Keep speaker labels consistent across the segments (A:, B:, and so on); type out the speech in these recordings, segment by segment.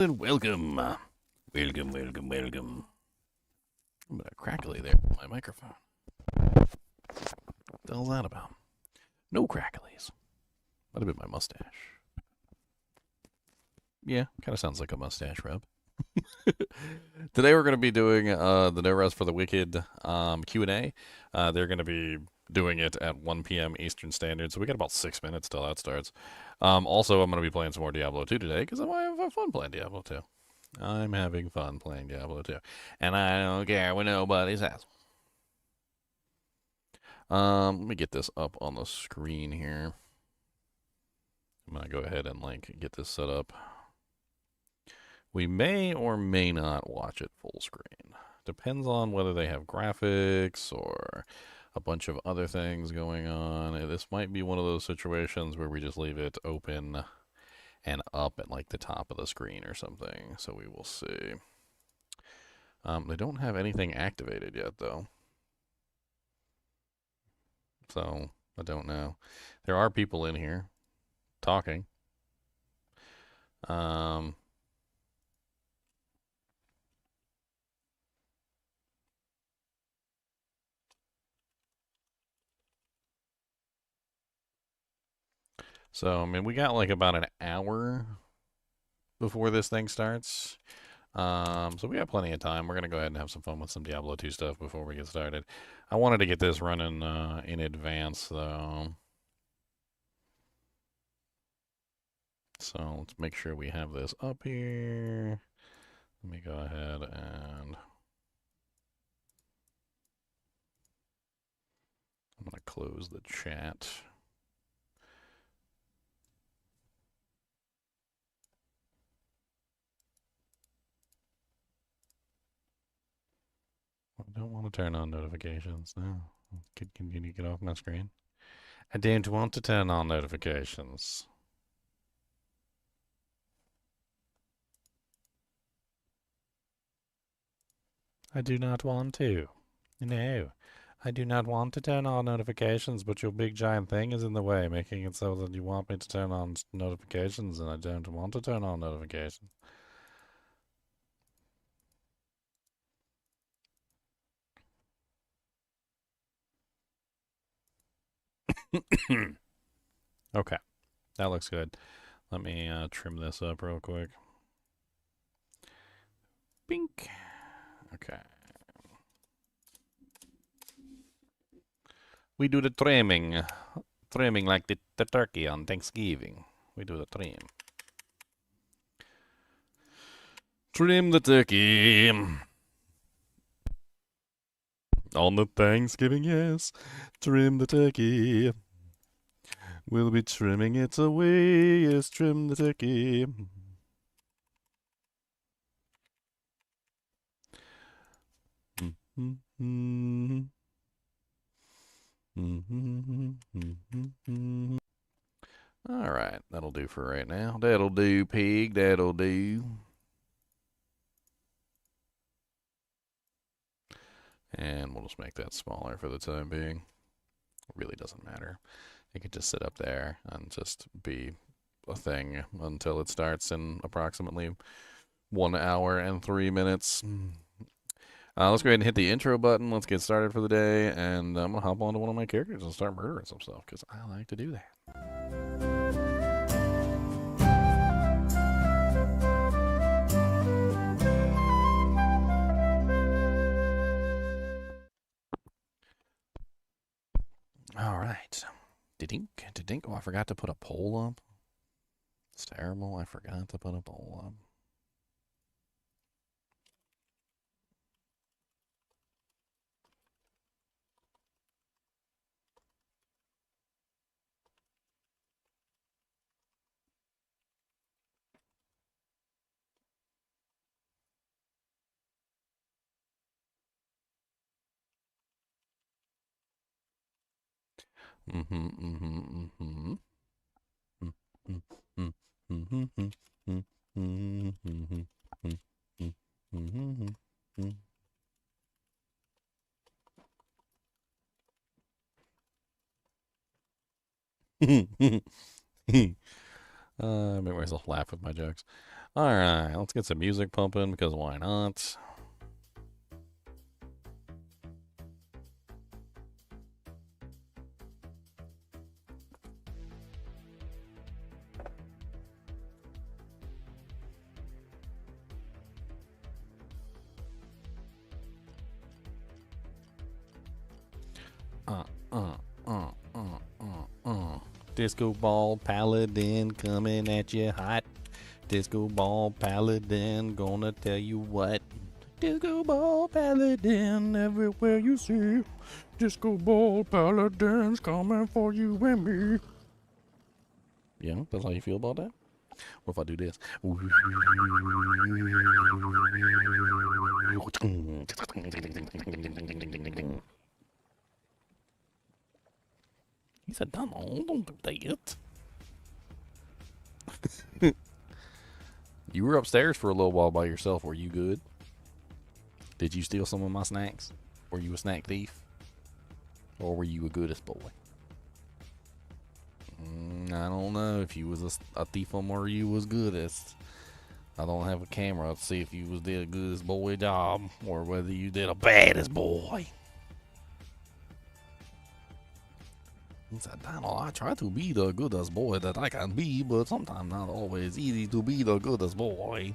A: And welcome. Welcome. A bit of crackly there on my microphone. What the hell's that about? No cracklies. Might have been my mustache. Yeah, kind of sounds like a mustache rub. Today we're going to be doing the No Rest for the Wicked Q&A. They're going to be doing it at 1 p.m. Eastern Standard, so we got about 6 minutes till that starts. Also, I'm going to be playing some more Diablo 2 today because I have fun playing Diablo 2. I'm having fun playing Diablo 2. And I don't care what nobody says. Let me get this up on the screen here. I'm going to go ahead and get this set up. We may or may not watch it full screen. Depends on whether they have graphics or a bunch of other things going on. This might be one of those situations where we just leave it open and up at the top of the screen or something. So we will see. They don't have anything activated yet, though. So I don't know. There are people in here talking. So, I mean, we got about an hour before this thing starts. So we got plenty of time. We're going to go ahead and have some fun with some Diablo 2 stuff before we get started. I wanted to get this running in advance, though. So let's make sure we have this up here. Let me go ahead and I'm going to close the chat. I don't want to turn on notifications. No. Can you get off my screen? I don't want to turn on notifications. I do not want to. No. I do not want to turn on notifications, but your big giant thing is in the way, making it so that you want me to turn on notifications, and I don't want to turn on notifications. Okay. That looks good. Let me trim this up real quick. Bink. Okay. We do the trimming. Trimming like the turkey on Thanksgiving. We do the trim. Trim the turkey. On the Thanksgiving, yes. Trim the turkey. We'll be trimming it away. Yes, trim the turkey. All right, that'll do for right now. That'll do, pig. That'll do. And we'll just make that smaller for the time being. It really doesn't matter. It could just sit up there and just be a thing until it starts in approximately 1 hour and 3 minutes. Let's go ahead and hit the intro button. Let's get started for the day, and I'm going to hop onto one of my characters and start murdering some stuff, because I like to do that. All right. Didink. Oh, I forgot to put a poll up. It's terrible. I forgot to put a poll up. I made myself laugh with my jokes. Alright, let's get some music pumping because why not? Disco ball paladin coming at you hot. Disco ball paladin gonna tell you what. Disco ball paladin everywhere you see. Disco ball paladins coming for you and me. Yeah, that's how you feel about that? What if I do this? He said, "No, don't do that." You were upstairs for a little while by yourself. Were you good? Did you steal some of my snacks? Were you a snack thief? Or were you a goodest boy? I don't know if you was a thief or you was goodest. I don't have a camera to see if you was did a goodest boy job or whether you did a baddest boy. He said, Donald, I try to be the goodest boy that I can be, but sometimes not always easy to be the goodest boy.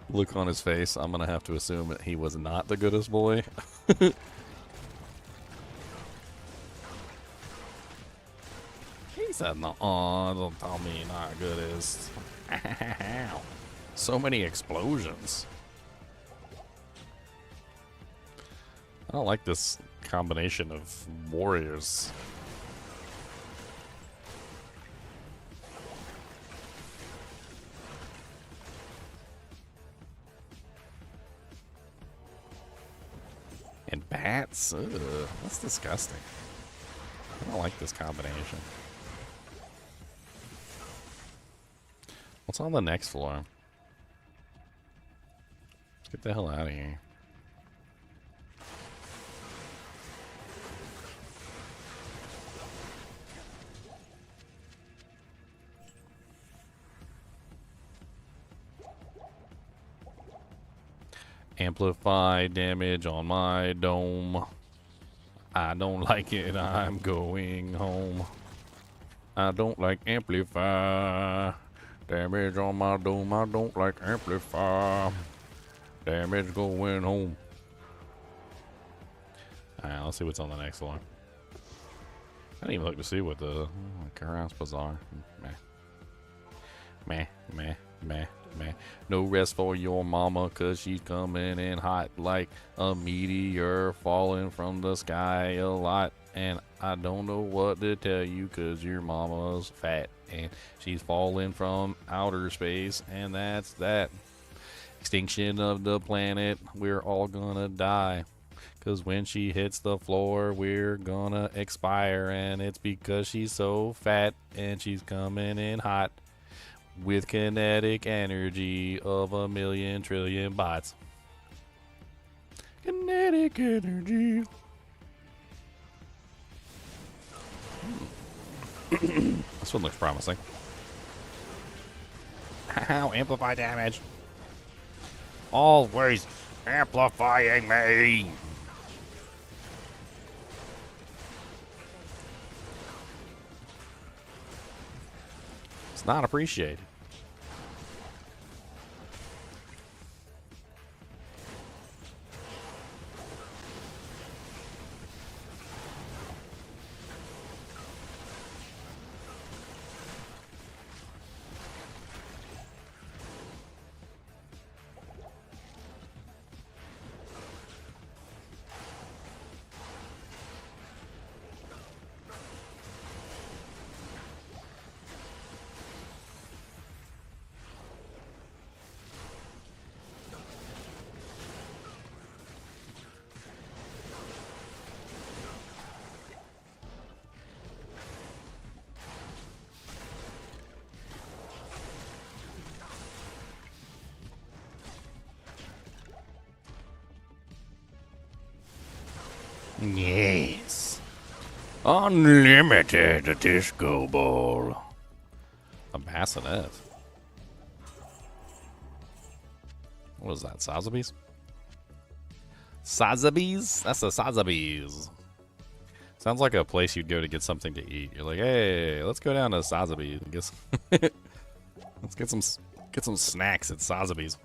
A: Look on his face. I'm going to have to assume that he was not the goodest boy. He said, no, don't tell me not goodest. So many explosions. I don't like this combination of warriors. And bats? Ugh, that's disgusting. I don't like this combination. What's on the next floor? Let's get the hell out of here. Amplify damage on my dome. I don't like it. I'm going home. I don't like amplify damage on my dome. I don't like amplify damage going home. Alright, let's see what's on the next one. I didn't even look to see what the Chaos Bazaar. Meh. No rest for your mama, cause she's coming in hot like a meteor falling from the sky a lot. And I don't know what to tell you, cause your mama's fat and she's falling from outer space, and that's that. Extinction of the planet, we're all gonna die. Cause when she hits the floor, we're gonna expire, and it's because she's so fat and she's coming in hot. With kinetic energy of 1,000,000 trillion bots. Kinetic energy. This one looks promising. Ow, amplify damage. Always amplifying me. It's not appreciated. Yes. Unlimited disco ball. A bassinet. What is that? Sotheby's? Sotheby's? That's the Sotheby's. Sounds like a place you'd go to get something to eat. You're like, hey, let's go down to Sotheby's and let's get some snacks at Sotheby's.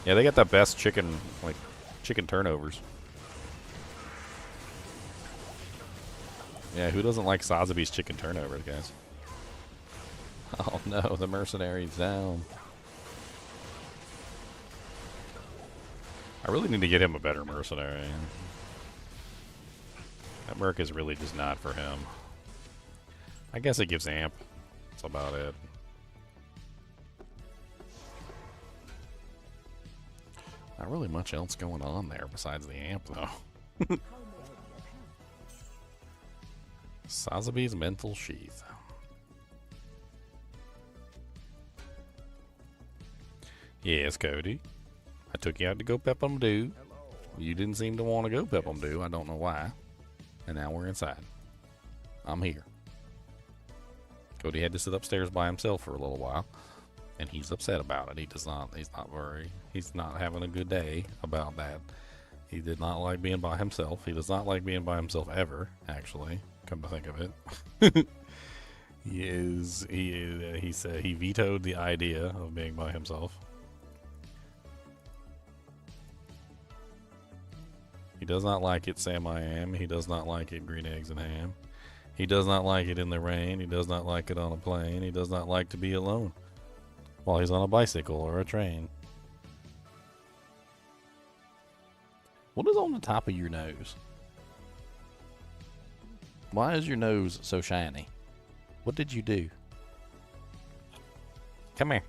A: Yeah, they got the best chicken turnovers. Yeah, who doesn't like Sotheby's chicken turnovers, guys? Oh no, the mercenary's down. I really need to get him a better mercenary. That merc is really just not for him. I guess it gives amp. That's about it. Not really much else going on there besides the amp, though. Sotheby's Mental Sheath. Yes, Cody. I took you out to go Peplum Doo. You didn't seem to want to go Peplum Doo. I don't know why. And now we're inside. I'm here. Cody had to sit upstairs by himself for a little while. And he's upset about it. He's not having a good day about that. He did not like being by himself. He does not like being by himself ever, actually. Come to think of it. He said he vetoed the idea of being by himself. He does not like it, Sam I Am. He does not like it, Green Eggs and Ham. He does not like it in the rain. He does not like it on a plane. He does not like to be alone while he's on a bicycle or a train. What is on the top of your nose? Why is your nose so shiny? What did you do? Come here.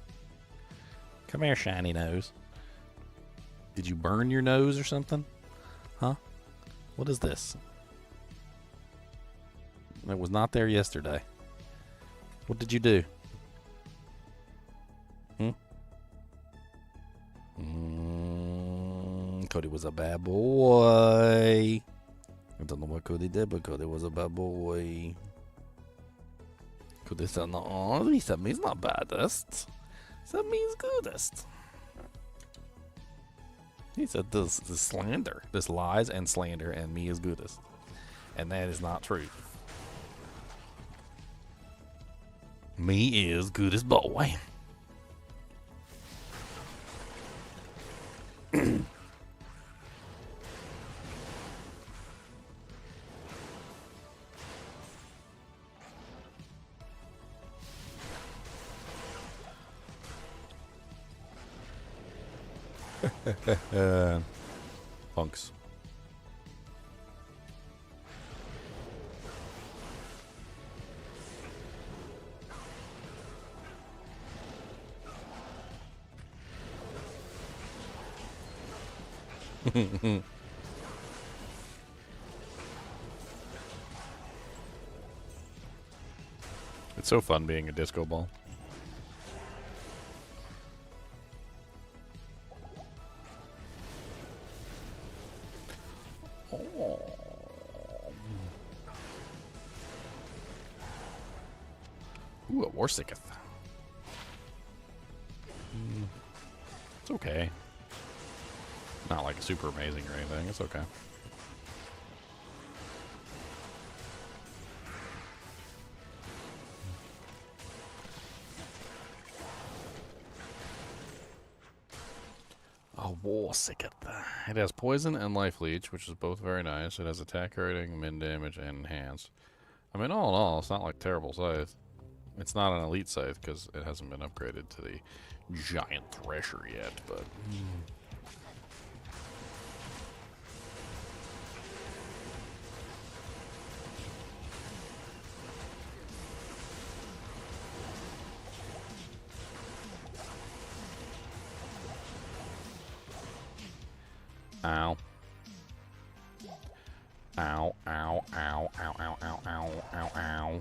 A: Come here, shiny nose. Did you burn your nose or something? Huh? What is this? It was not there yesterday. What did you do? Cody was a bad boy. I don't know what Cody did, but Cody was a bad boy. Cody said, no, he said me's not baddest. He said me's goodest. He said this slander, this lies and slander, and me is goodest. And that is not true. Me is goodest boy. Punks. It's so fun being a disco ball. Ooh, a Warsicketh. It's okay. Not like super amazing or anything. It's okay. A Warsicketh. It has poison and life leech, which is both very nice. It has attack rating, min damage, and enhanced. I mean, all in all, it's not like terrible scythe. It's not an elite scythe because it hasn't been upgraded to the giant thresher yet, but... Ow. Ow, ow, ow, ow, ow, ow, ow, ow, ow.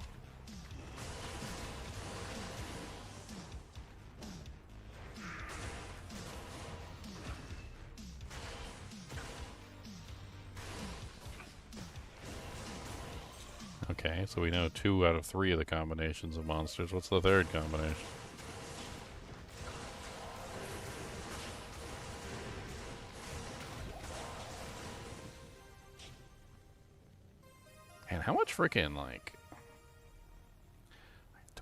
A: Okay, so we know 2 out of 3 of the combinations of monsters. What's the third combination? And how much freaking, like,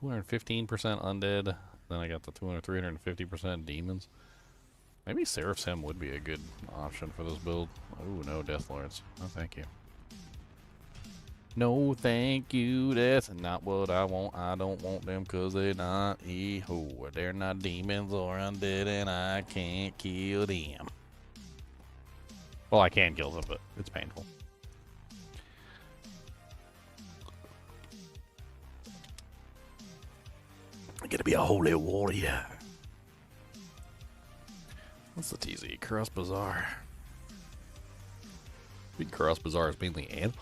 A: 215% undead? Then I got the 350% demons. Maybe Seraph's Hymn would be a good option for this build. Oh, no, Death Lords. No, thank you. No, thank you. That's not what I want. I don't want them because they're not they're not demons or undead, and I can't kill them. Well, I can kill them, but it's painful. I'm gonna be a holy warrior. What's the TZ? Cross Bazaar. I think Cross Bazaar is mainly animals.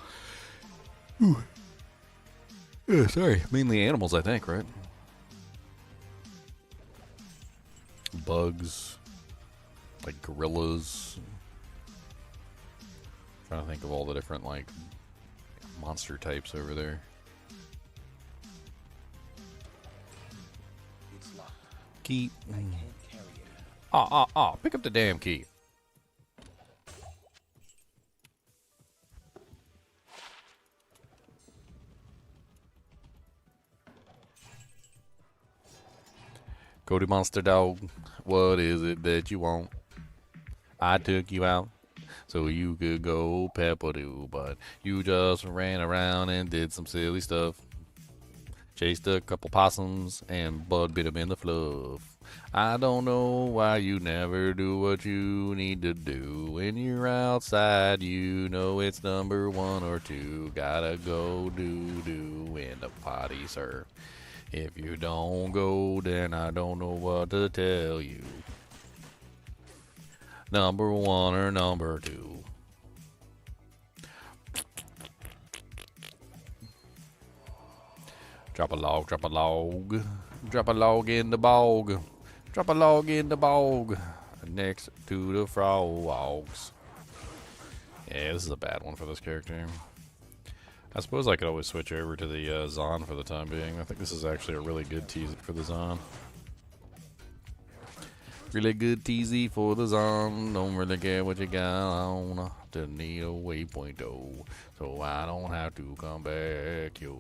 A: Yeah, sorry. Mainly animals, I think, right? Bugs. Like gorillas. Trying to think of all the different, like, monster types over there.
B: It's locked.
A: Key.
B: I can't carry it.
A: Pick up the damn key. Cody Monster Dog, what is it that you want? I took you out so you could go pepper-doo, but you just ran around and did some silly stuff. Chased a couple possums and Bud bit him in the fluff. I don't know why you never do what you need to do. When you're outside, you know it's number 1 or 2. Gotta go do in the potty, sir. If you don't go, then I don't know what to tell you. Number 1 or number 2. Drop a log, drop a log. Drop a log in the bog. Drop a log in the bog. Next to the frogs. Yeah, this is a bad one for this character. I suppose I could always switch over to the Zon for the time being. I think this is actually a really good TZ for the Zon. Really good TZ for the Zon. Don't really care what you got on. Just need a waypoint though, so I don't have to come back, yo.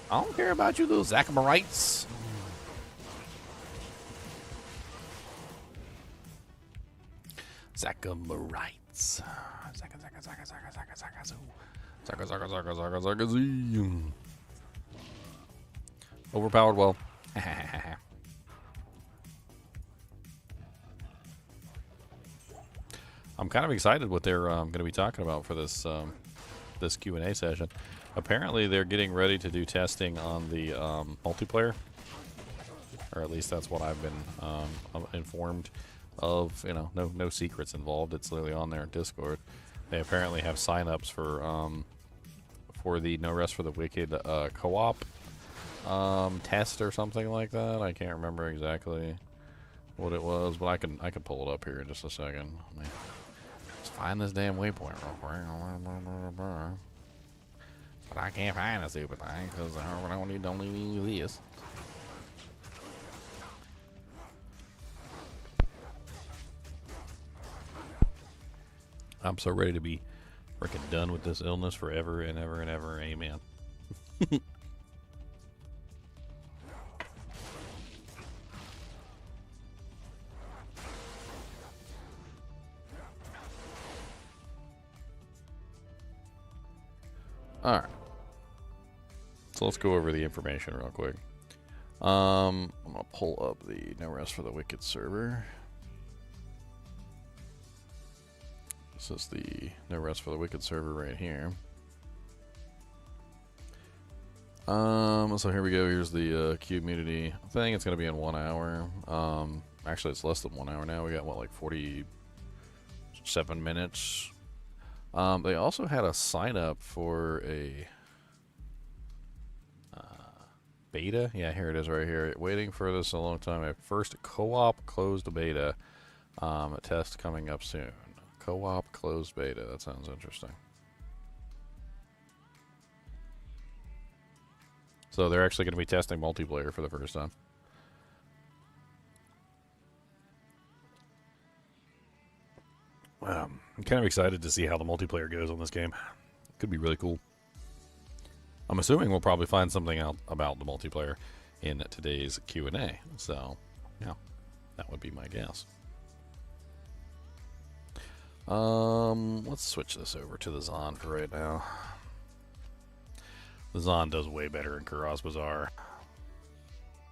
A: I don't care about you little Zachamarites. Zachamarites. Zaka. Overpowered well. I'm kind of excited what they're going to be talking about for this this Q&A session. Apparently, they're getting ready to do testing on the multiplayer, or at least that's what I've been informed of. You know, no secrets involved. It's literally on their Discord. They apparently have signups for the No Rest for the Wicked co-op test or something like that. I can't remember exactly what it was, but I can pull it up here in just a second. Let's find this damn waypoint real quick. But I can't find a stupid thing because I don't need this. I'm so ready to be freaking done with this illness forever and ever and ever. Amen. All right. So let's go over the information real quick. I'm gonna pull up the No Rest for the Wicked server. This is the No Rest for the Wicked server right here. So here we go. Here's the community thing. It's gonna be in 1 hour. Actually, it's less than 1 hour now. We got what, like 47 minutes They also had a sign up for a beta. Yeah, here it is right here. Waiting for this a long time. A first co-op closed beta. Test coming up soon. Co-op closed beta. That sounds interesting. So they're actually going to be testing multiplayer for the first time. I'm kind of excited to see how the multiplayer goes on this game. Could be really cool. I'm assuming we'll probably find something out about the multiplayer in today's Q&A. So, yeah, that would be my guess. Let's switch this over to the Zon for right now. The Zon does way better in Kuros Bazaar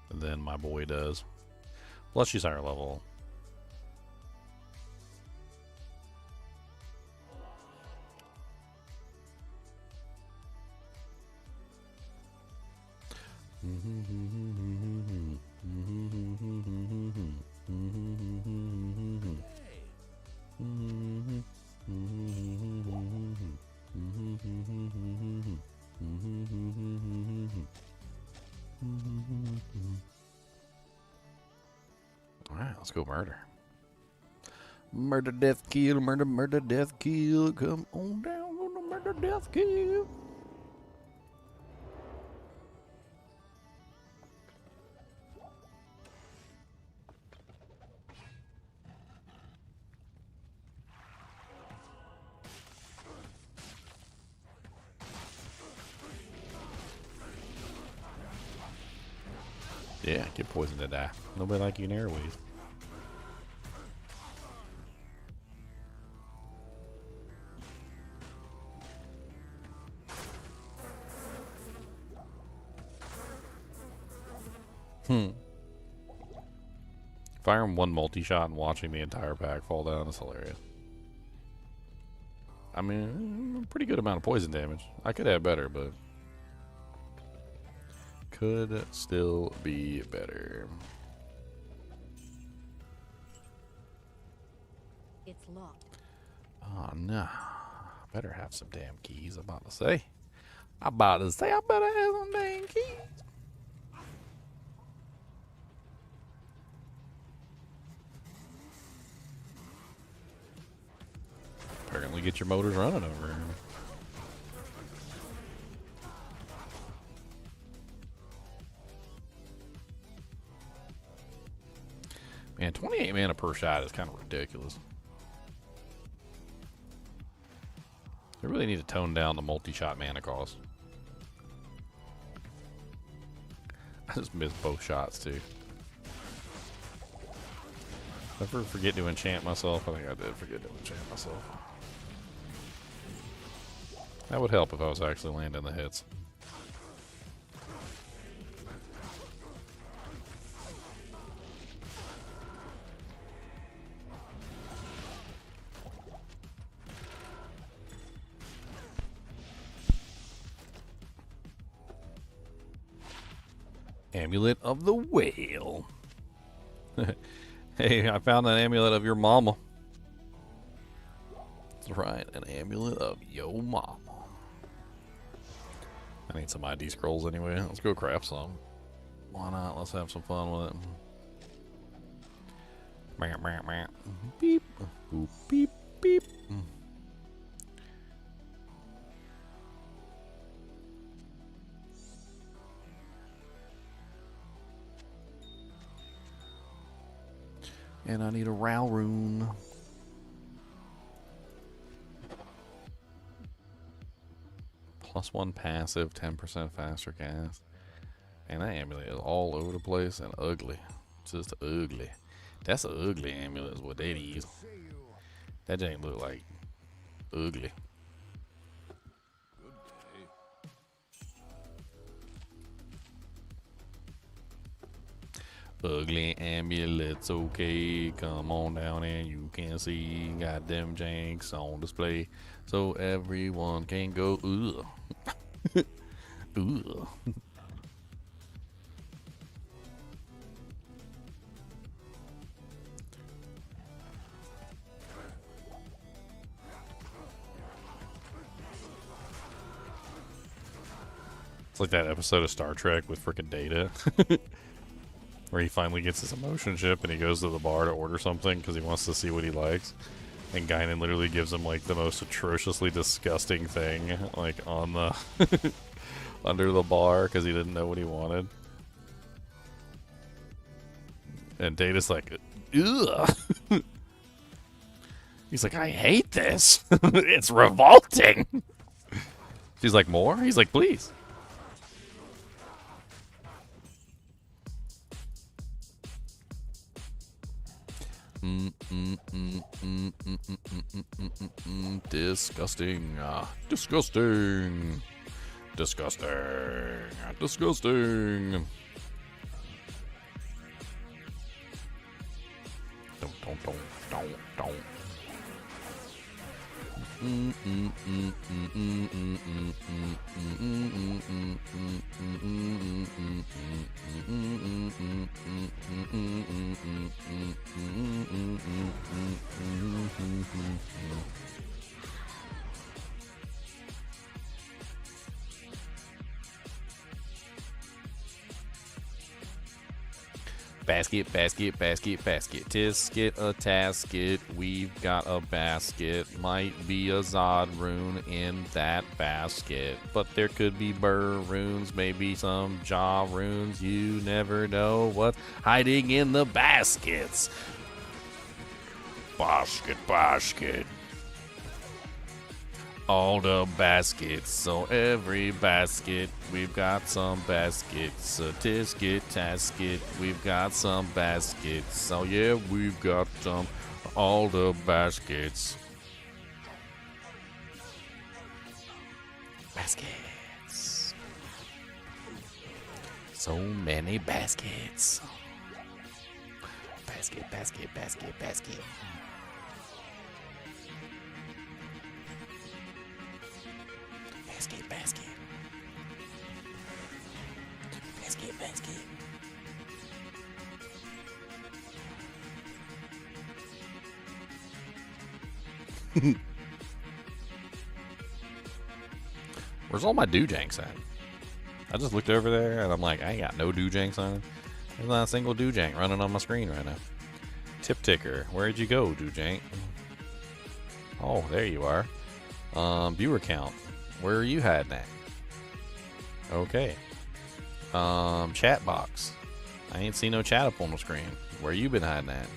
A: than my boy does. Plus, she's higher level. Alright, let's go murder. Murder, death, kill, murder, murder, death, kill. Come on down, go to murder, death, kill. Yeah, get poisoned to die. Nobody like you in airways. Firing one multi-shot and watching the entire pack fall down is hilarious. I mean, pretty good amount of poison damage. I could have better, but could still be better.
C: It's locked.
A: Oh, no. Better have some damn keys, I'm about to say. I better have some damn keys. Apparently get your motors running over here. Man, 28 mana per shot is kind of ridiculous. They really need to tone down the multi-shot mana cost. I just missed both shots, too. Did I ever forget to enchant myself? I think I did forget to enchant myself. That would help if I was actually landing the hits. Amulet of the Whale. Hey, I found an amulet of your mama. That's right, an amulet of yo mama. I need some ID scrolls anyway. Let's go craft some. Why not? Let's have some fun with it. Beep, boop, beep, beep. And I need a Ral rune. +1 passive, 10% faster cast. And that amulet is all over the place and ugly. It's just ugly. That's an ugly amulet is what that is. That ain't look like ugly. Ugly amulets, okay. Come on down and you can see. Got them janks on display. So everyone can go, ugh. Ugh. It's like that episode of Star Trek with frickin' Data. Where he finally gets his emotion chip and he goes to the bar to order something because he wants to see what he likes. And Guinan literally gives him like the most atrociously disgusting thing, like on the under the bar because he didn't know what he wanted. And Data's like, ugh. He's like, I hate this. It's revolting. She's like, more? He's like, please. Disgusting. Disgusting. Disgusting. Disgusting. Don't. Basket, basket, basket, basket. Tisket, a tasket. We've got a basket. Might be a Zod rune in that basket. But there could be Burr runes, maybe some Jaw runes. You never know what's hiding in the baskets. Basket, basket. All the baskets, so every basket, we've got some baskets. A tisket, tasket, we've got some baskets. So yeah, we've got all the baskets. Baskets. So many baskets. Basket, basket, basket, basket. Basket, basket. Basket, basket. Where's all my doojanks at? I just looked over there and I'm like, I ain't got no doojanks on. There's not a single doojank running on my screen right now. Tip ticker. Where'd you go, doojank? Oh, there you are. Viewer count. Where are you hiding at? Okay. Chat box. I ain't seen no chat up on the screen. Where you been hiding at?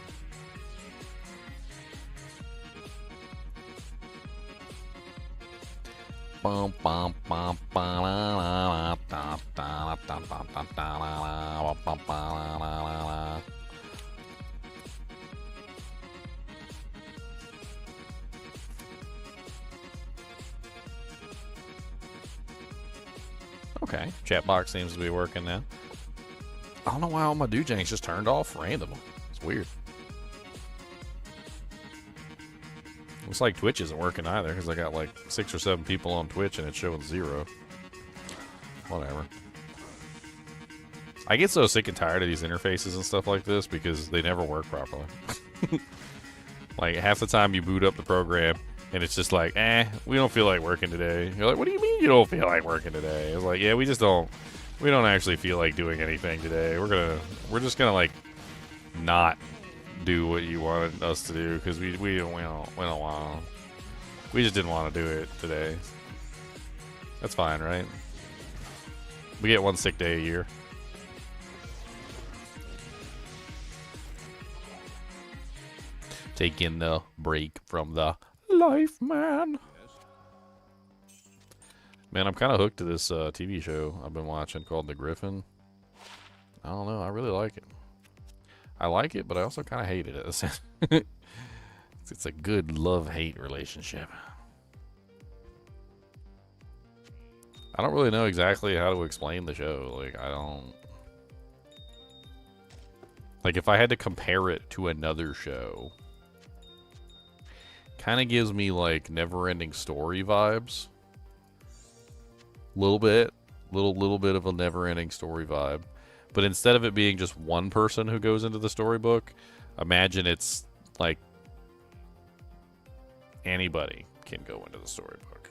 A: Okay, chat box seems to be working now. I don't know why all my doojanks just turned off randomly. It's weird. Looks like Twitch isn't working either because I got like 6 or 7 people on Twitch and it's showing 0. Whatever. I get so sick and tired of these interfaces and stuff like this because they never work properly. Like half the time you boot up the program and it's just like, we don't feel like working today. You're like, what do you mean you don't feel like working today? It's like, yeah, we don't actually feel like doing anything today. We're just gonna like not do what you wanted us to do because we don't want to. We just didn't want to do it today. That's fine, right? We get 1 sick day a year. Taking the break from the life, man. Man, I'm kind of hooked to this TV show I've been watching called The Griffin. I don't know. I really like it. I like it, but I also kind of hate it. It's a good love-hate relationship. I don't really know exactly how to explain the show. Like, I don't... Like, if I had to compare it to another show... Kind of gives me, like, Never-Ending Story vibes. Little bit of a Never-Ending Story vibe. But instead of it being just one person who goes into the storybook, imagine it's like anybody can go into the storybook.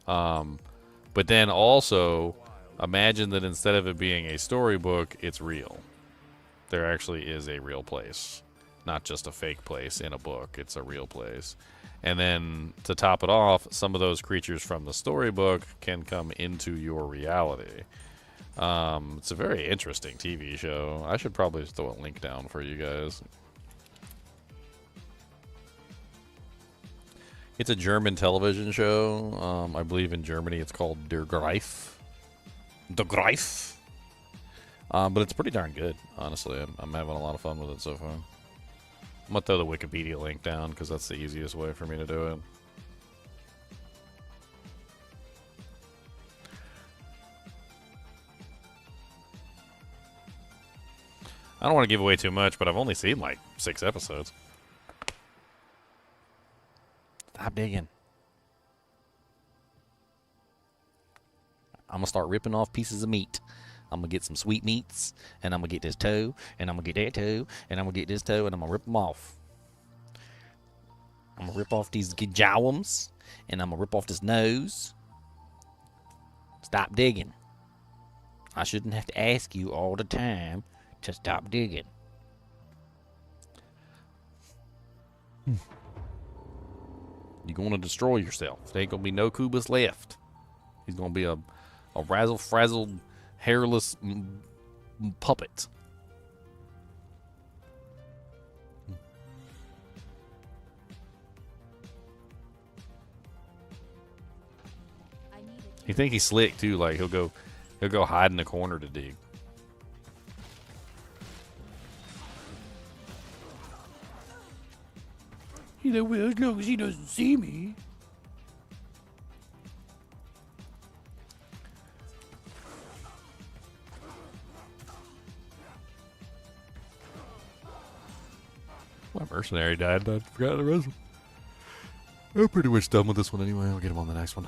A: But then also Imagine that instead of it being a storybook, it's real. There actually is a real place. Not just a fake place in a book. It's a real place. And then, to top it off, some of those creatures from the storybook can come into your reality. It's a very interesting TV show. I should probably throw a link down for you guys. It's a German television show. I believe in Germany it's called Der Greif. Der Greif. But it's pretty darn good, honestly. I'm having a lot of fun with it so far. I'm going to throw the Wikipedia link down because that's the easiest way for me to do it. I don't want to give away too much, but I've only seen like 6 episodes. Stop digging. I'm going to start ripping off pieces of meat. I'm going to get some sweet meats, and I'm going to get this toe, and I'm going to get that toe, and I'm going to get this toe, and I'm going to rip them off. I'm going to rip off these jowls, and I'm going to rip off this nose. Stop digging. I shouldn't have to ask you all the time to stop digging. You're going to destroy yourself. There ain't going to be no Kubas left. He's going to be a razzle-frazzled, hairless puppet. You think he's slick too? Like he'll go hide in the corner to dig. He's like, well, as long as he doesn't see me. My mercenary died. I forgot the rest. I'm pretty much done with this one anyway. I'll get him on the next one.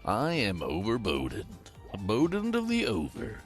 A: I am overburdened. Burdened of the over.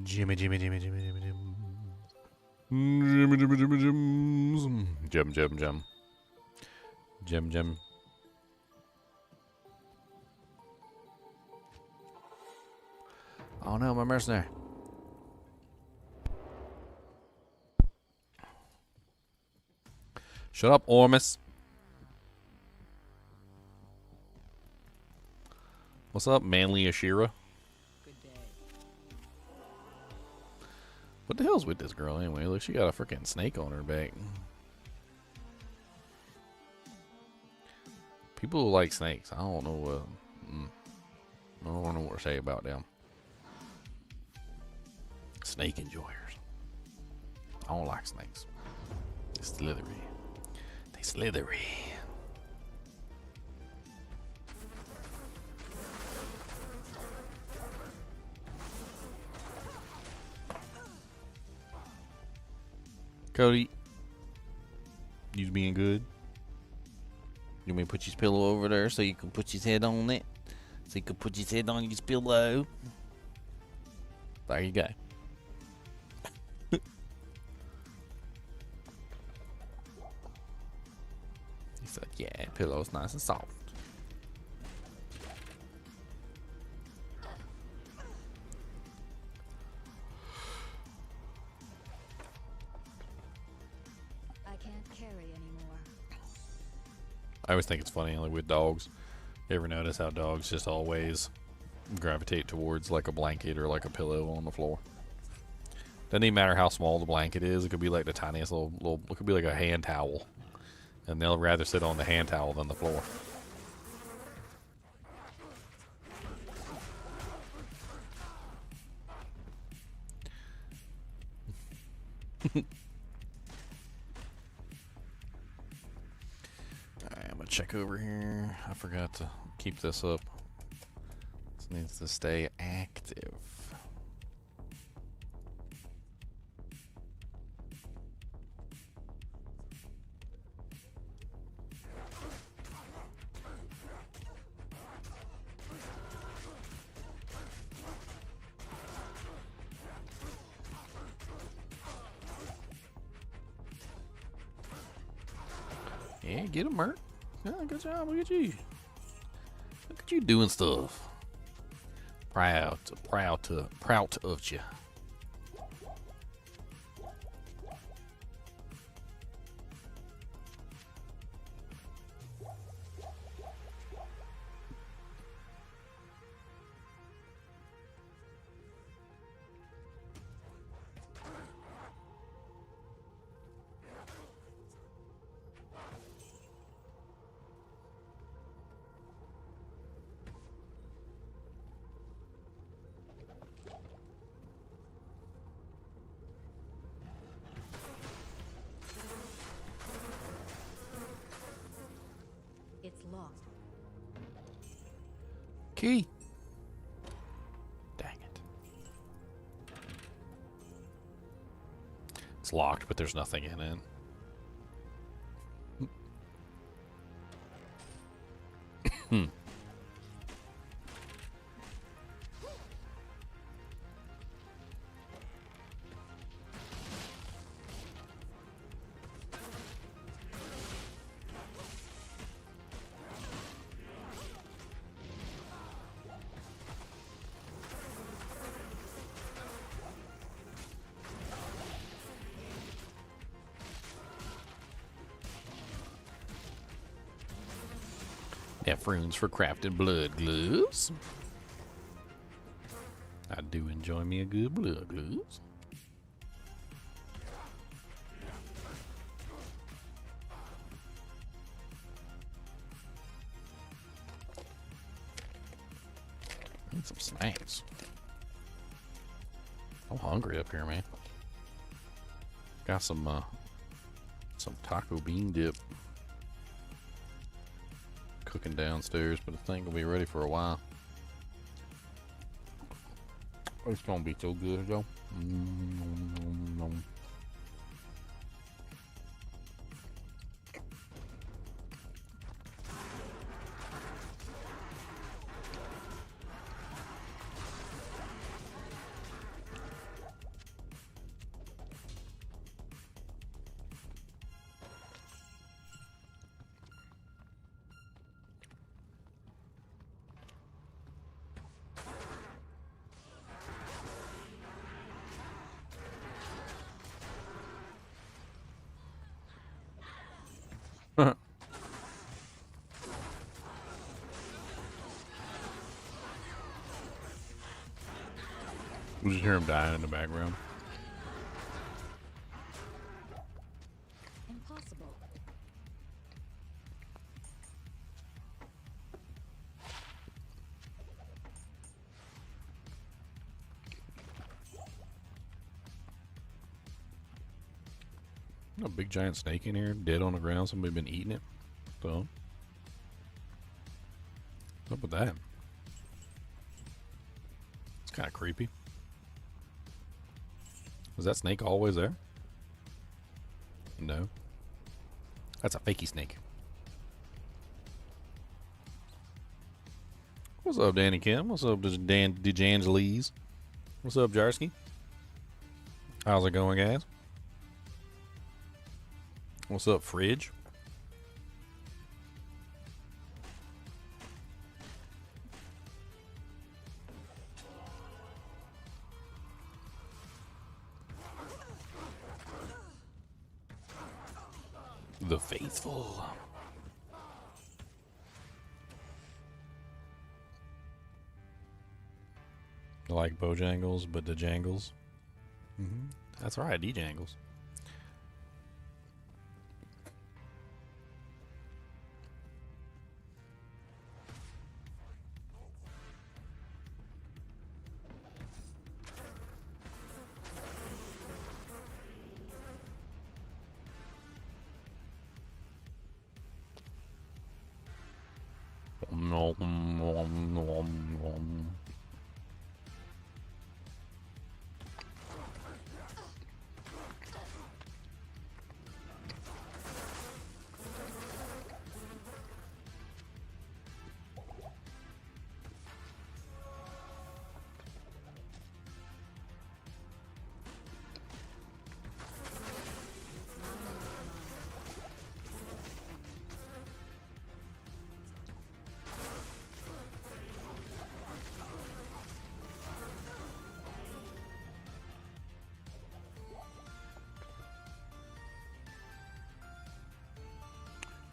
A: Jimmy. Jim. Oh no, my mercenary. Shut up, Ormus. What's up, manly Ashira? What the hell's with this girl anyway? Look, she got a freaking snake on her back. People who like snakes, I don't know. I don't know what to say about them. Snake enjoyers. I don't like snakes. They're slithery. They slithery. Cody, you being good? You want me to put his pillow over there so you can put his head on it? So you can put his head on his pillow? There you go. He said, yeah, pillow's nice and soft. I always think it's funny, like with dogs. You ever notice how dogs just always gravitate towards like a blanket or like a pillow on the floor. Doesn't even matter how small the blanket is. It could be like the tiniest little it could be like a hand towel. And they'll rather sit on the hand towel than the floor. Alright, I'm gonna check over here. I forgot to keep this up. This needs to stay active. Yeah, get him, Mert. Yeah, good job. Look at you. Look at you doing stuff. Proud of you.
C: It's locked.
A: Key. Dang it. It's locked, but there's nothing in it. F runes for crafted blood gloves. I do enjoy me a good blood gloves. Need some snacks. I'm hungry up here, man. Got some taco bean dip cooking downstairs, but I think it'll be ready for a while. It's gonna be so good, though. We just hear him dying in the background.
C: Impossible.
A: A big giant snake in here, dead on the ground. Somebody been eating it. So, what's up with that? It's kind of creepy. Was that snake always there? No. That's a fakey snake. What's up, Danny Kim? What's up, DeJangeles? What's up, Jarsky? How's it going, guys? What's up, Fridge? The faithful. Like Bojangles, but the jangles. That's right, D-jangles.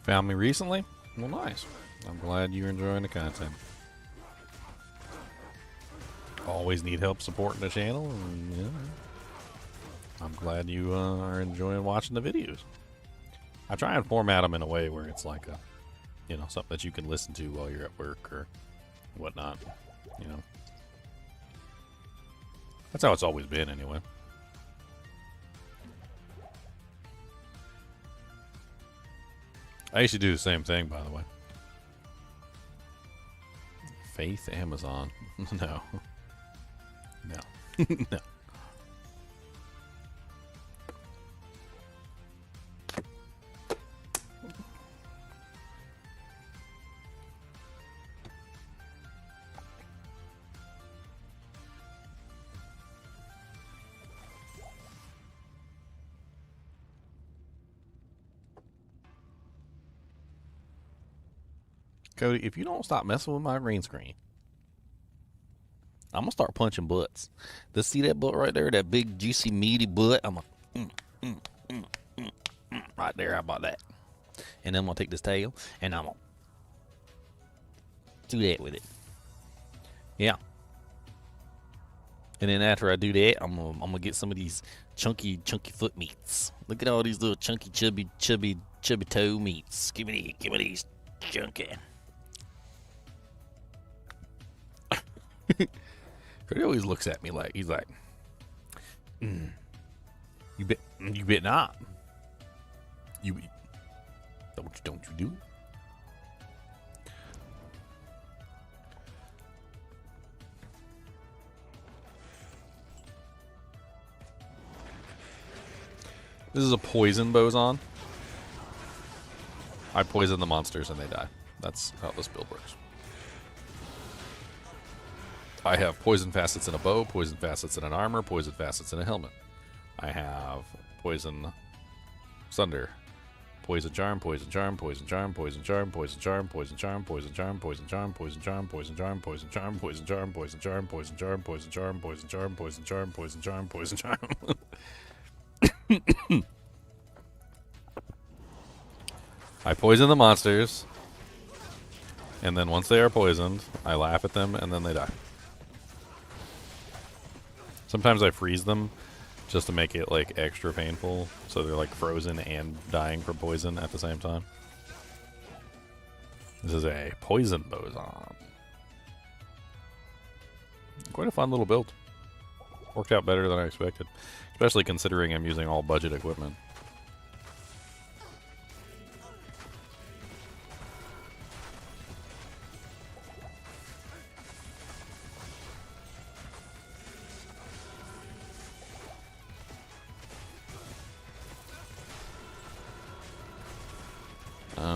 A: Found me recently? Well, nice. I'm glad you're enjoying the content. Always need help supporting the channel, and yeah, I'm glad you are enjoying watching the videos. I try and format them in a way where it's like a, you know, something that you can listen to while you're at work or whatnot. You know, that's how it's always been, anyway. I used to do the same thing, by the way. Faith Amazon. No. No. No. Cody, if you don't stop messing with my green screen, I'm gonna start punching butts. Let's see that butt right there, that big juicy meaty butt. I'm gonna right there. How about that? And then I'm gonna take this tail and I'm gonna do that with it. Yeah. And then after I do that, I'm gonna get some of these chunky foot meats. Look at all these little chunky chubby toe meats. Give me these chunky. He always looks at me like he's like, you bet not. You don't you do? This is a poison boson. I poison the monsters and they die. That's how this build works. I have poison facets in a bow, poison facets in an armor, poison facets in a helmet. I have poison sunder, poison charm, poison charm, poison charm, poison charm, poison charm, poison charm, poison charm, poison charm, poison charm, poison charm, poison charm, poison charm, poison charm, poison charm, poison charm, poison charm, poison charm, poison charm, poison charm. I poison the monsters, and then once they are poisoned, I laugh at them, and then they die. Sometimes I freeze them just to make it like extra painful, so they're like frozen and dying from poison at the same time. This is a poison boson. Quite a fun little build. Worked out better than I expected, especially considering I'm using all budget equipment.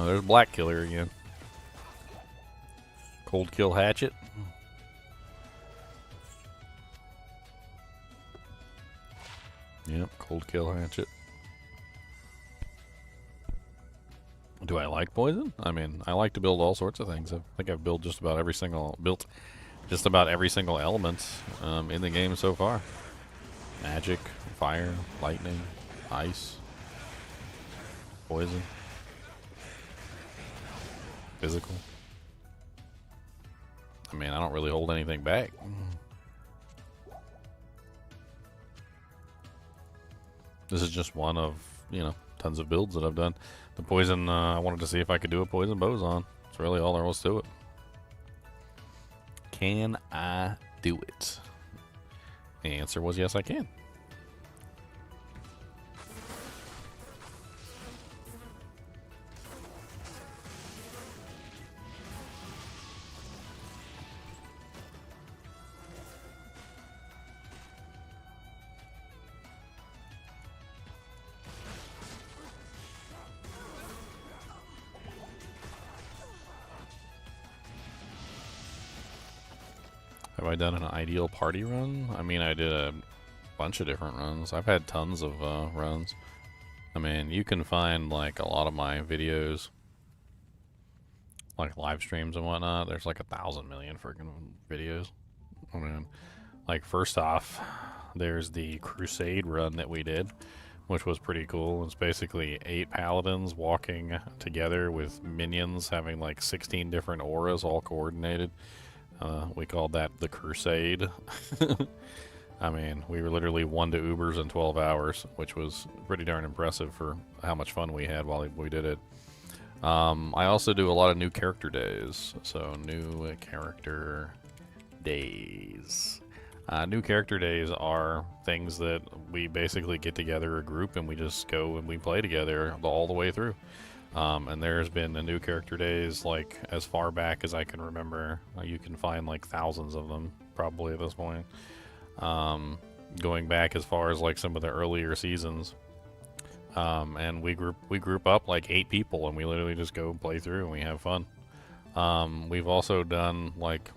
A: There's Black Killer again. Cold Kill Hatchet. Yep, Cold Kill Hatchet. Do I like poison? I mean, I like to build all sorts of things. I think I've built just about every single element in the game so far. Magic, fire, lightning, ice, poison. Physical. I mean, I don't really hold anything back. This is just one of, you know, tons of builds that I've done. The poison, I wanted to see if I could do a poison boson. That's really all there was to it. Can I do it? The answer was yes, I can. Have I done an ideal party run? I mean, I did a bunch of different runs. I've had tons of runs. I mean, you can find like a lot of my videos, like live streams and whatnot. There's like 1,000 million freaking videos. I mean, like first off, there's the Crusade run that we did, which was pretty cool. It's basically 8 paladins walking together with minions having like 16 different auras all coordinated. We called that the Crusade. I mean, we were literally 1 to Ubers in 12 hours, which was pretty darn impressive for how much fun we had while we did it. I also do a lot of new character days. So, new character days. New character days are things that we basically get together a group and we just go and we play together all the way through. And there's been a new character days like as far back as I can remember. You can find like thousands of them probably at this point. Going back as far as like some of the earlier seasons. And we group up like 8 people and we literally just go play through and we have fun. We've also done like,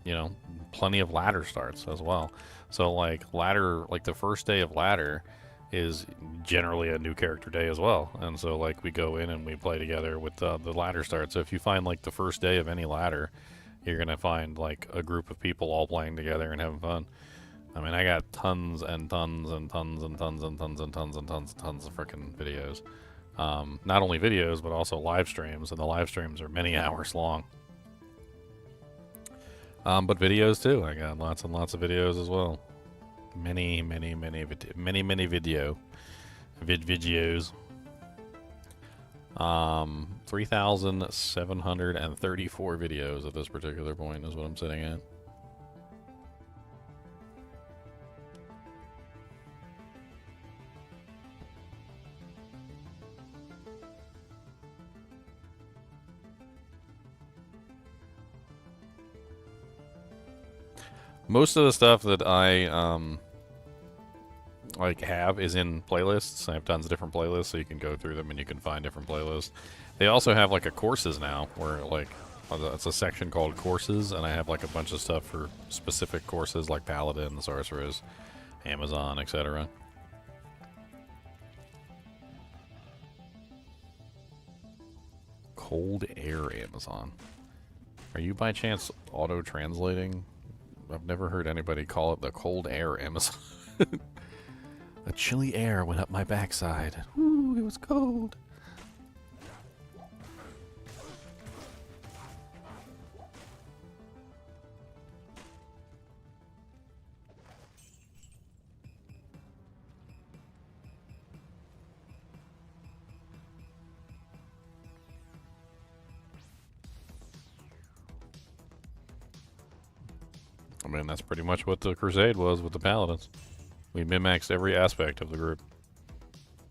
A: you know, plenty of ladder starts as well. So like the first day of ladder is generally a new character day as well, and so like we go in and we play together with the ladder start. So if you find like the first day of any ladder, you're gonna find like a group of people all playing together and having fun. I mean, I got tons and tons and tons and tons and tons and tons and tons and tons of freaking videos. Not only videos but also live streams, and the live streams are many hours long. But videos too. I got lots and lots of videos as well. Many video videos. 3,734 videos at this particular point is what I'm sitting at. Most of the stuff that I like have is in playlists. I have tons of different playlists, so you can go through them and you can find different playlists. They also have like a courses now, where like it's a section called courses, and I have like a bunch of stuff for specific courses like Paladin, Sorceress, Amazon, etc. Cold Air Amazon. Are you by chance auto-translating? I've never heard anybody call it the Cold Air Amazon. A chilly air went up my backside. Ooh, it was cold. I mean, that's pretty much what the Crusade was with the Paladins. We min-maxed every aspect of the group.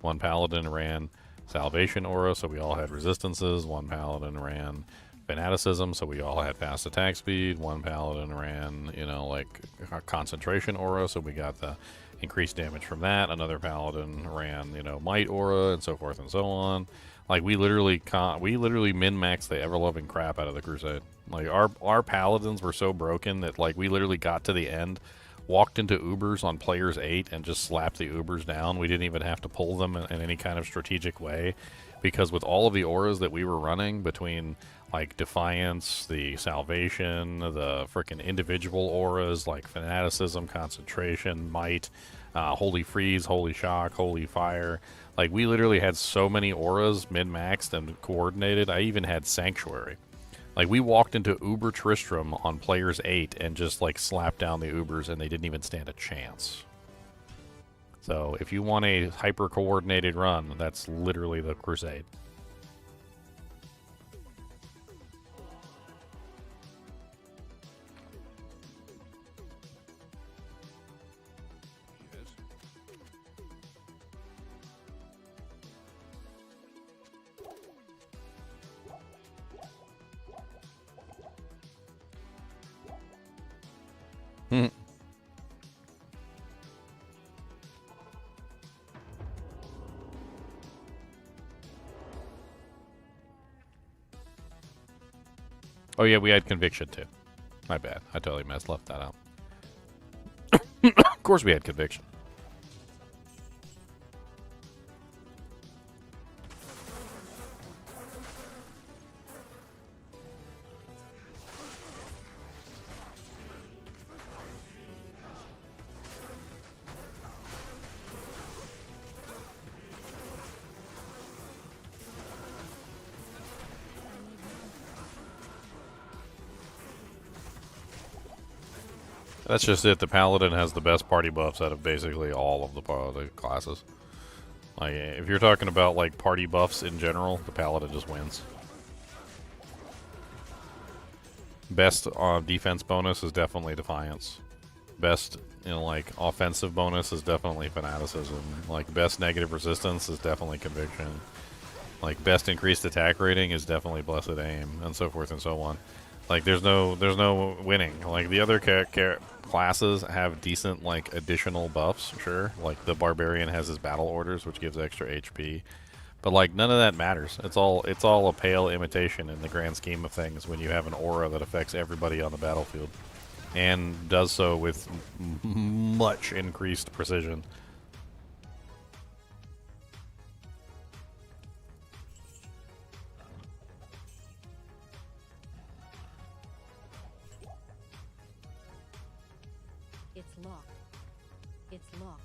A: One Paladin ran Salvation Aura, so we all had resistances. One Paladin ran Fanaticism, so we all had fast attack speed. One Paladin ran, you know, like Concentration Aura, so we got the increased damage from that. Another Paladin ran, you know, Might Aura, and so forth and so on. Like, we literally min-maxed the ever-loving crap out of the Crusade. Like, our Paladins were so broken that, like, we literally got to the end, walked into Ubers on players 8, and just slapped the Ubers down. We didn't even have to pull them in any kind of strategic way, because with all of the auras that we were running between, like, Defiance, the Salvation, the frickin' individual auras, like Fanaticism, Concentration, Might, Holy Freeze, Holy Shock, Holy Fire. Like, we literally had so many auras min-maxed and coordinated. I even had Sanctuary. Like, we walked into Uber Tristram on players 8 and just, like, slapped down the Ubers, and they didn't even stand a chance. So if you want a hyper-coordinated run, that's literally the Crusade. Oh yeah, we had conviction too. My bad. I totally left that out. Of course we had conviction. That's just it. The Paladin has the best party buffs out of basically all of the classes. Like, if you're talking about like party buffs in general, the Paladin just wins. Best defense bonus is definitely Defiance. Best, like offensive bonus is definitely Fanaticism. Like best negative resistance is definitely Conviction. Like best increased attack rating is definitely Blessed Aim, and so forth and so on. Like there's no winning. Like the other classes have decent like additional buffs, sure. Like the Barbarian has his battle orders, which gives extra HP, but like none of that matters. It's all a pale imitation in the grand scheme of things when you have an aura that affects everybody on the battlefield, and does so with much increased precision.
C: It's locked. It's locked.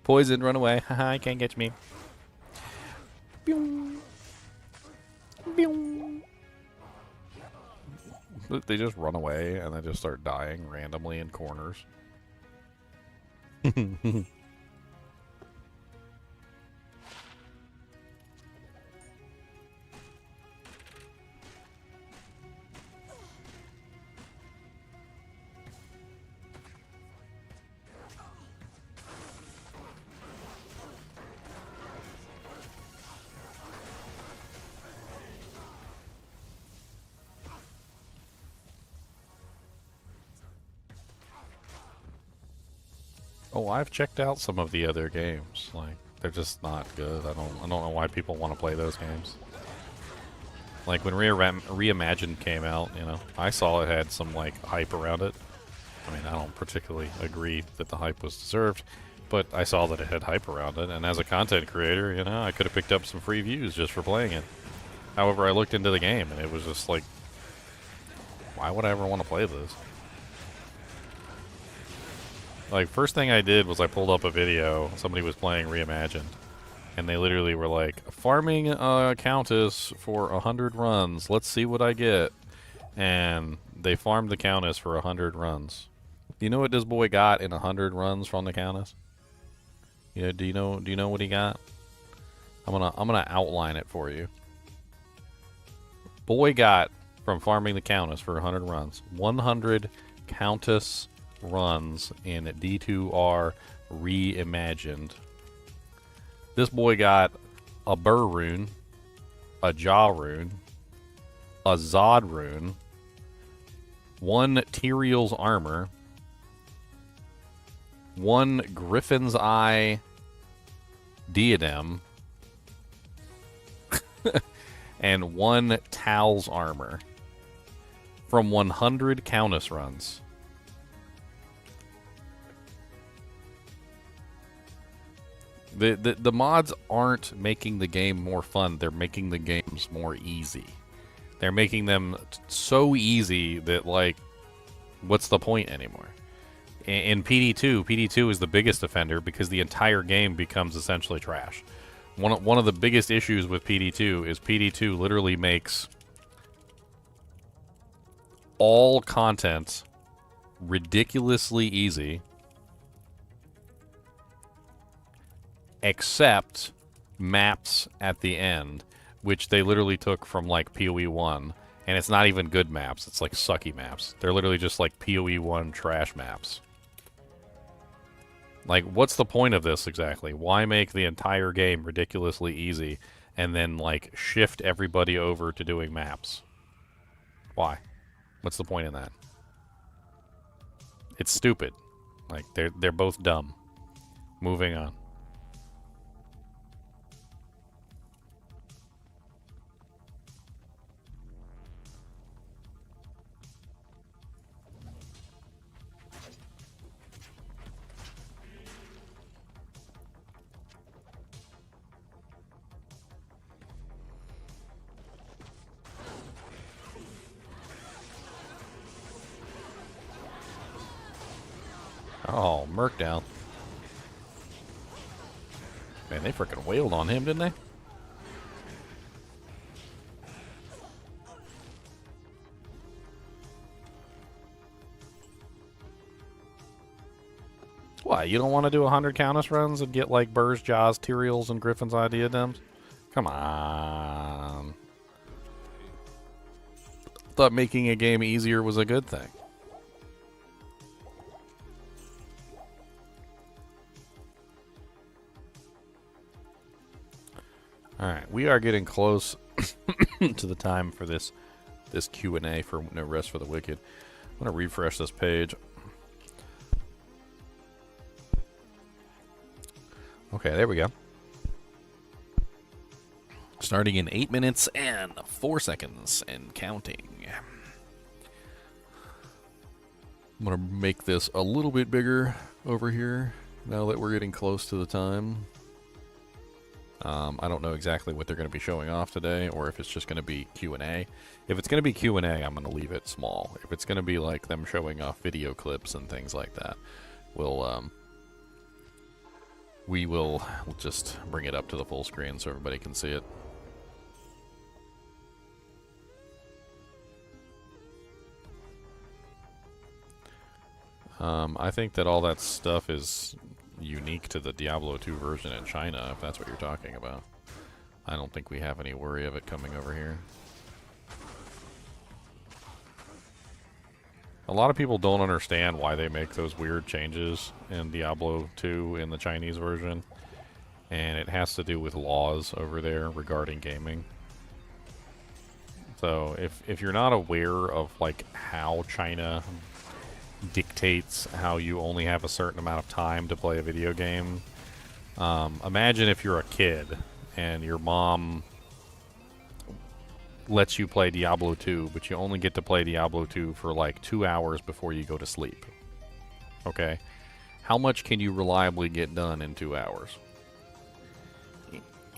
A: Poison, run away. Haha, you can't catch me. They just run away and they just start dying randomly in corners. Oh, I've checked out some of the other games. Like, they're just not good. I don't know why people want to play those games. Like when Reimagined came out, I saw it had some like hype around it. I mean, I don't particularly agree that the hype was deserved, but I saw that it had hype around it, and as a content creator, I could have picked up some free views just for playing it. However, I looked into the game, and it was just like, why would I ever want to play this? Like, first thing I did was I pulled up a video. Somebody was playing Reimagined, and they literally were like, farming a Countess for 100 runs. Let's see what I get. And they farmed the Countess for 100 runs. Do you know what this boy got in 100 runs from the Countess? Do you know what he got? I'm gonna outline it for you. Boy got from farming the Countess for 100 runs. 100 Countess runs in D2R Reimagined. This boy got a Burr rune, a Jaw rune, a Zod rune, 1 Tyrael's armor, 1 Griffin's Eye diadem, and 1 Tal's armor from 100 Countess runs. The mods aren't making the game more fun. They're making the games more easy. They're making them so easy that, like, what's the point anymore? In PD2 is the biggest offender because the entire game becomes essentially trash. One of the biggest issues with PD2 is PD2 literally makes all content ridiculously easy, except maps at the end, which they literally took from, like, PoE 1, and it's not even good maps. It's like sucky maps. They're literally just like PoE 1 trash maps. Like, what's the point of this exactly? Why make the entire game ridiculously easy and then, like, shift everybody over to doing maps? Why? What's the point in that? It's stupid. Like, they're both dumb. Moving on. Oh, Merc down. Man, they freaking wailed on him, didn't they? Why, you don't want to do 100 Countess runs and get, like, Burrs, Jaws, Tyraels, and Griffin's Eye diadems? Come on. Thought making a game easier was a good thing. Alright, we are getting close to the time for this Q&A for No Rest for the Wicked. I'm going to refresh this page. Okay, there we go. Starting in 8 minutes and 4 seconds and counting. I'm going to make this a little bit bigger over here now that we're getting close to the time. I don't know exactly what they're going to be showing off today, or if it's just going to be Q&A. If it's going to be Q&A, I'm going to leave it small. If it's going to be like them showing off video clips and things like that, we will just bring it up to the full screen so everybody can see it. I think that all that stuff is unique to the Diablo II version in China, if that's what you're talking about. I don't think we have any worry of it coming over here. A lot of people don't understand why they make those weird changes in Diablo 2 in the Chinese version, and it has to do with laws over there regarding gaming. So if you're not aware of, like, how China dictates how you only have a certain amount of time to play a video game, imagine if you're a kid and your mom lets you play Diablo 2, but you only get to play Diablo 2 for like 2 hours before you go to sleep. Okay? How much can you reliably get done in 2 hours?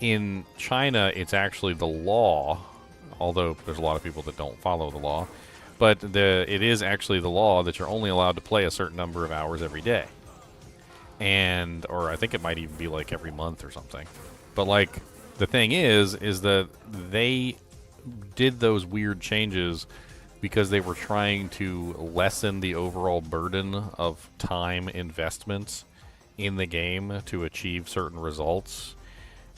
A: In China, it's actually the law, although there's a lot of people that don't follow the law, but it is actually the law that you're only allowed to play a certain number of hours every day. And, or I think it might even be like every month or something. But, like, the thing is that they did those weird changes because they were trying to lessen the overall burden of time investments in the game to achieve certain results,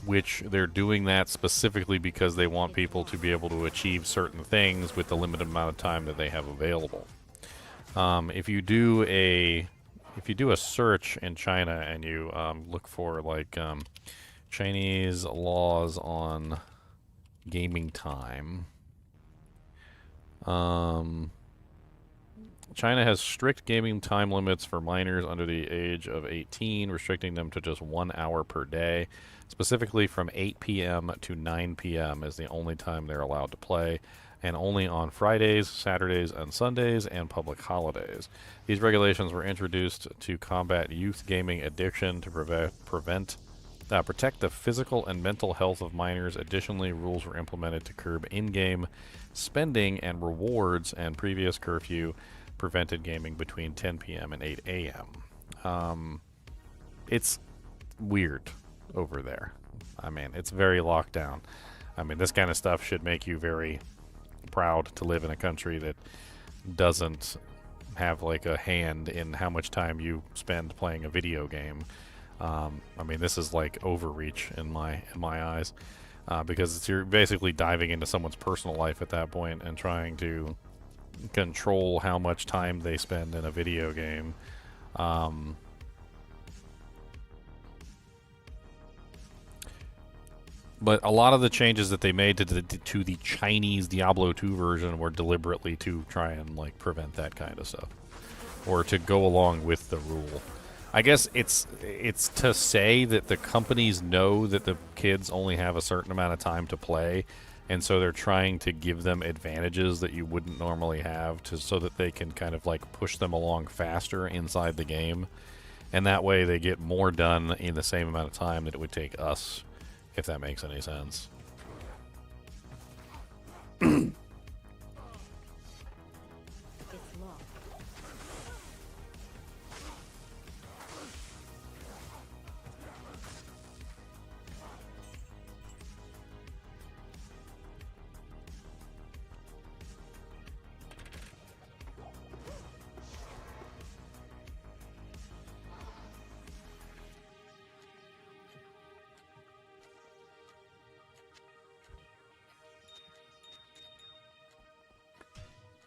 A: which they're doing that specifically because they want people to be able to achieve certain things with the limited amount of time that they have available. If you do a search in China and you look for like Chinese laws on gaming time, China has strict gaming time limits for minors under the age of 18, restricting them to just 1 hour per day. Specifically from 8 p.m. to 9 p.m. is the only time they're allowed to play, and only on Fridays, Saturdays, and Sundays, and public holidays. These regulations were introduced to combat youth gaming addiction to protect the physical and mental health of minors. Additionally, rules were implemented to curb in-game spending and rewards, and previous curfew prevented gaming between 10 p.m. and 8 a.m. It's weird over there. I mean, it's very locked down. I mean, this kind of stuff should make you very proud to live in a country that doesn't have like a hand in how much time you spend playing a video game. I mean, this is like overreach in my eyes, because you're basically diving into someone's personal life at that point and trying to control how much time they spend in a video game. But a lot of the changes that they made to the Chinese Diablo II version were deliberately to try and like prevent that kind of stuff, or to go along with the rule. I guess it's to say that the companies know that the kids only have a certain amount of time to play, and so they're trying to give them advantages that you wouldn't normally have, so that they can kind of like push them along faster inside the game, and that way they get more done in the same amount of time that it would take us, if that makes any sense.
C: It's locked.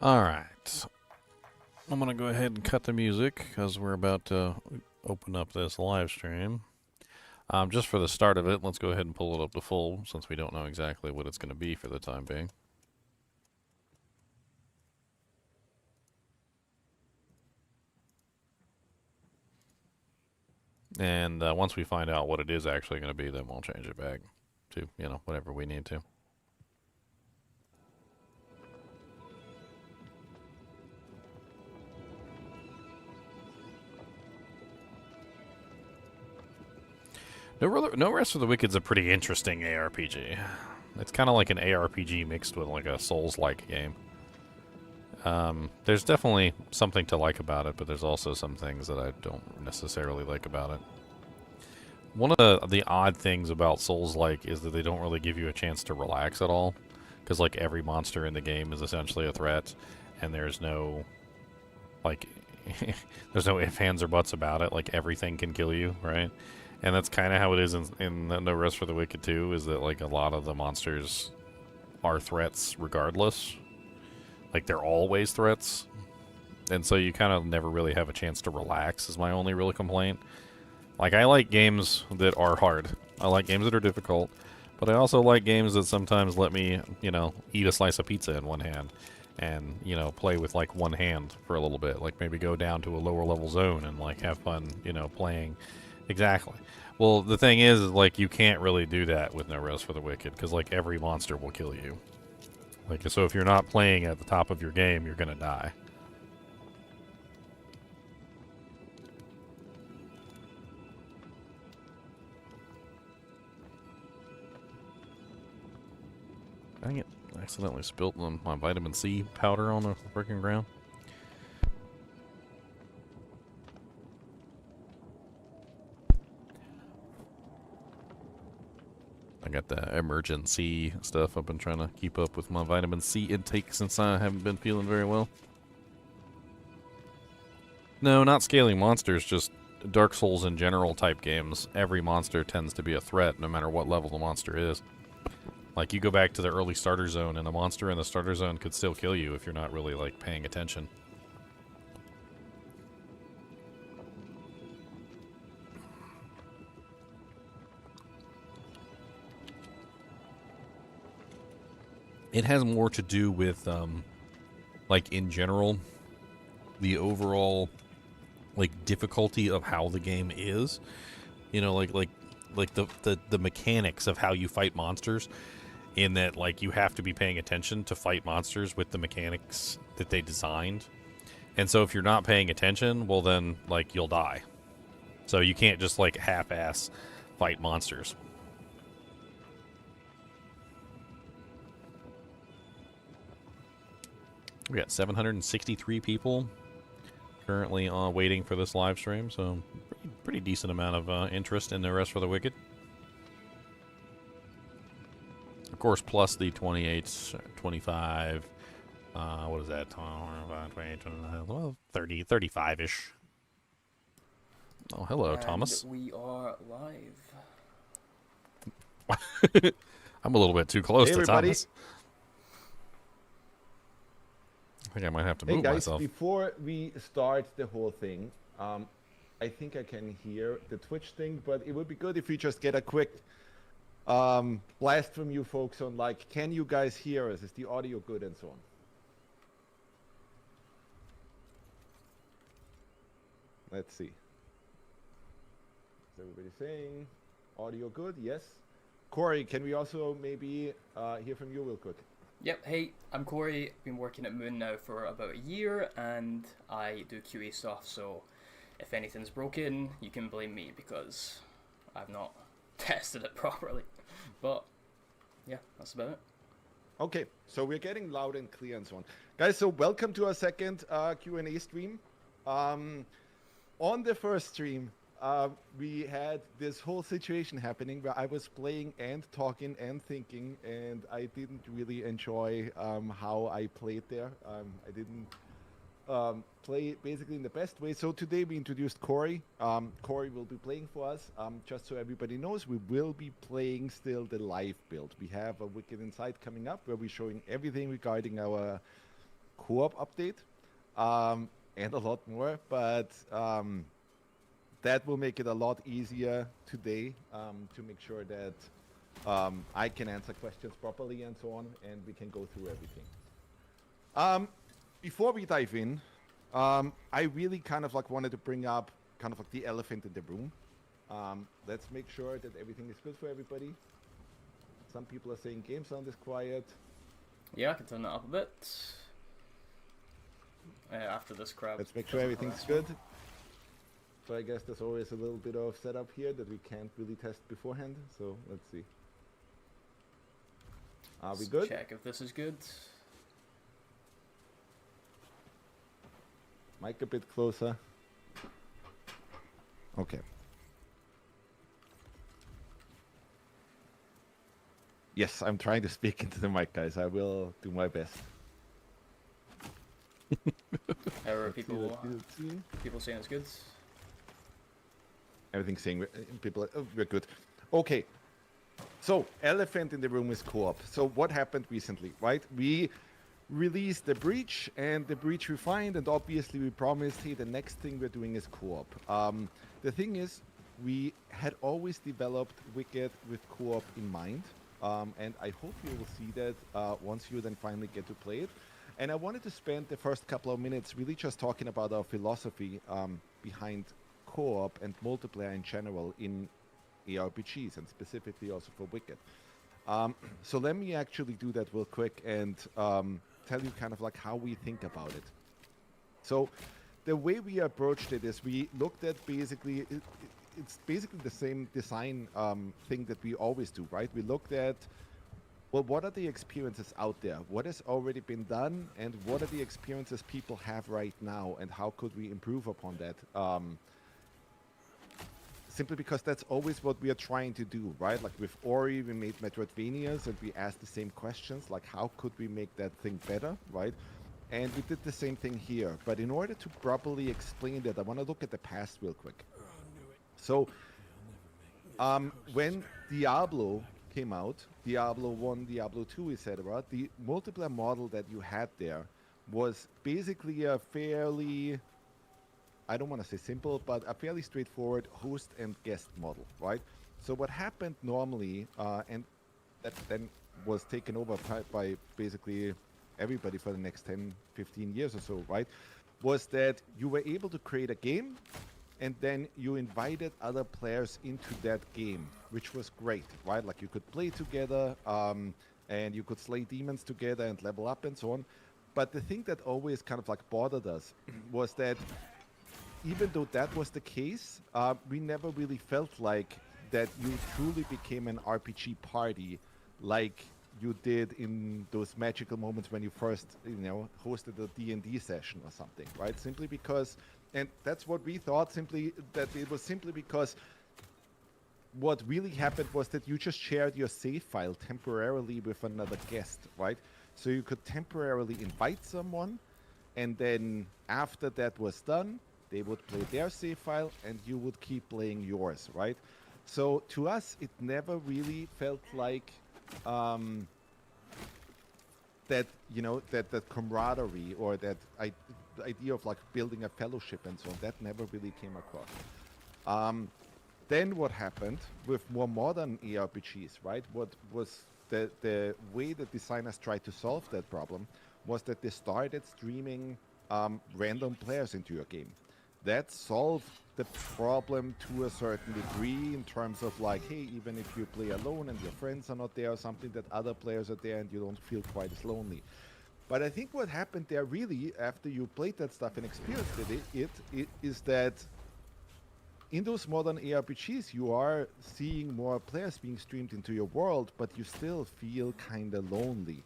A: Alright. I'm going to go ahead and cut the music because we're about to open up this live stream. Just for the start of it, let's go ahead and pull it up to full since we don't know exactly what it's going to be for the time being. And once we find out what it is actually going to be, then we'll change it back to, you know, whatever we need to. No Rest for the Wicked's a pretty interesting ARPG. It's kind of like an ARPG mixed with like a Souls-like game. There's definitely something to like about it, but there's also some things that I don't necessarily like about it. One of the odd things about Souls-like is that they don't really give you a chance to relax at all, because like every monster in the game is essentially a threat, and there's no like there's no ifs, ands, or buts about it. Like everything can kill you, right? And that's kind of how it is in No Rest for the Wicked too, is that like a lot of the monsters are threats regardless. Like they're always threats. And so you kind of never really have a chance to relax is my only real complaint. Like I like games that are hard. I like games that are difficult. But I also like games that sometimes let me, you know, eat a slice of pizza in one hand. And, you know, play with like one hand for a little bit. Like maybe go down to a lower level zone and like have fun, you know, playing. Exactly. Well, the thing is, like, you can't really do that with No Rest for the Wicked, because, like, every monster will kill you. Like, so if you're not playing at the top of your game, you're gonna die. Dang it. I accidentally spilled my vitamin C powder on the freaking ground. got the emergency stuff. I've been trying to keep up with my vitamin C intake since I haven't been feeling very well. No, not scaling monsters, just Dark Souls in general type games. Every monster tends to be a threat, no matter what level the monster is. Like, you go back to the early starter zone, and a monster in the starter zone could still kill you if you're not really, like, paying attention. It has more to do with, like, in general, the overall, like, difficulty of how the game is. You know, like the mechanics of how you fight monsters, in that, like, you have to be paying attention to fight monsters with the mechanics that they designed. And so if you're not paying attention, well then, like, you'll die. So you can't just, like, half-ass fight monsters. We got 763 people currently waiting for this live stream, so pretty decent amount of interest in the Rest for the Wicked. Of course, plus the 28, 25, what is that? 30, 35-ish. Oh, hello,
B: And
A: Thomas.
B: we are live.
A: I'm a little bit too close
D: Hey,
A: to
D: everybody.
A: Thomas. I think I might have to
D: Hey
A: move
D: guys,
A: myself.
D: before we start the whole thing, I think I can hear the Twitch thing, but it would be good if we just get a quick blast from you folks on, like, can you guys hear us? Is the audio good and so on? Let's see. Is everybody saying audio good? Yes. Corey, can we also maybe hear from you real quick?
B: Yep, hey, I'm Corey. Been working at Moon now for about a year, and I do QA stuff, so if anything's broken, you can blame me because I've not tested it properly. But yeah, that's about it.
D: Okay, so we're getting loud and clear and so on. Guys, so welcome to our second Q&A stream. On the first stream, we had this whole situation happening where I was playing and talking and thinking, and I didn't really enjoy how I played there. I didn't play basically in the best way. So today we introduced Corey. Corey will be playing for us. Just so everybody knows, we will be playing still the live build. We have a Wicked Insight coming up where we're showing everything regarding our co-op update and a lot more, but that will make it a lot easier today to make sure that I can answer questions properly and so on, and we can go through everything. Before we dive in, I really kind of like wanted to bring up kind of like the elephant in the room. Let's make sure that everything is good for everybody. Some people are saying game sound is quiet.
B: Yeah, I can turn that up a bit. After this crowd.
D: Let's make sure everything's good. So I guess there's always a little bit of setup here that we can't really test beforehand. So let's see. Are we good?
B: Check if this is good.
D: Mic a bit closer. Okay. Yes, I'm trying to speak into the mic, guys. I will do my best.
B: People saying it's good.
D: Everything's saying people we're good. Okay. So, elephant in the room is co-op. So, what happened recently, right? We released the breach, and the breach refined, and obviously we promised, hey, the next thing we're doing is co-op. The thing is, we had always developed Wicked with co-op in mind, and I hope you will see that once you then finally get to play it. And I wanted to spend the first couple of minutes really just talking about our philosophy behind co-op and multiplayer in general in ARPGs, and specifically also for Wicked. So let me actually do that real quick and tell you kind of like how we think about it. So the way we approached it is we looked at basically, it's basically the same design thing that we always do, right? We looked at, well, what are the experiences out there? What has already been done, and what are the experiences people have right now, and how could we improve upon that? simply because that's always what we are trying to do, right? Like with Ori, we made Metroidvanias and we asked the same questions, like how could we make that thing better, right? And we did the same thing here. But in order to properly explain that, I want to look at the past real quick. So, when Diablo came out, Diablo 1, Diablo 2, etc., the multiplayer model that you had there was basically a fairly, I don't want to say simple, but a fairly straightforward host and guest model, right? So what happened normally, and that then was taken over by basically everybody for the next 10, 15 years or so, right? Was that you were able to create a game and then you invited other players into that game, which was great, right? Like you could play together, and you could slay demons together and level up and so on. But the thing that always kind of like bothered us was that even though that was the case, we never really felt like that you truly became an RPG party like you did in those magical moments when you first, hosted a D&D session or something, right? Simply because, and that's what we thought, simply that it was simply because what really happened was that you just shared your save file temporarily with another guest, right? So you could temporarily invite someone, and then after that was done, they would play their save file and you would keep playing yours, right? So to us, it never really felt like that, that camaraderie or that idea of like building a fellowship and so on, that never really came across. Then what happened with more modern ARPGs, right? What was the way that designers tried to solve that problem was that they started streaming random players into your game. That solved the problem to a certain degree in terms of like, hey, even if you play alone and your friends are not there or something, that other players are there and you don't feel quite as lonely. But I think what happened there really after you played that stuff and experienced it is that in those modern ARPGs, you are seeing more players being streamed into your world, but you still feel kind of lonely.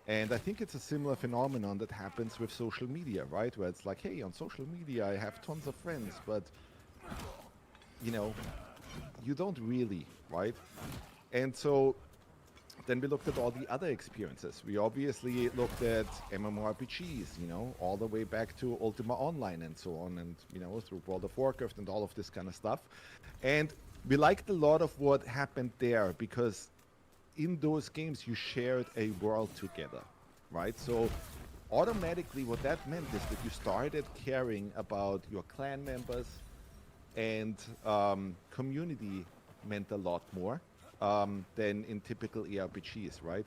D: And I think it's a similar phenomenon that happens with social media, right? Where it's like, hey, on social media, I have tons of friends, but, you don't really, right? And so then we looked at all the other experiences. We obviously looked at MMORPGs, all the way back to Ultima Online and so on, and, through World of Warcraft and all of this kind of stuff. And we liked a lot of what happened there because in those games you shared a world together, right? So automatically what that meant is that you started caring about your clan members, and community meant a lot more than in typical ARPGs, right?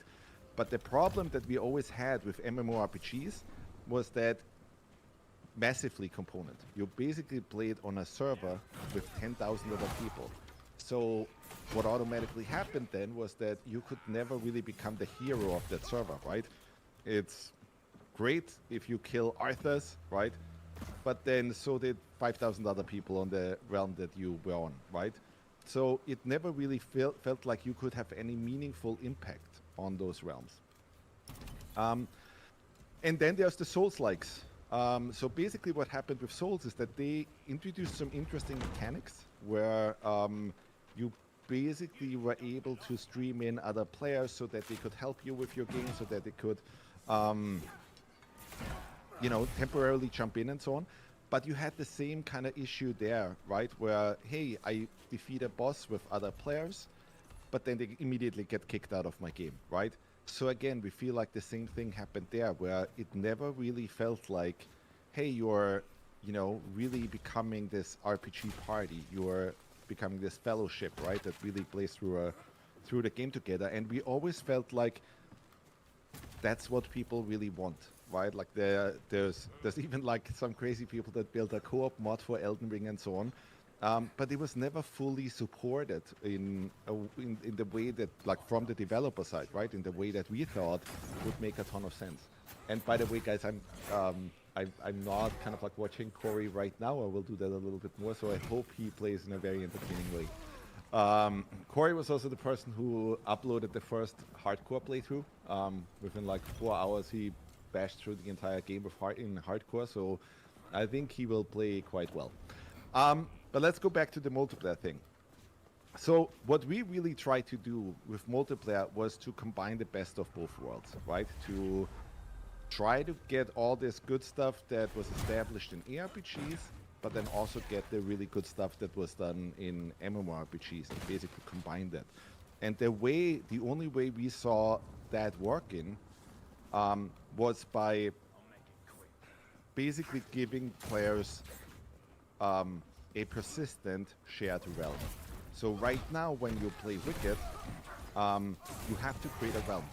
D: But the problem that we always had with MMORPGs was that massively component. You basically played on a server with 10,000 other people. So what automatically happened then was that you could never really become the hero of that server, right? It's great if you kill Arthas, right? But then so did 5,000 other people on the realm that you were on, right? So it never really felt like you could have any meaningful impact on those realms. And then there's the Souls-likes. So basically what happened with Souls is that they introduced some interesting mechanics where you basically were able to stream in other players so that they could help you with your game, so that they could, temporarily jump in and so on. But you had the same kind of issue there, right? Where, hey, I defeat a boss with other players, but then they immediately get kicked out of my game, right? So again, we feel like the same thing happened there, where it never really felt like, hey, you're, really becoming this RPG party. You're becoming this fellowship, right? That really plays through the game together. And we always felt like that's what people really want, right? Like there's even like some crazy people that built a co-op mod for Elden Ring and so on. But it was never fully supported in the way that, like, from the developer side, right? In the way that we thought would make a ton of sense. And by the way, guys, I'm not kind of like watching Corey right now. I will do that a little bit more. So I hope he plays in a very entertaining way. Corey was also the person who uploaded the first hardcore playthrough. Within like 4 hours, he bashed through the entire game in hardcore. So I think he will play quite well. But let's go back to the multiplayer thing. So what we really tried to do with multiplayer was to combine the best of both worlds, right? To try to get all this good stuff that was established in ARPGs, but then also get the really good stuff that was done in MMORPGs and basically combine that. And the only way we saw that working was by basically giving players a persistent shared realm. So right now, when you play Wicked, you have to create a realm.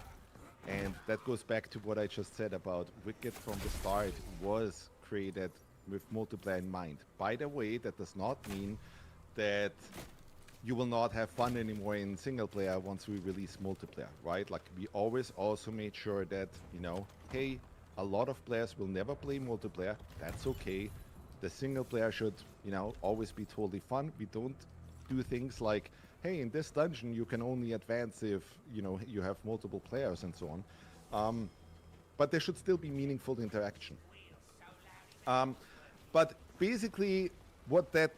D: And that goes back to what I just said about Wicked from the start was created with multiplayer in mind. By the way, that does not mean that you will not have fun anymore in single player once we release multiplayer, right? Like we always also made sure that, you know, hey, a lot of players will never play multiplayer. That's okay. The single player should, you know, always be totally fun. We don't do things like, hey, in this dungeon you can only advance if, you know, you have multiple players and so on. But there should still be meaningful interaction. But basically what the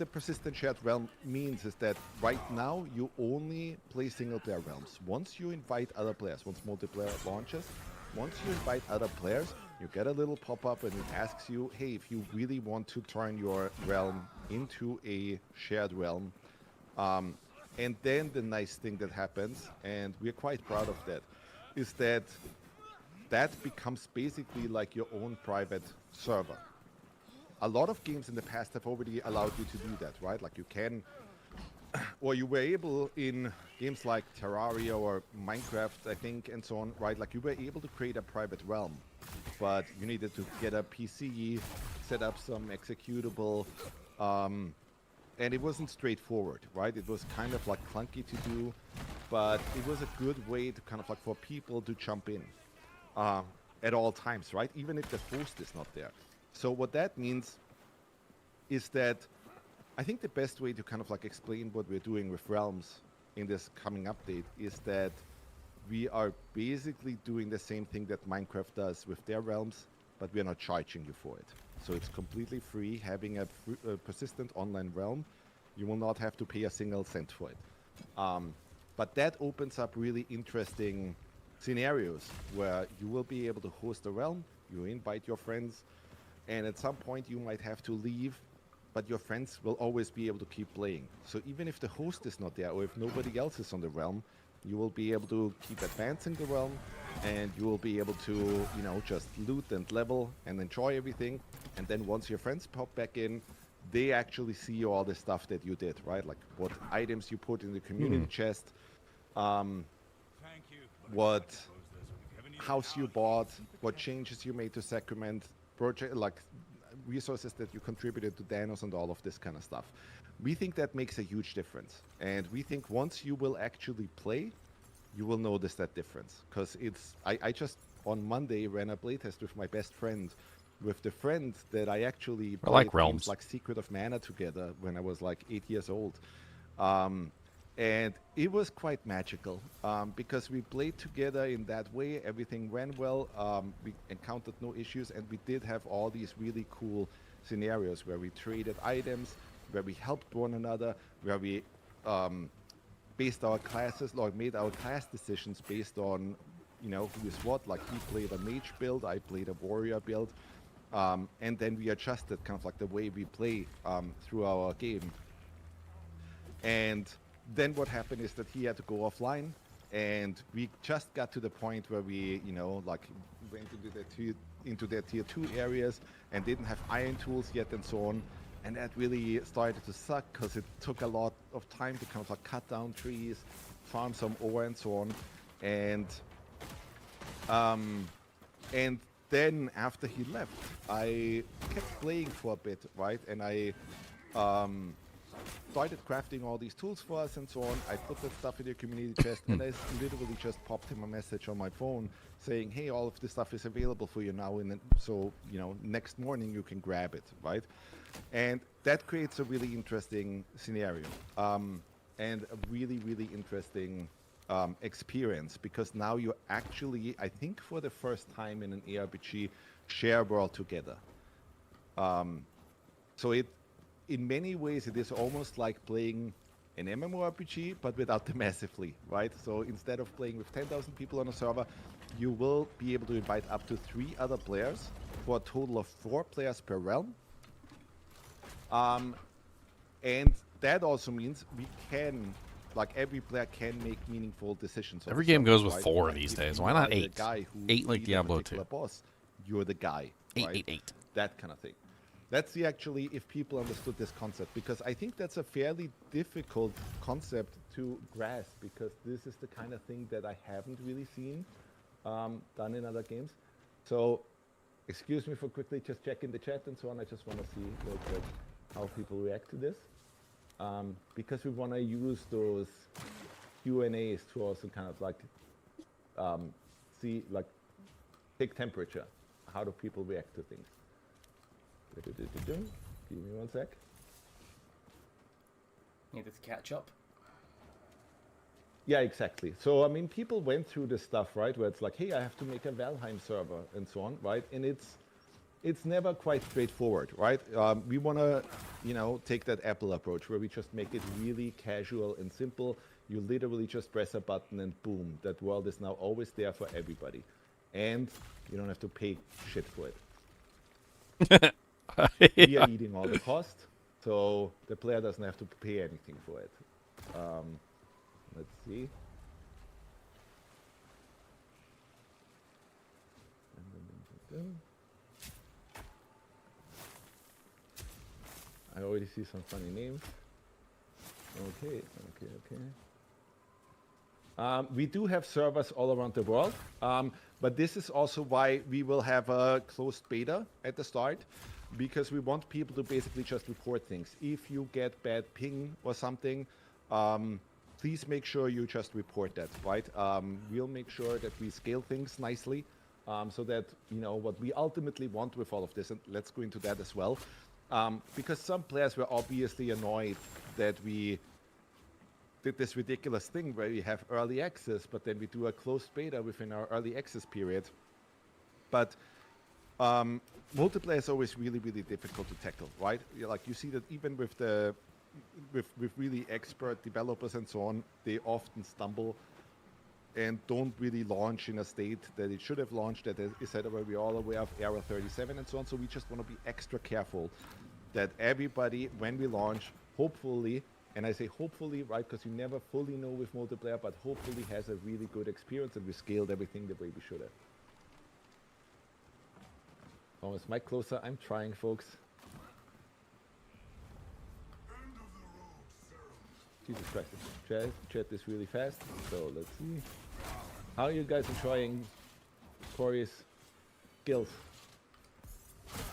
D: persistent shared realm means is that right now you only play single player realms. Once you invite other players, once multiplayer launches, once you invite other players, you get a little pop-up and it asks you, hey, if you really want to turn your realm into a shared realm. And then the nice thing that happens, and we're quite proud of that, is that becomes basically like your own private server. A lot of games in the past have already allowed you to do that, right? Like you can, or you were able in games like Terraria or Minecraft, I think, and so on, right? Like you were able to create a private realm, but you needed to get a PC, set up some executable, and it wasn't straightforward, right? It was kind of like clunky to do, but it was a good way to kind of like for people to jump in at all times, right? Even if the host is not there. So what that means is that I think the best way to kind of like explain what we're doing with Realms in this coming update is that we are basically doing the same thing that Minecraft does with their realms, but we're not charging you for it. So it's completely free, having a persistent online realm. You will not have to pay a single cent for it. But that opens up really interesting scenarios where you will be able to host a realm, you invite your friends, and at some point you might have to leave, but your friends will always be able to keep playing. So even if the host is not there, or if nobody else is on the realm, you will be able to keep advancing the realm, and you will be able to, you know, just loot and level and enjoy everything. And then once your friends pop back in, they actually see all the stuff that you did, right? Like what items you put in the community chest, what house you bought, what changes you made to Sacrament, project, like resources that you contributed to Danos and all of this kind of stuff. We think that makes a huge difference. And we think once you will actually play, you will notice that difference. Because I just on Monday ran a playtest with my best friend, with the friend that I actually played
A: like
D: games
A: Realms.
D: like Secret of Mana together when I was like 8 years old. And it was quite magical because we played together in that way. Everything ran well. We encountered no issues, and we did have all these really cool scenarios where we traded items, where we helped one another, where we based our classes, or made our class decisions based on, you know, who is what. Like he played a mage build, I played a warrior build, and then we adjusted kind of like the way we play through our game. And then what happened is that he had to go offline, and we just got to the point where we, you know, like went into the tier 2 areas and didn't have iron tools yet and so on. And that really started to suck because it took a lot of time to kind of like cut down trees, farm some ore and so on. And then after he left, I kept playing for a bit, right? And I started crafting all these tools for us and so on. I put that stuff in the community chest, and I literally just popped him a message on my phone saying, hey, all of this stuff is available for you now, and so, you know, next morning you can grab it, right? And that creates a really interesting scenario, and a really, really interesting experience, because now you actually, I think for the first time in an ARPG, share world together. So in many ways, it is almost like playing an MMORPG, but without the massively, right? So instead of playing with 10,000 people on a server, you will be able to invite up to 3 other players for a total of 4 players per realm. And that also means we can, like, every player can make meaningful decisions.
A: Every game goes with
D: right?
A: 4
D: Like,
A: these
D: if
A: days.
D: you
A: Why not
D: are the
A: 8?
D: guy who
A: 8 like
D: beat a
A: Diablo
D: particular
A: 2.
D: boss, you're the guy.
A: 8,
D: right?
A: 8, 8.
D: That kind of thing. That's the actually, if people understood this concept, because I think that's a fairly difficult concept to grasp, because this is the kind of thing that I haven't really seen done in other games. So, excuse me for quickly just checking the chat and so on. I just want to see real quick how people react to this, because we want to use those Q&As to also kind of like see, like, take temperature. How do people react to things? Give me one sec.
B: Needed to catch up.
D: Yeah, exactly. So, I mean, people went through this stuff, right? Where it's like, hey, I have to make a Valheim server and so on, right? And it's never quite straightforward, right? We want to, you know, take that Apple approach where we just make it really casual and simple. You literally just press a button and boom, that world is now always there for everybody. And you don't have to pay shit for it. We are eating all the cost, so the player doesn't have to pay anything for it. Let's see. I already see some funny names. Okay. We do have servers all around the world, but this is also why we will have a closed beta at the start, because we want people to basically just report things. If you get bad ping or something, please make sure you just report that, right? We'll make sure that we scale things nicely, so that, you know, what we ultimately want with all of this, and let's go into that as well, because some players were obviously annoyed that we did this ridiculous thing where we have early access, but then we do a closed beta within our early access period. But multiplayer is always really, really difficult to tackle, right? Like, you see that even with the with really expert developers and so on, they often stumble and don't really launch in a state that it should have launched. That is said, where we're all aware of error 37 and so on. So we just want to be extra careful that everybody, when we launch, hopefully, and I say hopefully, right, because you never fully know with multiplayer, but hopefully has a really good experience and we scaled everything the way we should have. Thomas, mic closer. I'm trying, folks. Jesus Christ, chat is really fast. So let's see. How are you guys enjoying Corey's skills?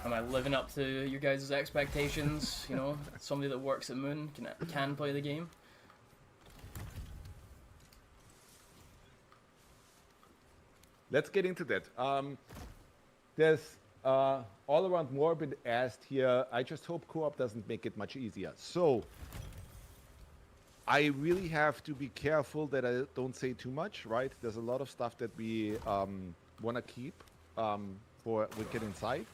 B: Am I living up to your guys' expectations? You know, somebody that works at Moon can play the game.
D: Let's get into that. There's all around more been asked here. I just hope co-op doesn't make it much easier. So I really have to be careful that I don't say too much, right? There's a lot of stuff that we want to keep for Wicked Inside,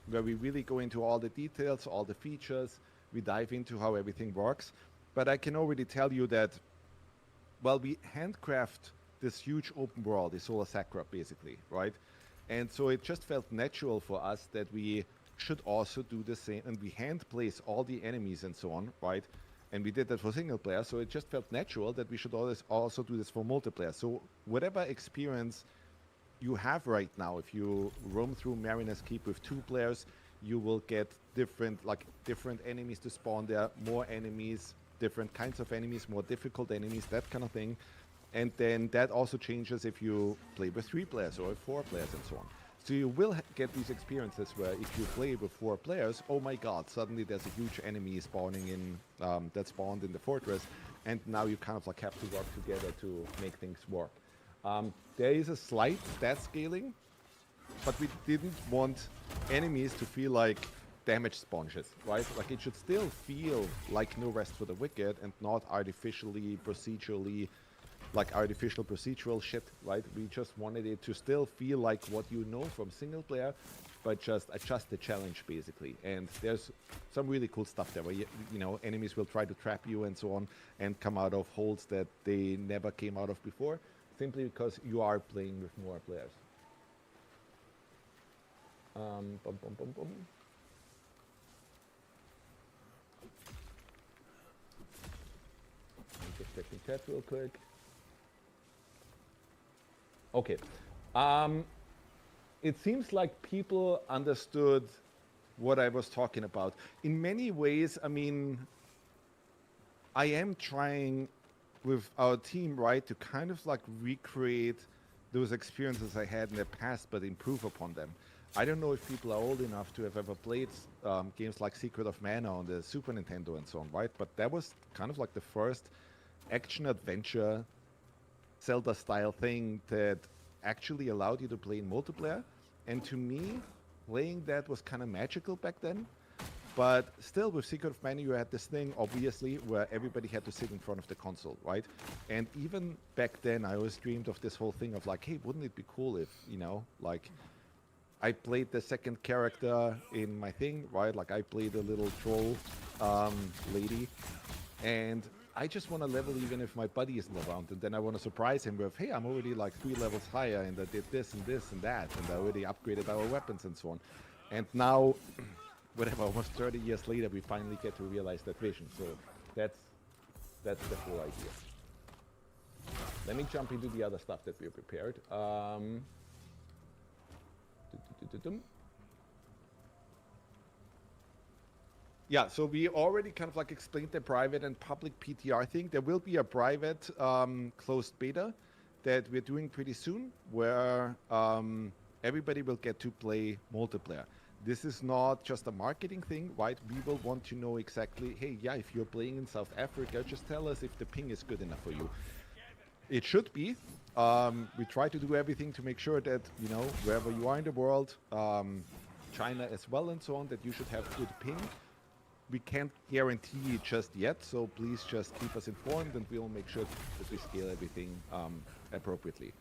D: where we really go into all the details, all the features. We dive into how everything works. But I can already tell you that, well, we handcraft this huge open world, the Solar Sacra, basically, right? And so it just felt natural for us that we should also do the same, and we hand place all the enemies and so on, right? And we did that for single player, so it just felt natural that we should always also do this for multiplayer. So whatever experience you have right now, if you roam through Mariner's Keep with 2 players, you will get different enemies to spawn there, more enemies, different kinds of enemies, more difficult enemies, that kind of thing. And then that also changes if you play with 3 players or 4 players and so on. So you will get these experiences where if you play with 4 players, oh my god, suddenly there's a huge enemy spawning in, that spawned in the fortress, and now you kind of like have to work together to make things work. There is a slight stat scaling, but we didn't want enemies to feel like damage sponges, right? Like, it should still feel like No Rest for the Wicked and not artificially, procedurally like artificial procedural shit, right? We just wanted it to still feel like what you know from single player, but just adjust the challenge basically. And there's some really cool stuff there where you know, enemies will try to trap you and so on and come out of holes that they never came out of before, simply because you are playing with more players. Bum, bum, bum, bum. Just checking chat real quick. Okay. It seems like people understood what I was talking about. In many ways, I mean, I am trying with our team, right, to kind of like recreate those experiences I had in the past, but improve upon them. I don't know if people are old enough to have ever played games like Secret of Mana on the Super Nintendo and so on, right? But that was kind of like the first action-adventure Zelda-style thing that actually allowed you to play in multiplayer. And to me, playing that was kind of magical back then. But still, with Secret of Mana, you had this thing, obviously, where everybody had to sit in front of the console, right? And even back then, I always dreamed of this whole thing of like, hey, wouldn't it be cool if, you know, like, I played the second character in my thing, right? Like, I played a little troll lady, and I just want to level even if my buddy isn't around, and then I want to surprise him with, hey, I'm already like 3 levels higher, and I did this and this and that, and I already upgraded our weapons and so on. And now, whatever, almost 30 years later, we finally get to realize that vision. So that's the whole idea. Let me jump into the other stuff that we prepared. Yeah, so we already kind of like explained the private and public PTR thing. There will be a private closed beta that we're doing pretty soon where everybody will get to play multiplayer. This is not just a marketing thing, right? We will want to know exactly, hey, yeah, if you're playing in South Africa, just tell us if the ping is good enough for you. It should be. We try to do everything to make sure that, you know, wherever you are in the world, China as well and so on, that you should have good ping. We can't guarantee it just yet, so please just keep us informed and we'll make sure that we scale everything appropriately.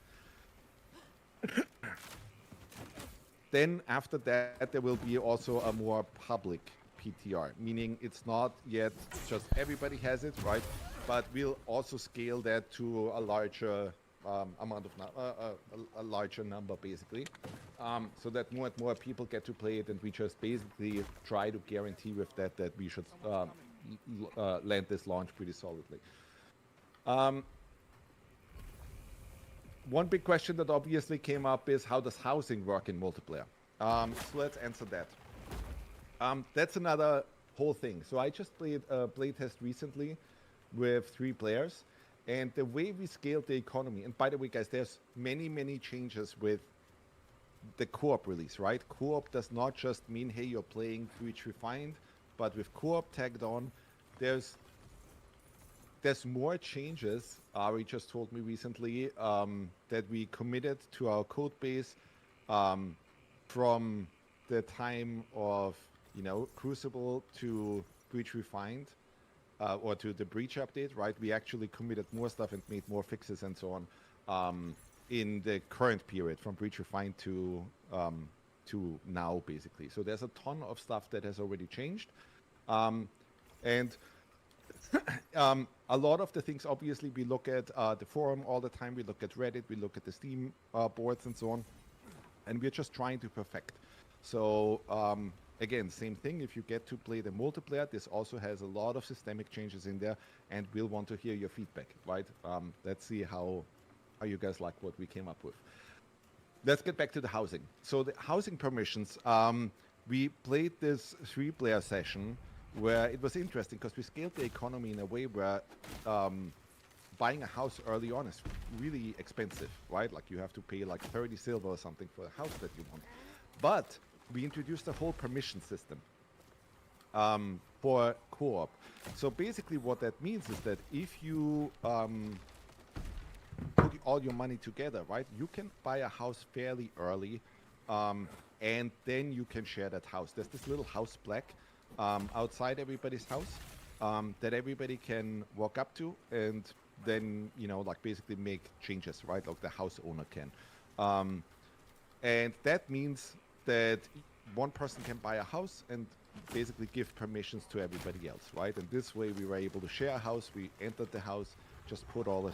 D: Then after that, there will be also a more public PTR, meaning it's not yet just everybody has it, right? But we'll also scale that to a larger amount of a larger number, basically, so that more and more people get to play it, and we just basically try to guarantee with that we should land this launch pretty solidly. One big question that obviously came up is, how does housing work in multiplayer? So let's answer that. That's another whole thing. So I just played a playtest recently with 3 players, and the way we scaled the economy, and by the way, guys, there's many changes with the co-op release, right? Co-op does not just mean, hey, you're playing Reach Refined, but with co-op tagged on, there's more changes. Ari just told me recently that we committed to our code base from the time of, you know, Crucible to Breach Refined, or to the Breach update, right? We actually committed more stuff and made more fixes and so on in the current period from Breach Refined to now, basically. So there's a ton of stuff that has already changed. And a lot of the things, obviously, we look at the forum all the time. We look at Reddit, we look at the Steam boards and so on. And we're just trying to perfect. So again, same thing. If you get to play the multiplayer, this also has a lot of systemic changes in there, and we'll want to hear your feedback, right? Let's see how you guys like what we came up with. Let's get back to the housing. So the housing permissions, we played this 3-player session where it was interesting because we scaled the economy in a way where buying a house early on is really expensive, right? Like you have to pay like 30 silver or something for the house that you want. But we introduced a whole permission system for co-op. So basically what that means is that if you put all your money together, right, you can buy a house fairly early, and then you can share that house. There's this little house plaque outside everybody's house that everybody can walk up to, and then like basically make changes, right? Like the house owner can, and that means that one person can buy a house and basically give permissions to everybody else, right? And this way we were able to share a house. We entered the house, just put all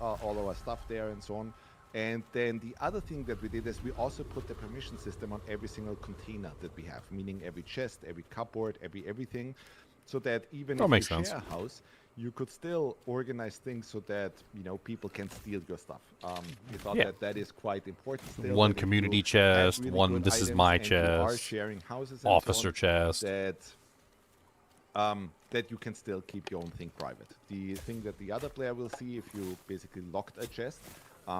D: our stuff there and so on. And then the other thing that we did is we also put the permission system on every single container that we have, meaning every chest, every cupboard, everything, so that even if you share a house, you could still organize things so that people can steal your stuff. We thought that is quite important. Still,
A: one community chest,
D: really
A: one this is my chest,
D: you are sharing houses and
A: officer
D: so on,
A: chest.
D: That you can still keep your own thing private. The thing that the other player will see if you basically locked a chest,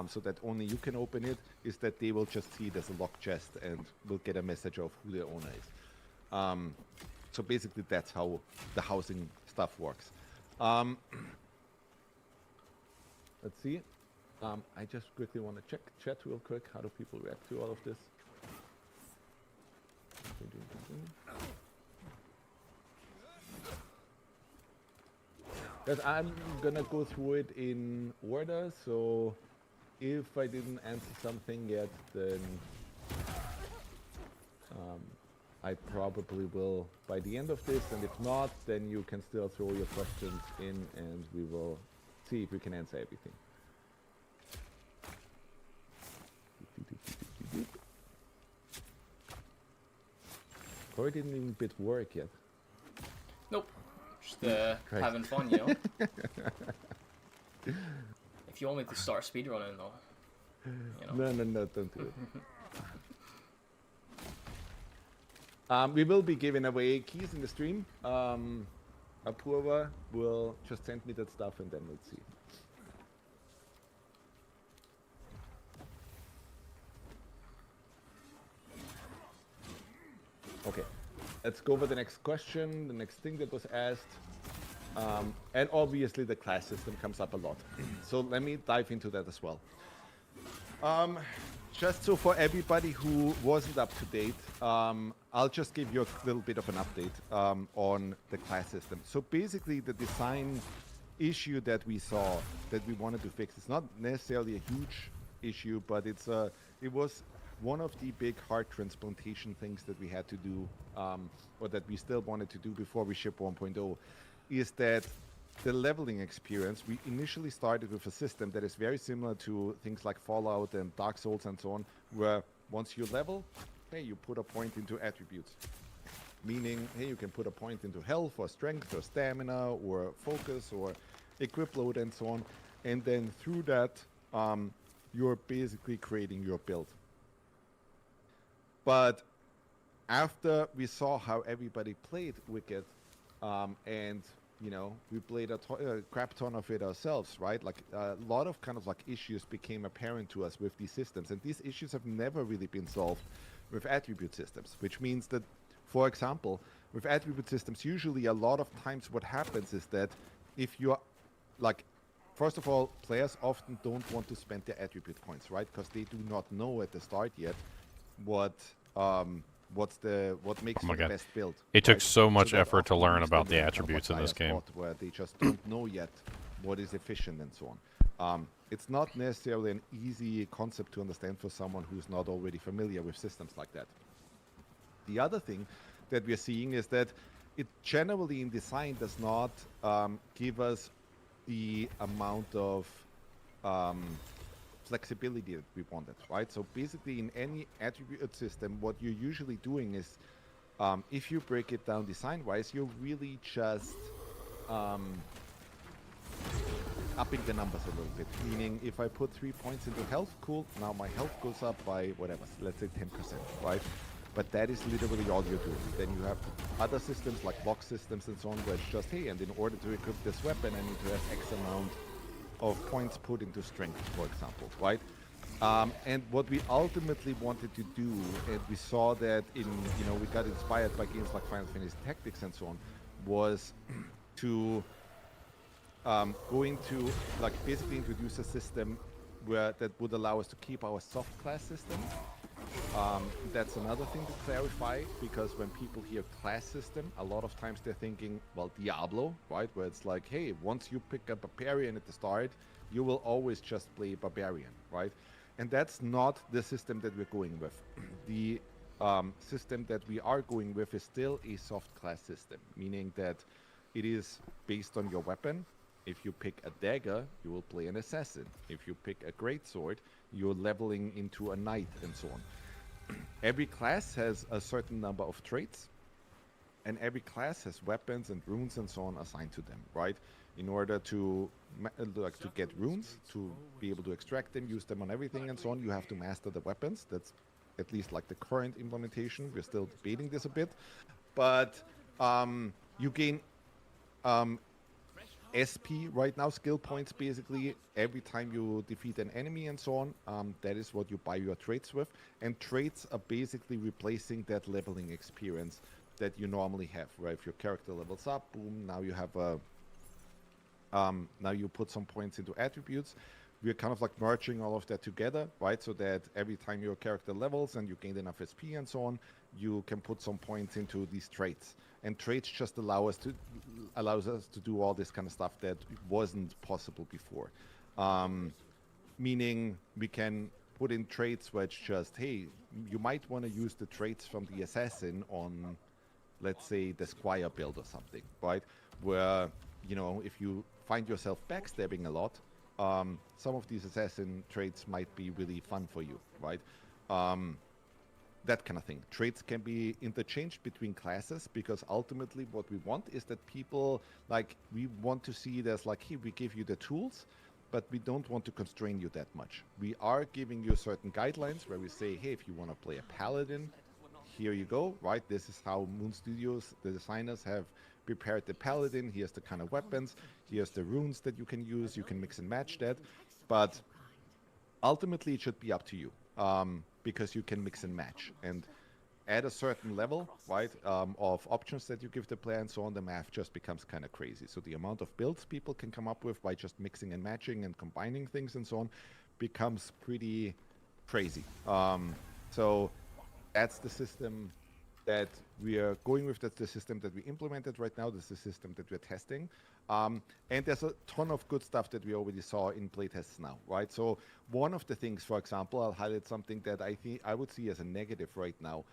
D: so that only you can open it, is that they will just see it as a locked chest and will get a message of who the owner is. So basically that's how the housing stuff works. Let's see. I just quickly want to check chat real quick. How do people react to all of this? But I'm gonna go through it in order, so if I didn't answer something yet, then I probably will by the end of this, and if not, then you can still throw your questions in and we will see if we can answer everything. Corey didn't even bit work yet.
B: Nope. Just having fun, If you want me to start speedrunning though.
D: No, don't do it. We will be giving away keys in the stream. Apurva will just send me that stuff and then we'll see. Okay, let's go over the next question, the next thing that was asked. And obviously the class system comes up a lot. So let me dive into that as well. Just so for everybody who wasn't up to date, I'll just give you a little bit of an update on the class system. So basically the design issue that we saw that we wanted to fix, it's not necessarily a huge issue, but it was one of the big heart transplantation things that we had to do, or that we still wanted to do before we ship 1.0, is that the leveling experience, we initially started with a system that is very similar to things like Fallout and Dark Souls and so on, where once you level, hey, you put a point into attributes. Meaning, hey, you can put a point into health or strength or stamina or focus or equip load and so on. And then through that, you're basically creating your build. But after we saw how everybody played Wicked, and we played a crap ton of it ourselves, right? Like a lot of kind of like issues became apparent to us with these systems, and these issues have never really been solved with attribute systems, which means that, for example, with attribute systems, usually a lot of times what happens is that if you're like, first of all, players often don't want to spend their attribute points, right? Because they do not know at the start yet what makes the best build.
A: It took so much effort to learn about the attributes in this game.
D: Where they just don't know yet what is efficient and so on. It's not necessarily an easy concept to understand for someone who's not already familiar with systems like that. The other thing that we're seeing is that it generally in design does not give us the amount of flexibility that we wanted, right? So basically in any attribute system, what you're usually doing is, if you break it down design-wise, you're really just upping the numbers a little bit. Meaning, if I put 3 points into health, cool, now my health goes up by whatever, let's say 10%, right? But that is literally all you're doing. Then you have other systems like box systems and so on, where it's just, hey, and in order to equip this weapon, I need to have X amount of points put into strength, for example, right? And what we ultimately wanted to do, and we saw that in, we got inspired by games like Final Fantasy Tactics and so on, was to go into, basically introduce a system that would allow us to keep our soft class system, That's another thing to clarify, because when people hear class system, a lot of times they're thinking, well, Diablo, right? Where it's like, hey, once you pick a barbarian at the start, you will always just play barbarian, right? And that's not the system that we're going with. The system that we are going with is still a soft class system, meaning that it is based on your weapon. If you pick a dagger, you will play an assassin. If you pick a greatsword, you're leveling into a knight, and so on. Every class has a certain number of traits, and every class has weapons and runes and so on assigned to them, right? In order to to get runes, to be able to extract them, use them on everything and so on, you have to master the weapons. That's at least like the current implementation. We're still debating this a bit, but you gain SP right now, skill points basically, every time you defeat an enemy and so on. That is what you buy your traits with. And traits are basically replacing that leveling experience that you normally have, where if your character levels up, boom, now you have a... now you put some points into attributes. We're kind of like merging all of that together, right? So that every time your character levels and you gain enough SP and so on, you can put some points into these traits. And traits just allows us to do all this kind of stuff that wasn't possible before. Meaning we can put in traits where it's just, hey, you might want to use the traits from the assassin on, let's say, the squire build or something, right? Where, you know, if you find yourself backstabbing a lot, some of these assassin traits might be really fun for you, right? That kind of thing. Traits can be interchanged between classes, because ultimately what we want is that people, like, we want to see it as like, hey, we give you the tools, but we don't want to constrain you that much. We are giving you certain guidelines where we say, hey, if you want to play a paladin, here you go, right? This is how Moon Studios, the designers, have prepared the paladin. Here's the kind of weapons. Here's the runes that you can use. You can mix and match that. But ultimately, it should be up to you, because you can mix and match. And at a certain level, right, of options that you give the player and so on, the math just becomes kind of crazy. So the amount of builds people can come up with by just mixing and matching and combining things and so on becomes pretty crazy. So that's the system that we are going with. That's the system that we implemented right now. This is the system that we're testing. And there's a ton of good stuff that we already saw in playtests now, right? So one of the things, for example, I'll highlight something that I think I would see as a negative right now.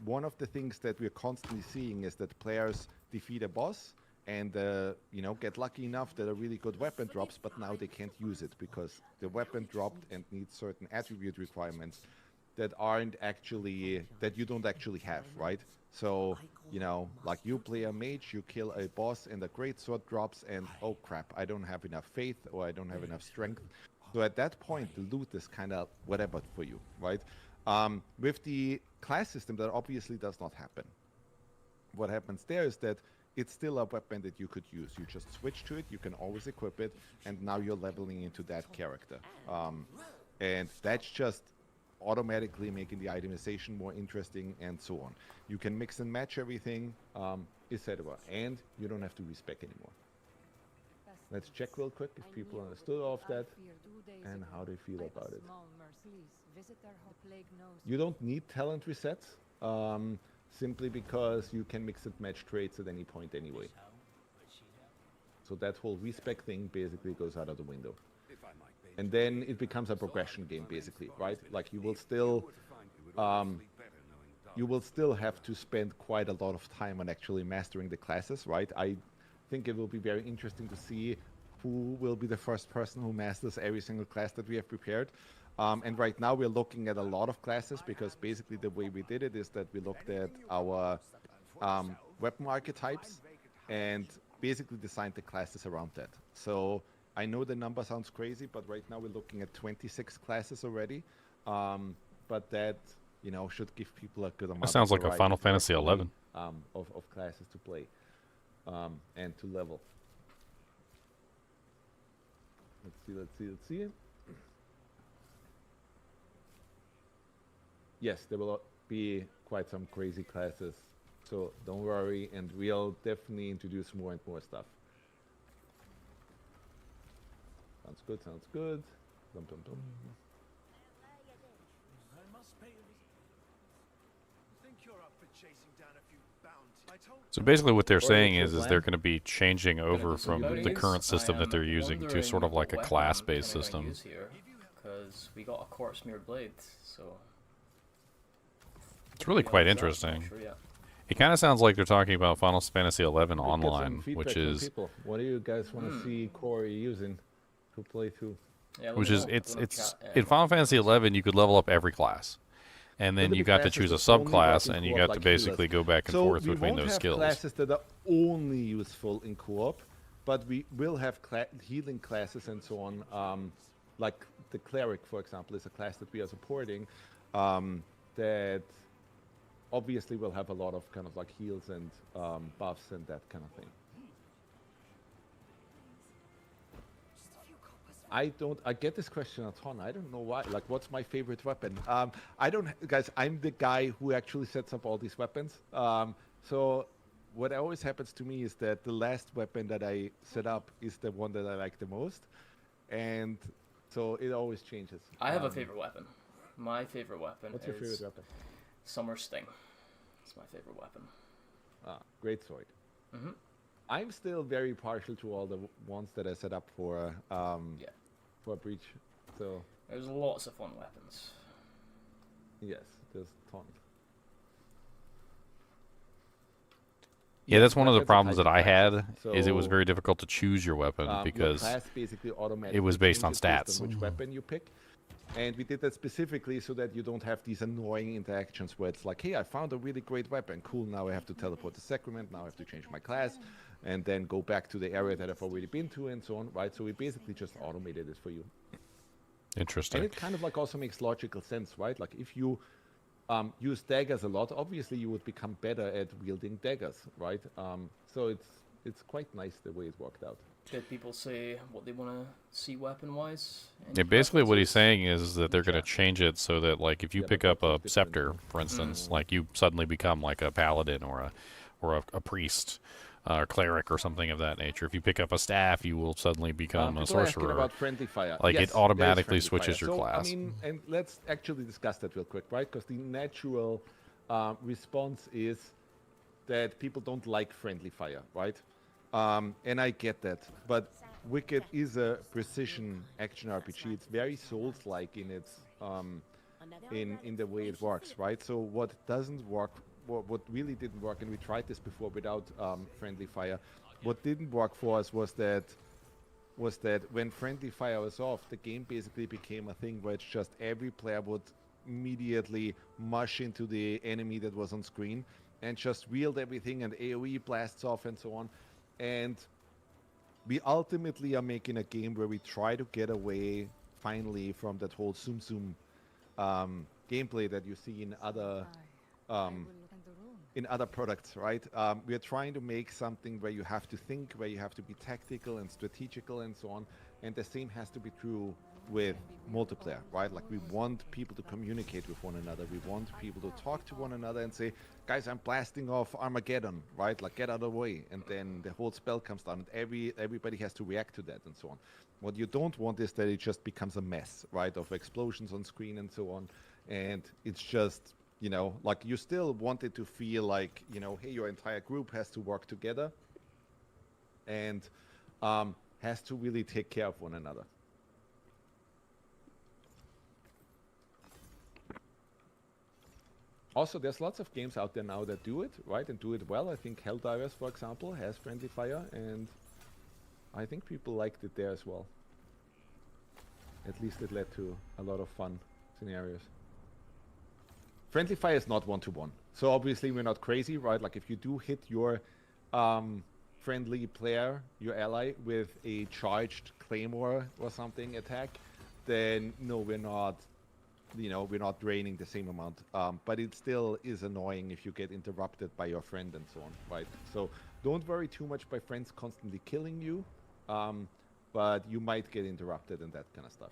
D: One of the things that we're constantly seeing is that players defeat a boss and you know, get lucky enough that a really good weapon drops, but now they can't use it because the weapon dropped and needs certain attribute requirements that aren't actually, that you don't actually have, right? So, you know, like you play a mage, you kill a boss and a greatsword drops and, oh crap, I don't have enough faith or I don't have enough strength. So at that point, the loot is kind of whatever for you, right? With the class system, that obviously does not happen. What happens there is that it's still a weapon that you could use. You just switch to it, you can always equip it, and now you're leveling into that character. And that's just automatically making the itemization more interesting and so on. You can mix and match everything, etc. And you don't have to respec anymore. Let's check real quick if people understood all of that and how they feel about it. You don't need talent resets, simply because you can mix and match traits at any point anyway. So that whole respec thing basically goes out of the window. And then it becomes a progression game, basically, right? Like you will still have to spend quite a lot of time on actually mastering the classes, right? I think it will be very interesting to see who will be the first person who masters every single class that we have prepared. And right now we're looking at a lot of classes, because basically the way we did it is that we looked at our weapon archetypes and basically designed the classes around that. So I know the number sounds crazy, but right now we're looking at 26 classes already. But that, you know, should give people a good amount.
A: That sounds
D: of
A: like a Final Fantasy XI.
D: Of classes to play and to level. Let's see. Yes, there will be quite some crazy classes, so don't worry, and we'll definitely introduce more and more stuff. Sounds good. Dum, dum, dum.
A: So basically what they're
D: Corey,
A: saying
D: what's your
A: is they're
D: plan?
A: going to be changing over
B: do some
A: from the
B: bounties.
A: current system
B: I
A: that
B: am
A: they're using to
B: wondering
A: sort of like a
B: what weapon
A: class-based
B: I'm gonna
A: system.
B: use here, because we got a quartz mirror blade, so
A: It's really
B: yeah,
A: quite
B: what's that? Not
A: interesting.
B: sure yet.
A: It kind of sounds like they're talking about Final Fantasy XI
D: We get some
A: Online,
D: feedback
A: which
D: from
A: is
D: people. What do you guys want to see Corey using to play through?
B: Yeah, let
A: which
B: me
A: is
B: know.
A: it's
B: Let me
A: it's
B: chat,
A: in Final Fantasy XI you could level up every class, and then you got to choose a subclass, and you got to basically go back and forth between those skills.
D: We won't have classes that are only useful in co-op, but we will have healing classes and so on. Like the cleric, for example, is a class that we are supporting. That obviously will have a lot of kind of like heals and buffs and that kind of thing. I get this question a ton. I don't know why. Like, what's my favorite weapon? Guys, I'm the guy who actually sets up all these weapons. So what always happens to me is that the last weapon that I set up is the one that I like the most. And so it always changes.
B: I have a favorite weapon. My favorite weapon
D: What's your favorite weapon?
B: Summer Sting. It's my favorite weapon.
D: Great sword.
B: Mm-hmm.
D: I'm still very partial to all the ones that I set up for Breach. So
B: There's lots of fun weapons.
D: yes, there's tons.
A: Yeah, that's one of the
D: Weapons are
A: problems
D: tied
A: that
D: to
A: I
D: classes.
A: had, is it was
D: So,
A: very difficult to choose your weapon
D: your
A: because
D: class basically automatically
A: it was based on
D: changes based
A: stats.
D: on which weapon you pick. And we did that specifically so that you don't have these annoying interactions where it's like, hey, I found a really great weapon. Cool, now I have to teleport to Sacrament. Now I have to change my class and then go back to the area that I've already been to and so on, right? So we basically just automated it for you.
A: Interesting.
D: And it kind of like also makes logical sense, right? Like if you use daggers a lot, obviously you would become better at wielding daggers, right? So it's quite nice the way it worked out.
B: Did people say what they want to see weapon-wise?
A: Yeah, basically what he's saying is that they're going to change it so that, like, if you pick up a scepter, for instance, like you suddenly become like a paladin or a priest, or cleric or something of that nature. If you pick up a staff, you will suddenly become a
D: People are asking
A: sorcerer.
D: about friendly fire.
A: Like,
D: Yes,
A: it
D: there is
A: automatically
D: friendly
A: switches
D: fire.
A: your
D: So,
A: class.
D: I mean, and let's actually discuss that real quick, right? Because the natural response is that people don't like friendly fire, right? And I get that, but Wicked is a precision action RPG. It's very Souls-like in its in the way it works, right? So what doesn't work, what really didn't work, and we tried this before without friendly fire. What didn't work for us was that when friendly fire was off, the game basically became a thing where it's just every player would immediately mush into the enemy that was on screen and just wield everything, and AoE blasts off and so on. And we ultimately are making a game where we try to get away finally from that whole zoom gameplay that you see in other products, right? We are trying to make something where you have to think, where you have to be tactical and strategical and so on. And the same has to be true with multiplayer, right? Like, we want people to communicate with one another. We want people to talk to one another and say, guys, I'm blasting off Armageddon, right? Like, get out of the way. And then the whole spell comes down and everybody has to react to that and so on. What you don't want is that it just becomes a mess, right? Of explosions on screen and so on. And it's just, you know, like, you still want it to feel like, you know, hey, your entire group has to work together and has to really take care of one another. Also, there's lots of games out there now that do it, right, and do it well. I think Helldivers, for example, has friendly fire, and I think people liked it there as well. At least it led to a lot of fun scenarios. Friendly fire is not one-to-one, so obviously we're not crazy, right? Like, if you do hit your friendly player, your ally, with a charged claymore or something attack, then no, we're not. You know, we're not draining the same amount, but it still is annoying if you get interrupted by your friend and so on, right? So don't worry too much by friends constantly killing you, but you might get interrupted and that kind of stuff.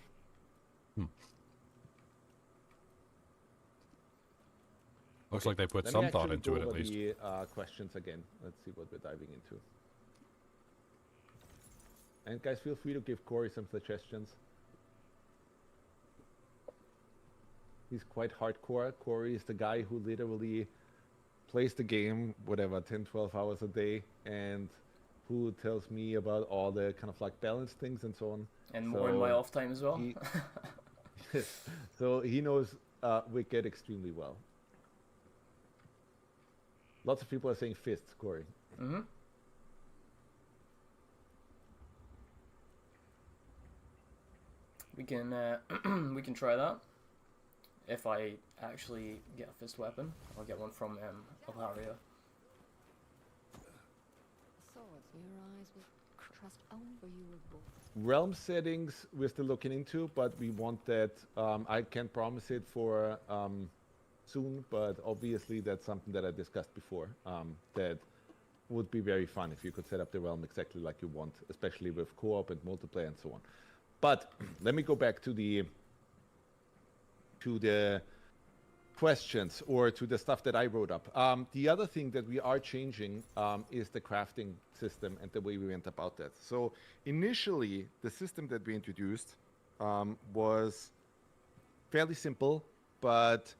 A: Looks like they put
D: Let
A: some
D: me
A: thought
D: actually
A: into
D: go
A: it at
D: over
A: least.
D: the questions again. Let's see what we're diving into. And guys, feel free to give Corey some suggestions. He's quite hardcore. Corey is the guy who literally plays the game, whatever, 10, 12 hours a day, and who tells me about all the kind of like balance things and so on.
B: And more in my off time as well.
D: He, so he knows Wicked extremely well. Lots of people are saying fists, Corey.
B: Mm-hmm. We can try that. If I actually get a fist weapon, I'll get one from Alharia.
C: Swords in your eyes will trust only for you with both.
D: Realm settings we're still looking into, but we want that. I can't promise it for soon, but obviously that's something that I discussed before. That would be very fun if you could set up the realm exactly like you want, especially with co-op and multiplayer and so on. But let me go back to the questions or to the stuff that I wrote up. The other thing that we are changing is the crafting system and the way we went about that. So initially, the system that we introduced was fairly simple, but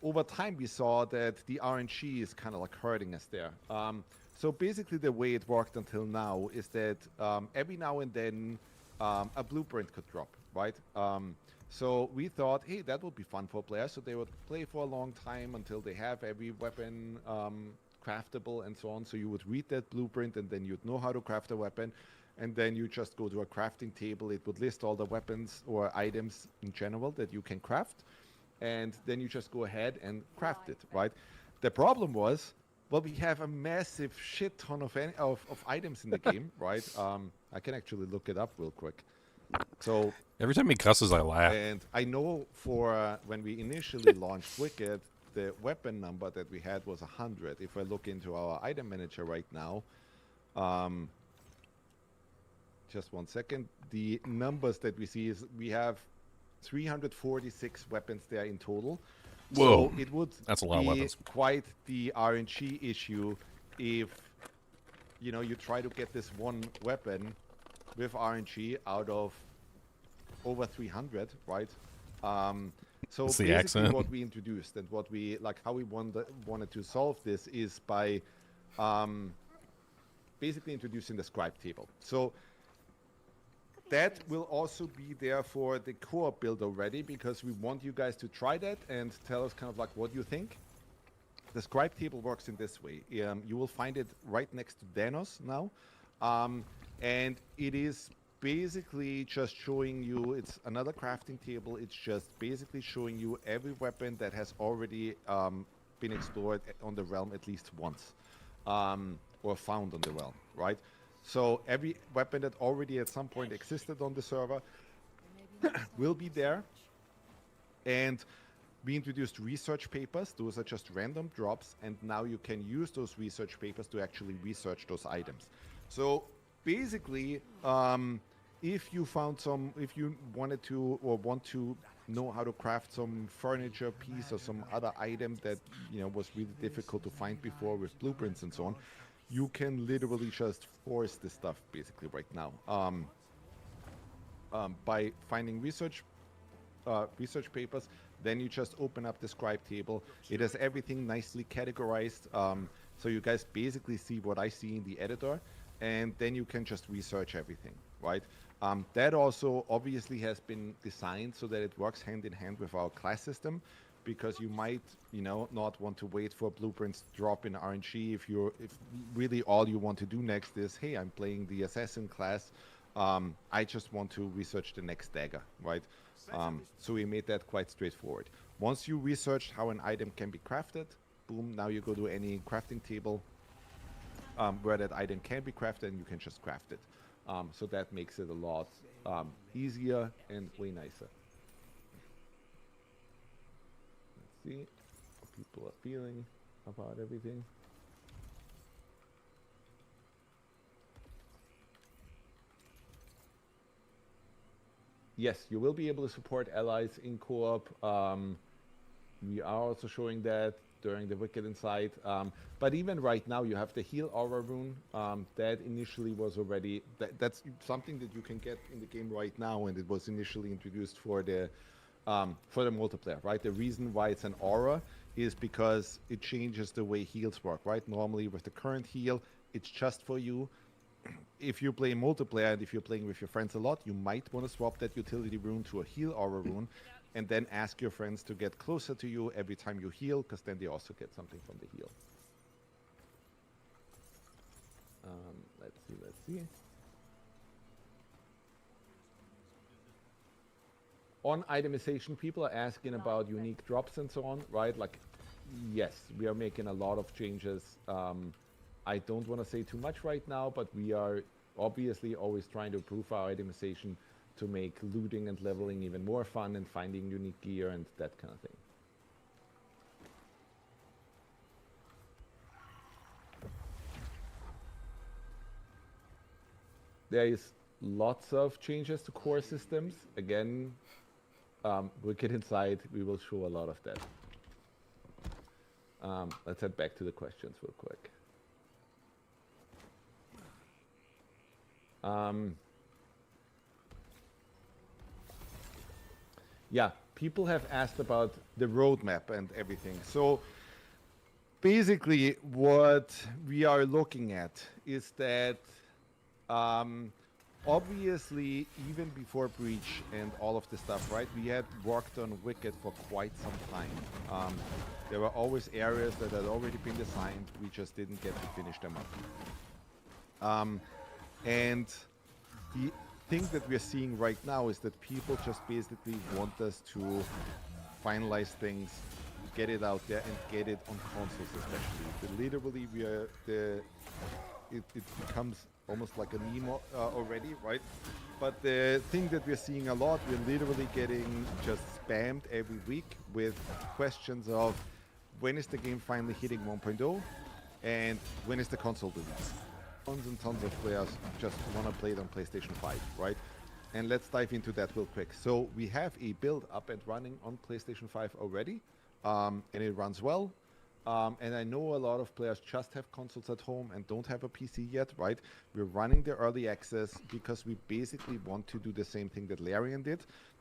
D: over time we saw that the RNG is kind of like hurting us there. So basically the way it worked until now is that every now and then a blueprint could drop, right? So we thought, hey, that would be fun for players. So they would play for a long time until they have every weapon craftable and so on. So you would read that blueprint and then you'd know how to craft a weapon. And then you just go to a crafting table. It would list all the weapons or items in general that you can craft. And then you just go ahead and craft it, right? The problem was, well, we have a massive shit ton of items in the game, right? I can actually look it up real quick. So
A: Every time he cusses, I laugh.
D: and I know for when we initially launched Wicked, the weapon number that we had was 100. If I look into our item manager right now, just one second, the numbers that we see is we have 346 weapons there in total.
A: Whoa,
D: So it would
A: that's a lot of
D: be
A: weapons.
D: quite the RNG issue if you try to get this one weapon with RNG out of over 300, right? So
A: It's the
D: basically
A: accent.
D: what we introduced and what we how we wanted to solve this is by basically introducing the scribe table. So that will also be there for the co-op build already, because we want you guys to try that and tell us kind of like what you think. The scribe table works in this way. You will find it right next to Danos now. And it is basically just showing you, it's another crafting table. It's just basically showing you every weapon that has already been explored on the realm at least once, or found on the realm, right? So every weapon that already at some point existed on the server will be there. And we introduced research papers. Those are just random drops, and now you can use those research papers to actually research those items. So basically, if you wanted to or want to know how to craft some furniture piece or some other item that was really difficult to find before with blueprints and so on, you can literally just force this stuff basically right now by finding research papers. Then you just open up the scribe table. It has everything nicely categorized, so you guys basically see what I see in the editor, and then you can just research everything, right? That also obviously has been designed so that it works hand in hand with our class system, because you might not want to wait for blueprints to drop in RNG if really all you want to do next is, hey, I'm playing the assassin class, I just want to research the next dagger, right? So we made that quite straightforward. Once you researched how an item can be crafted, boom, now you go to any crafting table where that item can be crafted, and you can just craft it. So that makes it a lot easier and way nicer. Let's see how people are feeling about everything. Yes, you will be able to support allies in co-op. We are also showing that during the Wicked Insight. But even right now, you have the Heal Aura rune. That initially was already... That's something that you can get in the game right now, and it was initially introduced for the multiplayer, right? The reason why it's an aura is because it changes the way heals work, right? Normally with the current heal, it's just for you. If you play multiplayer and if you're playing with your friends a lot, you might want to swap that utility rune to a heal aura rune and then ask your friends to get closer to you every time you heal, because then they also get something from the heal. Let's see. On itemization, people are asking about unique drops and so on, right? Like, yes, we are making a lot of changes. I don't want to say too much right now, but we are obviously always trying to improve our itemization to make looting and leveling even more fun and finding unique gear and that kind of thing. There is lots of changes to core systems. Again, we'll get inside. We will show a lot of that. Let's head back to the questions real quick. Yeah, people have asked about the roadmap and everything. So basically what we are looking at is that obviously even before Breach and all of this stuff, right, we had worked on Wicked for quite some time. There were always areas that had already been designed, we just didn't get to finish them up. And the thing that we're seeing right now is that people just basically want us to finalize things, get it out there, and get it on consoles especially. Literally, it becomes almost like a meme already, right? But the thing that we're seeing a lot, we're literally getting just spammed every week with questions of when is the game finally hitting 1.0 and when is the console release? Tons and tons of players just want to play it on PlayStation 5, right? And let's dive into that real quick. So we have a build up and running on PlayStation 5 already, and it runs well. And I know a lot of players just have consoles at home and don't have a PC yet, right? We're running the early access because we basically want to do the same thing that Larian did,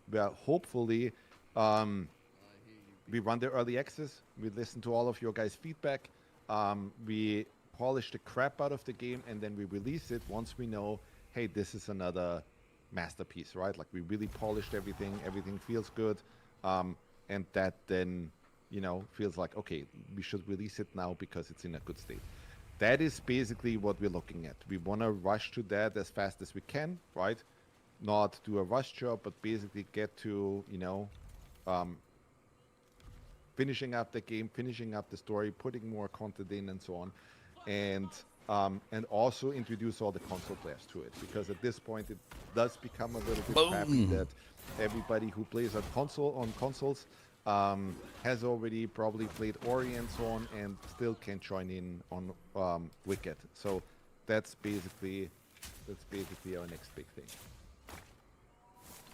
D: where hopefully we run the early access, we listen to all of your guys' feedback, we polish the crap out of the game, and then we release it once we know, hey, this is another masterpiece, right? Like we really polished everything, everything feels good, and that then, you know, feels like, okay, we should release it now because it's in a good state. That is basically what we're looking at. We want to rush to that as fast as we can, right? Not do a rush job, but basically get to, you know, finishing up the game, finishing up the story, putting more content in and so on. And also introduce all the console players to it, because at this point it does become a little bit crappy that everybody who plays on consoles has already probably played Ori and so on and still can't join in on Wicked. So that's basically our next big thing.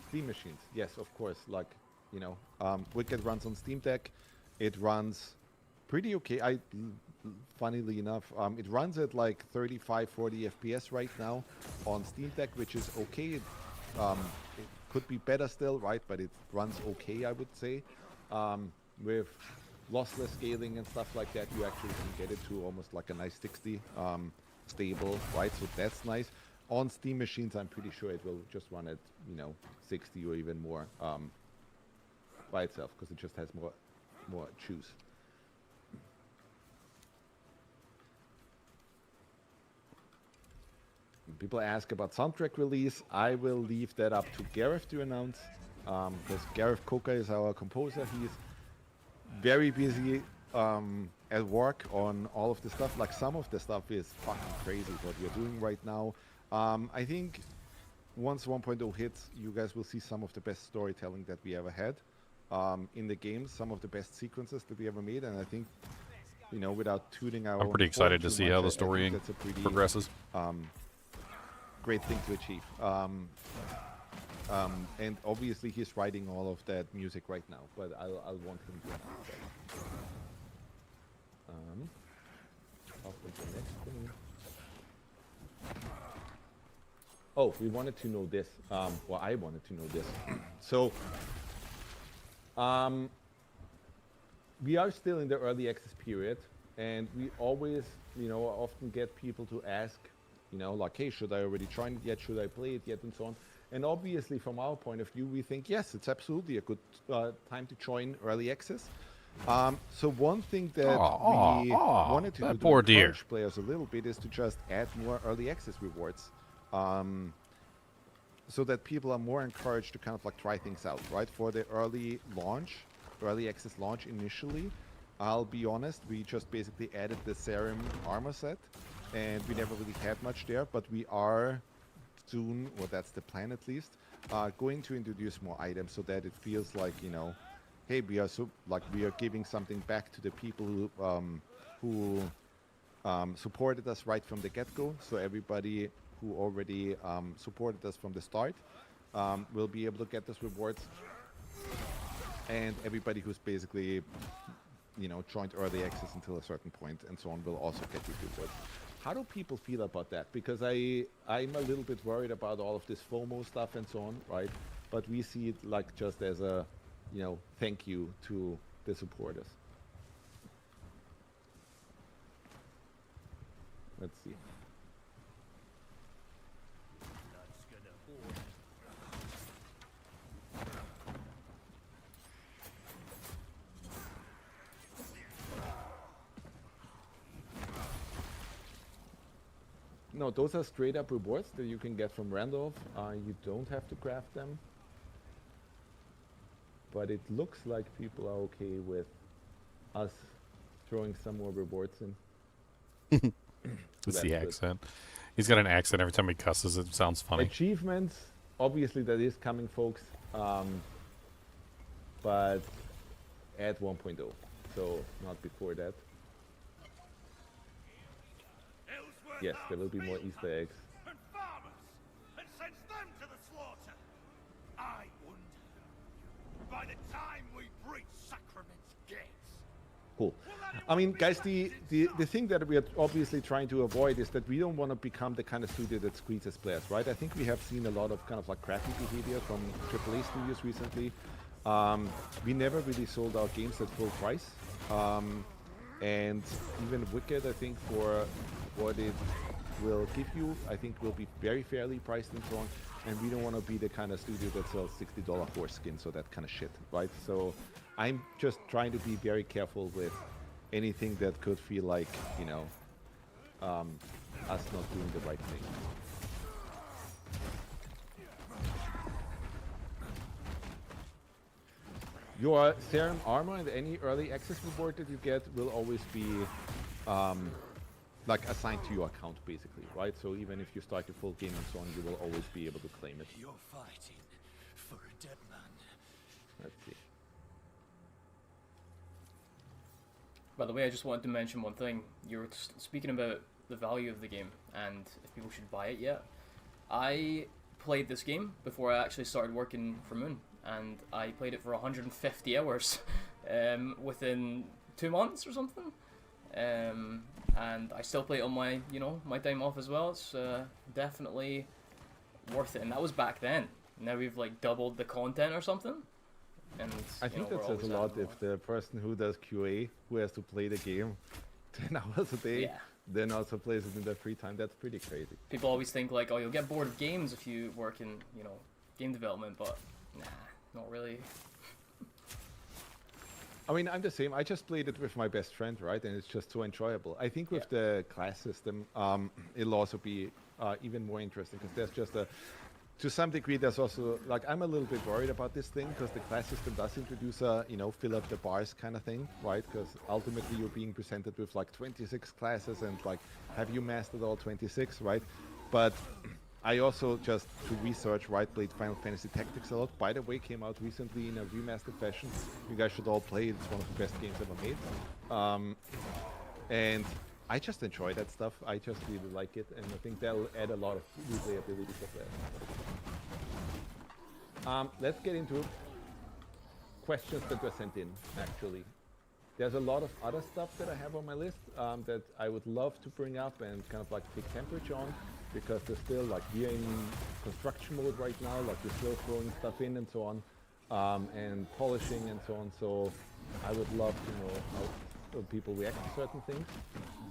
D: Steam machines, yes, of course. Like, you know, Wicked runs on Steam Deck. It runs pretty okay. Funnily enough, it runs at like 35, 40 FPS right now on Steam Deck, which is okay. It could be better still, right? But it runs okay, I would say. With lossless scaling and stuff like that, you actually can get it to almost like a nice 60 stable, right? So that's nice. On Steam machines, I'm pretty sure it will just run at, you know, 60 or even more by itself, because it just has more juice. People ask about soundtrack release. I will leave that up to Gareth to announce, because Gareth Coca is our composer. He's very busy at work on all of the stuff. Like, some of the stuff is fucking crazy what we're doing right now. I think once 1.0 hits, you guys will see some of the best storytelling that we ever had in the game, some of the best sequences that we ever made, and I think, you know, without tooting our
A: I'm pretty excited to see how the story progresses.
D: Great thing to achieve. And obviously he's writing all of that music right now, but I'll want him to announce that. Off with the next thing. Oh, we wanted to know this. Well, I wanted to know this. So, we are still in the early access period, and we always, often get people to ask, like, hey, should I already join it yet? Should I play it yet? And so on. And obviously, from our point of view, we think, yes, it's absolutely a good time to join early access. So one thing that we wanted to do to encourage players a little bit is to just add more early access rewards. So that people are more encouraged to kind of like try things out, right? For the early access launch initially, I'll be honest, we just basically added the Serum armor set, and we never really had much there, but we are soon, or that's the plan at least, going to introduce more items so that it feels like, hey, we are giving something back to the people who supported us right from the get-go. So everybody who already supported us from the start will be able to get those rewards, and everybody who's basically joined early access until a certain point and so on will also get these rewards. How do people feel about that? Because I'm a little bit worried about all of this FOMO stuff and so on, right? But we see it like just as a thank you to the supporters. Let's see. No, those are straight up rewards that you can get from Randolph. You don't have to craft them. But it looks like people are okay with us throwing some more rewards in.
A: It's the accent. He's got an accent every time he cusses. It sounds funny.
D: Achievements, obviously that is coming, folks. But at 1.0, so not before that. Yes, there will be more Easter eggs.
E: And farmers, and sends them to the slaughter. I wonder, by the time we breach Sacrament's gates.
D: Cool. I mean, guys, the thing that we are obviously trying to avoid is that we don't want to become the kind of studio that squeezes players, right? I think we have seen a lot of kind of like crappy behavior from AAA studios recently. We never really sold our games at full price. And even Wicked, I think, for what it will give you, I think will be very fairly priced and so on. And we don't want to be the kind of studio that sells $60 horse skins or that kind of shit, right? So I'm just trying to be very careful with anything that could feel like, us not doing the right thing. Your Serum armor and any early access reward that you get will always be like assigned to your account, basically, right? So even if you start the full game and so on, you will always be able to claim it.
E: You're fighting for a dead man.
D: Let's see.
B: By the way, I just wanted to mention one thing. You were speaking about the value of the game and if people should buy it yet. I played this game before I actually started working for Moon, and I played it for 150 hours within 2 months or something. And I still play it on my, my time off as well. It's definitely worth it, and that was back then. Now we've like doubled the content or something. And
D: I think that says a lot if the person who does QA, who has to play the game 10 hours a day, then also plays it in their free time. That's pretty crazy.
B: People always think like, oh, you'll get bored of games if you work in, game development, but nah, not really.
D: I mean, I'm the same. I just played it with my best friend, right? And it's just so enjoyable. I think with the class system, it'll also be even more interesting because there's just to some degree, there's also, like, I'm a little bit worried about this thing because the class system does introduce a, fill up the bars kind of thing, right? Because ultimately you're being presented with like 26 classes and like, have you mastered all 26, right? But I also just to research, right, played Final Fantasy Tactics a lot. By the way, came out recently in a remastered fashion. You guys should all play it. It's one of the best games ever made. And I just enjoy that stuff. I just really like it, and I think that'll add a lot of replayability for players. Let's get into questions that were sent in, actually. There's a lot of other stuff that I have on my list that I would love to bring up and kind of like take temperature on, because there's still, like, we're in construction mode right now, like we're still throwing stuff in and so on, and polishing and so on. So I would love to know how people react to certain things.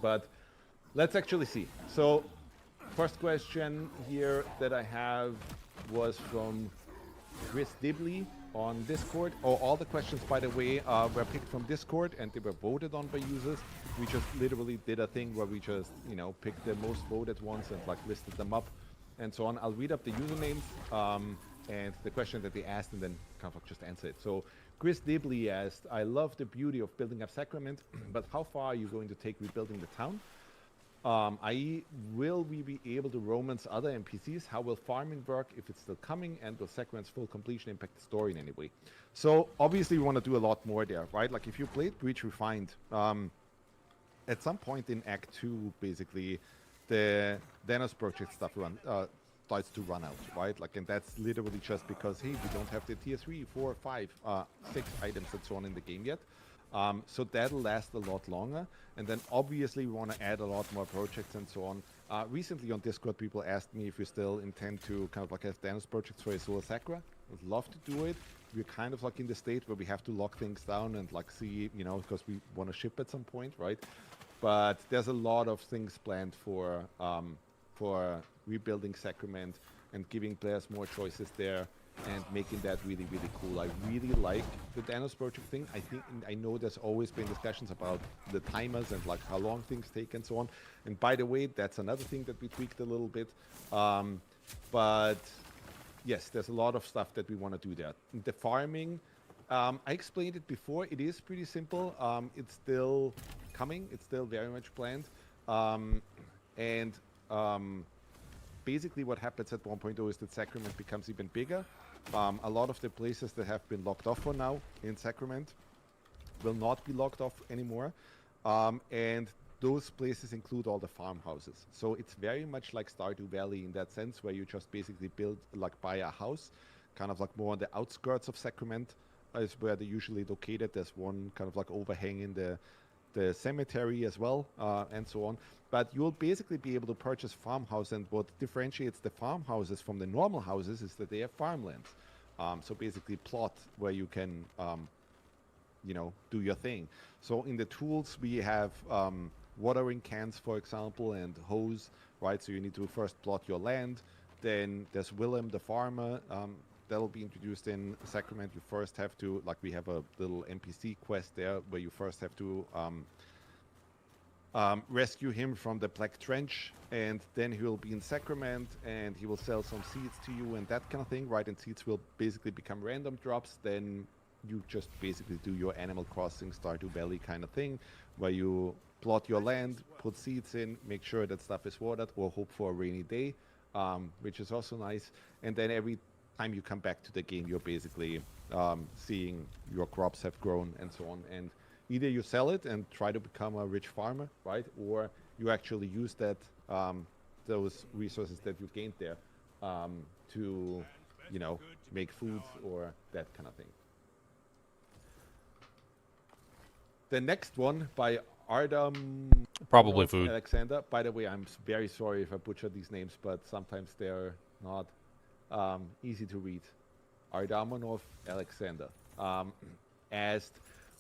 D: But let's actually see. So, first question here that I have was from Chris Dibley on Discord. Oh, all the questions, by the way, were picked from Discord and they were voted on by users. We just literally did a thing where we just, you know, picked the most voted ones and like listed them up and so on. I'll read up the usernames and the question that they asked and then kind of just answer it. So Chris Dibley asked, I love the beauty of building up Sacrament, but how far are you going to take rebuilding the town? I.e., will we be able to romance other NPCs? How will farming work if it's still coming? And will Sacrament's full completion impact the story in any way? So, obviously, we want to do a lot more there, right? Like, if you played Breach Refined, at some point in Act 2, basically, the Danos project stuff starts to run out, right? Like, and that's literally just because, hey, we don't have the tier 3, 4, 5, 6 items and so on in the game yet. So that'll last a lot longer. And then obviously we want to add a lot more projects and so on. Recently on Discord, people asked me if we still intend to kind of like have dance projects for Azula Sakura. I'd love to do it. We're kind of like in the state where we have to lock things down and like see, you know, because we want to ship at some point, right? But there's a lot of things planned for rebuilding Sacrament and giving players more choices there and making that really, really cool. I really like the Danos project thing. I know there's always been discussions about the timers and like how long things take and so on. And by the way, that's another thing that we tweaked a little bit. But yes, there's a lot of stuff that we want to do there. The farming, I explained it before. It is pretty simple. It's still coming. It's still very much planned. Basically what happens at 1.0 is that Sacrament becomes even bigger. A lot of the places that have been locked off for now in Sacrament will not be locked off anymore. And those places include all the farmhouses. So it's very much like Stardew Valley in that sense, where you just basically buy a house, kind of like more on the outskirts of Sacrament is where they're usually located. There's one kind of like overhang in the cemetery as well, and so on. But you'll basically be able to purchase farmhouse, and what differentiates the farmhouses from the normal houses is that they have farmlands. So basically plot where you can, do your thing. So in the tools, we have watering cans, for example, and hose, right? So you need to first plot your land. Then there's Willem, the farmer, that'll be introduced in Sacrament. You first have to, like we have a little NPC quest there where you first have to rescue him from the Black Trench, and then he will be in Sacrament and he will sell some seeds to you and that kind of thing, right? And seeds will basically become random drops. Then you just basically do your Animal Crossing Stardew Valley kind of thing where you plot your land, put seeds in, make sure that stuff is watered, or hope for a rainy day, which is also nice. And then every time you come back to the game, you're basically seeing your crops have grown and so on. And either you sell it and try to become a rich farmer, right? Or you actually use that those resources that you gained there to, make food or that kind of thing. The next one by Ardam.
A: Probably food.
D: Alexander. By the way, I'm very sorry if I butcher these names, but sometimes they're not easy to read. Ardamonov Alexander asked,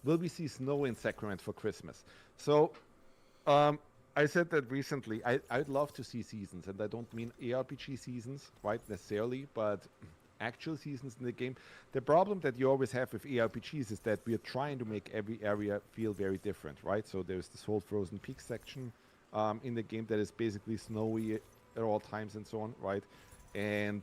D: will we see snow in Sacrament for Christmas? So I said that recently. I'd love to see seasons, and I don't mean ARPG seasons, right, necessarily, but actual seasons in the game. The problem that you always have with ARPGs is that we are trying to make every area feel very different, right? So there's this whole Frozen Peak section in the game that is basically snowy at all times and so on, right? And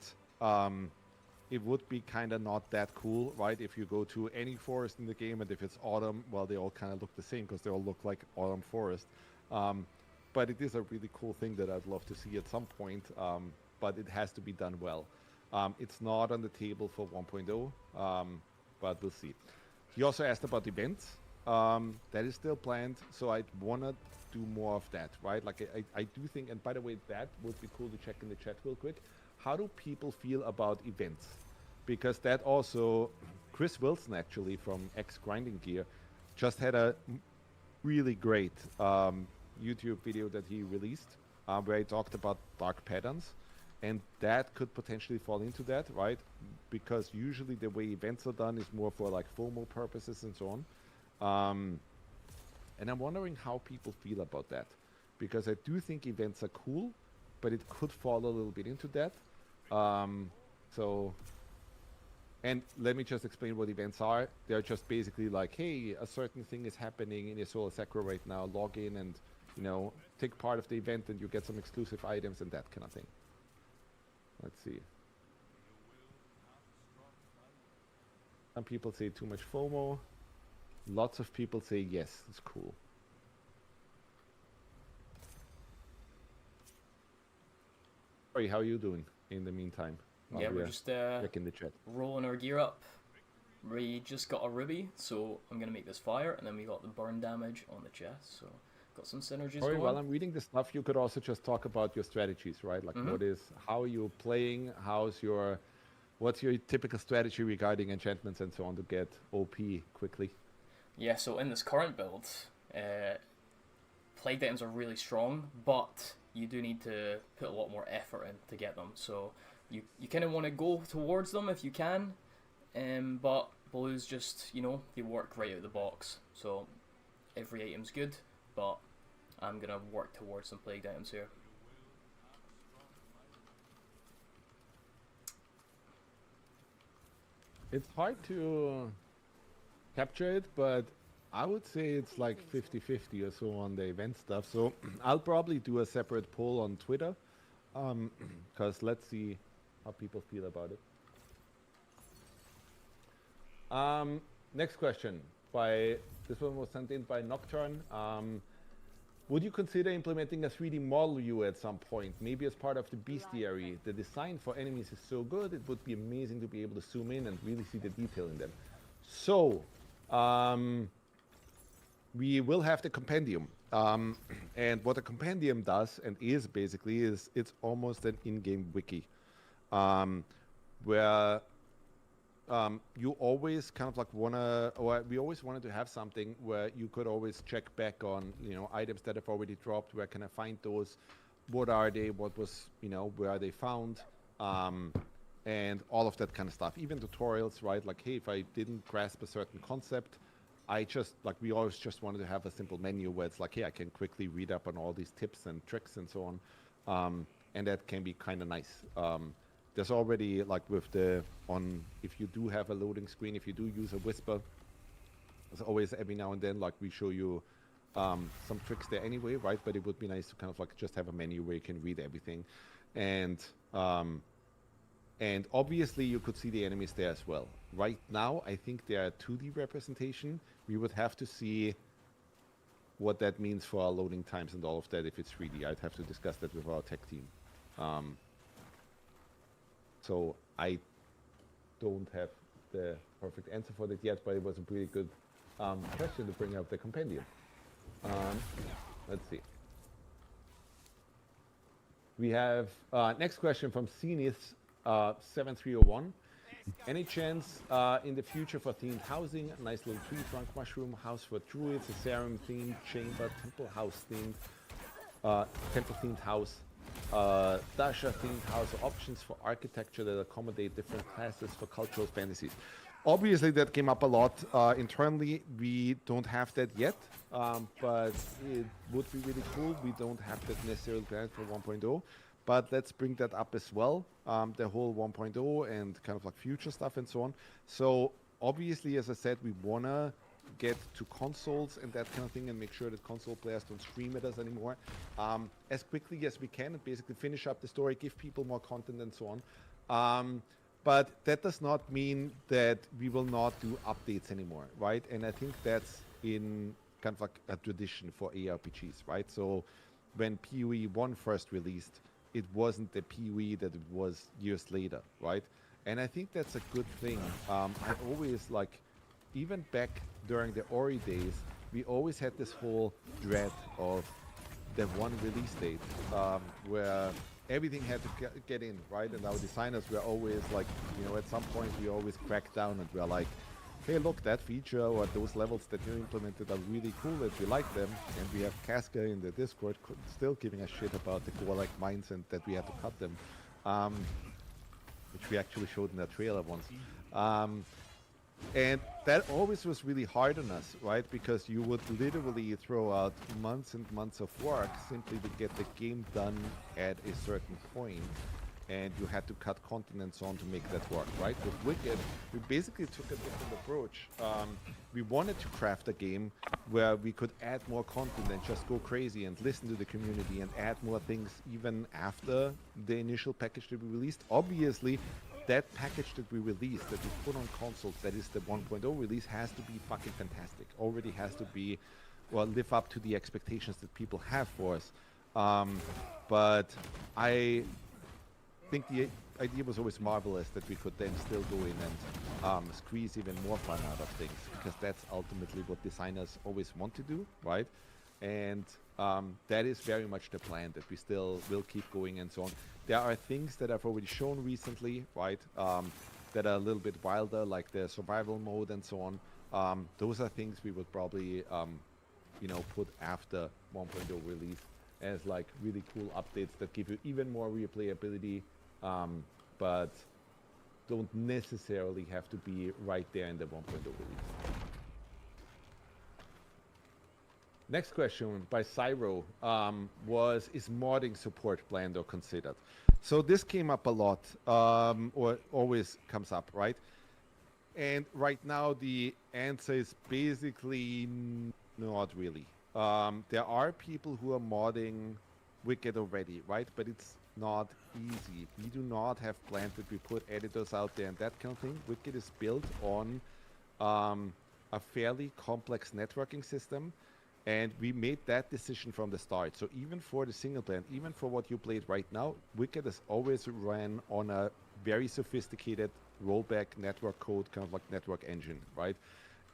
D: it would be kind of not that cool, right? If you go to any forest in the game and if it's autumn, well, they all kind of look the same because they all look like autumn forest. But it is a really cool thing that I'd love to see at some point, but it has to be done well. It's not on the table for 1.0, but we'll see. He also asked about events. That is still planned, so I'd want to do more of that, right? Like I do think, and by the way, that would be cool to check in the chat real quick. How do people feel about events? Because that also, Chris Wilson actually from X Grinding Gear just had a really great YouTube video that he released where he talked about dark patterns, and that could potentially fall into that, right? Because usually the way events are done is more for like FOMO purposes and so And I'm wondering how people feel about that, because I do think events are cool, but it could fall a little bit into that. So, and let me just explain what events are. They're just basically like, hey, a certain thing is happening in your Solar Sacra right now. Log in and, you know, take part of the event, and you get some exclusive items and that kind of thing. Let's see. Some people say too much FOMO. Lots of people say yes, it's cool. Sorry, how are you doing in the meantime?
B: Yeah, we're just
D: check in the chat.
B: rolling our gear up. We just got a ruby, so I'm gonna make this fire, and then we got the burn damage on the chest, so got some synergies
D: Sorry,
B: going.
D: while I'm reading this stuff, you could also just talk about your strategies, right? Like how are you playing? What's your typical strategy regarding enchantments and so on to get OP quickly?
B: Yeah, so in this current build, plagued items are really strong, but you do need to put a lot more effort in to get them. So you kind of want to go towards them if you can, but blues just, you know, they work right out of the box. So every item's good, but I'm going to work towards some plagued items here.
D: It's hard to capture it, but I would say it's like 50-50 or so on the event stuff. So I'll probably do a separate poll on Twitter, because let's see how people feel about it. Next question. This one was sent in by Nocturne. Would you consider implementing a 3D model view at some point, maybe as part of the bestiary? The design for enemies is so good, it would be amazing to be able to zoom in and really see the detail in them. So, we will have the compendium. And what a compendium does and is basically is it's almost an in-game wiki, where you always kind of like we always wanted to have something where you could always check back on, you know, items that have already dropped. Where can I find those? What are they? What was, you know, where are they found? And all of that kind of stuff. Even tutorials, right? Like, hey, if I didn't grasp a certain concept, we always just wanted to have a simple menu where it's like, hey, I can quickly read up on all these tips and tricks and so on. And that can be kind of nice. There's already, like with if you do have a loading screen, if you do use a whisper, there's always every now and then, like we show you some tricks there anyway, right? But it would be nice to kind of like just have a menu where you can read everything. And obviously you could see the enemies there as well. Right now, I think they are a 2D representation. We would have to see what that means for our loading times and all of that if it's 3D. I'd have to discuss that with our tech team. So I don't have the perfect answer for that yet, but it was a pretty good question to bring up the compendium. Let's see. We have next question from Zenith 7301. Any chance in the future for themed housing? A nice little tree trunk mushroom house for druids, a serum themed chamber, temple house themed, temple themed house. Dasha themed house, options for architecture that accommodate different classes for cultural fantasies. Obviously that came up a lot internally. We don't have that yet, but it would be really cool. We don't have that necessarily planned for 1.0, but let's bring that up as well, the whole 1.0 and kind of like future stuff and so on. So obviously, as I said, we want to get to consoles and that kind of thing and make sure that console players don't scream at us anymore as quickly as we can and basically finish up the story, give people more content and so on. But that does not mean that we will not do updates anymore, right? And I think that's in kind of like a tradition for ARPGs, right? So when PoE 1 first released, it wasn't the PoE that it was years later, right? And I think that's a good thing. I always like, even back during the Ori days, we always had this whole dread of the one release date where everything had to get in, right? And our designers were always like, you know, at some point we always cracked down and we're like, hey, look, that feature or those levels that you implemented are really cool that we like them. And we have Casca in the Discord still giving us shit about the Gore-like mines and that we had to cut them, which we actually showed in that trailer once. And that always was really hard on us, right? Because you would literally throw out months and months of work simply to get the game done at a certain point, and you had to cut content and so on to make that work, right? With Wicked, we basically took a different approach. We wanted to craft a game where we could add more content and just go crazy and listen to the community and add more things even after the initial package that we released. Obviously, that package that we released, that we put on consoles, that is the 1.0 release, has to be fucking fantastic. Already has to be, well, live up to the expectations that people have for us. But I think the idea was always marvelous that we could then still go in and squeeze even more fun out of things, because that's ultimately what designers always want to do, right? And that is very much the plan, that we still will keep going and so on. There are things that I've already shown recently, right, that are a little bit wilder, like the survival mode and so on. Those are things we would probably, put after 1.0 release as like really cool updates that give you even more replayability, but don't necessarily have to be right there in the 1.0 release. Next question by Cyro was, is modding support planned or considered? So this came up a lot, or always comes up, right? And right now the answer is basically not really. There are people who are modding Wicked already, right? But it's not easy. We do not have plans that we put editors out there and that kind of thing. Wicked is built on a fairly complex networking system. And we made that decision from the start. So even for the single player, even for what you played right now, Wicked has always ran on a very sophisticated rollback network code, kind of like network engine, right?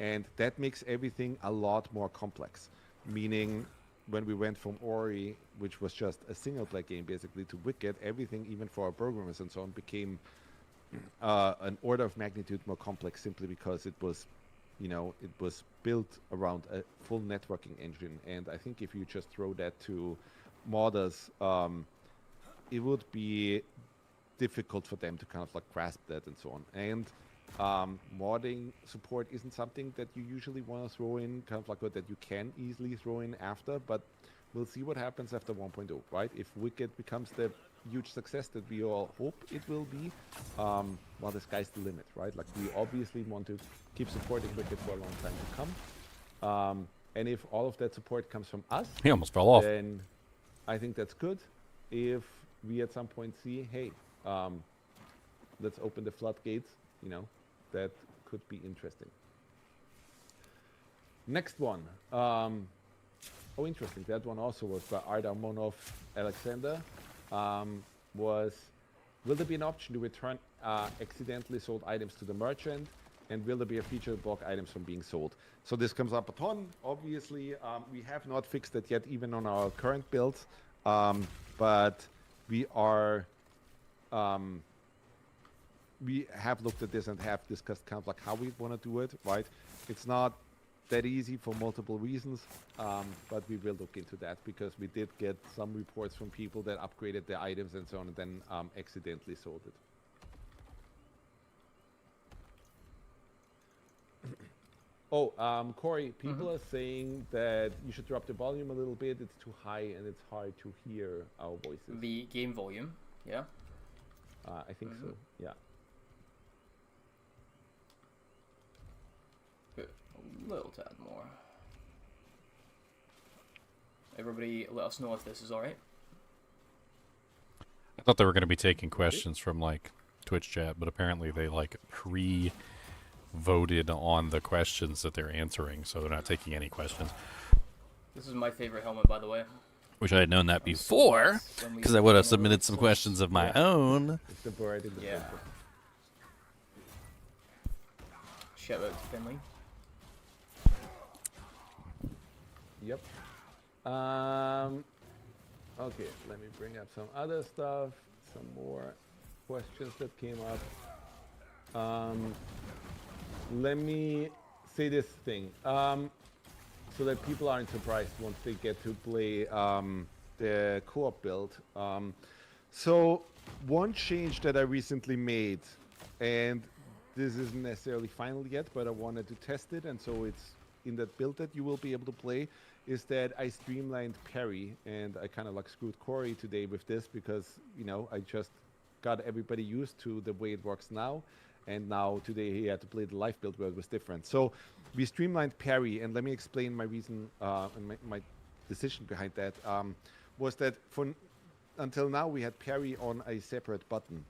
D: And that makes everything a lot more complex. Meaning, when we went from Ori, which was just a single player game basically, to Wicked, everything, even for our programmers and so on, became an order of magnitude more complex, simply because it was built around a full networking engine. And I think if you just throw that to modders, it would be difficult for them to kind of like grasp that and so on. And modding support isn't something that you usually want to throw in, kind of like that you can easily throw in after, but we'll see what happens after 1.0, right? If Wicked becomes the huge success that we all hope it will be, well, the sky's the limit, right? Like, we obviously want to keep supporting Wicked for a long time to come. And if all of that support comes from us,
A: He almost fell off.
D: then I think that's good. If we at some point see, hey, let's open the floodgates, that could be interesting. Next one. Oh, interesting. That one also was by Arda Monov Alexander. Will there be an option to return accidentally sold items to the merchant? And will there be a feature to block items from being sold? So this comes up a ton. Obviously, we have not fixed it yet, even on our current builds. But we are... we have looked at this and have discussed kind of like how we want to do it, right? It's not that easy for multiple reasons, but we will look into that, because we did get some reports from people that upgraded their items and so on and then accidentally sold it. Oh, Corey, people are saying that you should drop the volume a little bit. It's too high and it's hard to hear our voices.
B: The game volume, yeah?
D: I think so, yeah.
B: A little tad more. Everybody let us know if this is alright.
A: I thought they were going to be taking questions from like Twitch chat, but apparently they like pre-voted on the questions that they're answering, so they're not taking any questions.
B: This is my favorite helmet, by the way.
A: Wish I had known that before, because I would have submitted some questions of my own.
D: It's the bird in the
B: Yeah.
D: center.
B: Shout out to Finley.
D: Yep. Okay, let me bring up some other stuff, some more questions that came up. Let me say this thing, so that people aren't surprised once they get to play the co-op build. So one change that I recently made, and this isn't necessarily final yet, but I wanted to test it, and so it's in that build that you will be able to play, is that I streamlined parry, and I kind of like screwed Corey today with this because, you know, I just got everybody used to the way it works now, and now today he had to play the live build where it was different. So we streamlined parry, and let me explain my reason and my decision behind that. Was that until now we had parry on a separate button,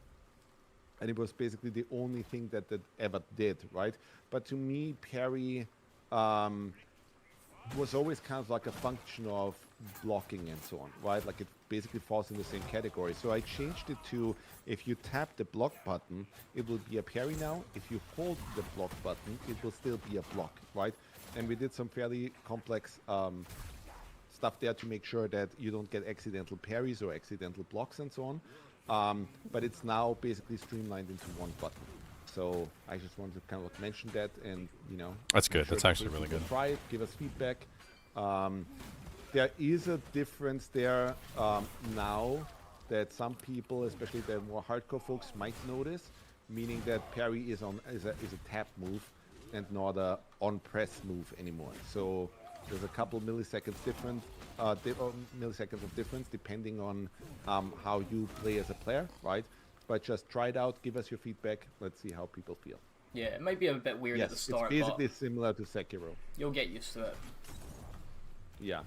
D: and it was basically the only thing that ever did, right? But to me, parry was always kind of like a function of blocking and so on, right? Like it basically falls in the same category. So I changed it to, if you tap the block button, it will be a parry now. If you hold the block button, it will still be a block, right? And we did some fairly complex stuff there to make sure that you don't get accidental parries or accidental blocks and so on. But it's now basically streamlined into one button. So I just wanted to kind of mention that, and you know,
A: That's good. That's actually really good.
D: Try it, give us feedback. There is a difference there now that some people, especially the more hardcore folks, might notice, meaning that parry is a tap move and not a on press move anymore. So there's a couple milliseconds milliseconds of difference depending on how you play as a player, right? But just try it out, give us your feedback. Let's see how people feel.
B: Yeah, it might be a bit weird at the start,
D: it's basically similar to Sekiro.
B: you'll get used to it.
D: Yeah.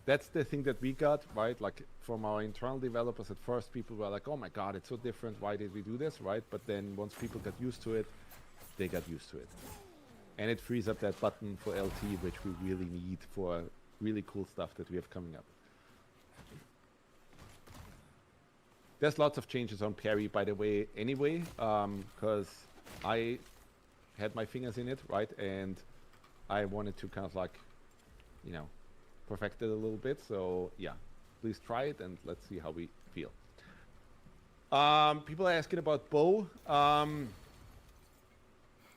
D: That's the thing that we got, right? Like from our internal developers, at first people were like, oh my god, it's so different, why did we do this, right? But then once people got used to it, they got used to it. And it frees up that button for LT, which we really need for really cool stuff that we have coming up. There's lots of changes on parry, by the way, anyway, because I had my fingers in it, right? And I wanted to kind of like, you know, perfect it a little bit. So yeah, please try it and let's see how we feel. People are asking about bow.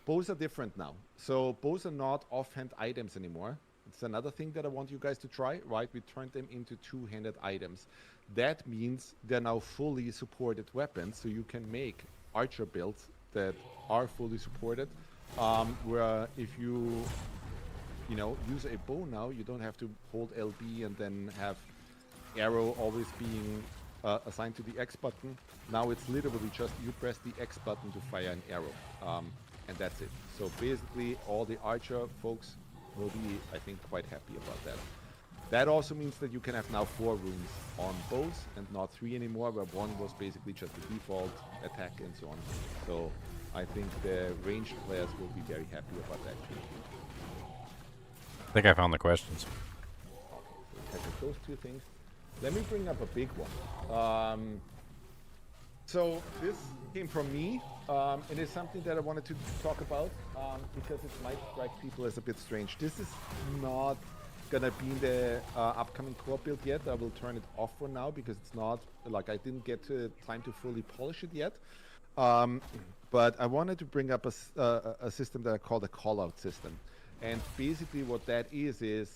D: Bows are different now. So bows are not offhand items anymore. It's another thing that I want you guys to try, right? We turned them into two-handed items. That means they're now fully supported weapons, so you can make archer builds that are fully supported, where if you use a bow now, you don't have to hold LB and then have arrow always being assigned to the X button. Now it's literally just you press the X button to fire an arrow, and that's it. So basically all the archer folks will be, I think, quite happy about that. That also means that you can have now 4 runes on bows and not 3 anymore, where 1 was basically just the default attack and so on. So I think the ranged players will be very happy about that too.
A: I think I found the questions.
D: Okay, so those 2 things. Let me bring up a big one. So this came from me. It is something that I wanted to talk about because it might strike people as a bit strange. This is not gonna be in the upcoming core build yet. I will turn it off for now because it's not, like, I didn't get to time to fully polish it yet. But I wanted to bring up a system that I call the call-out system. And basically what that is it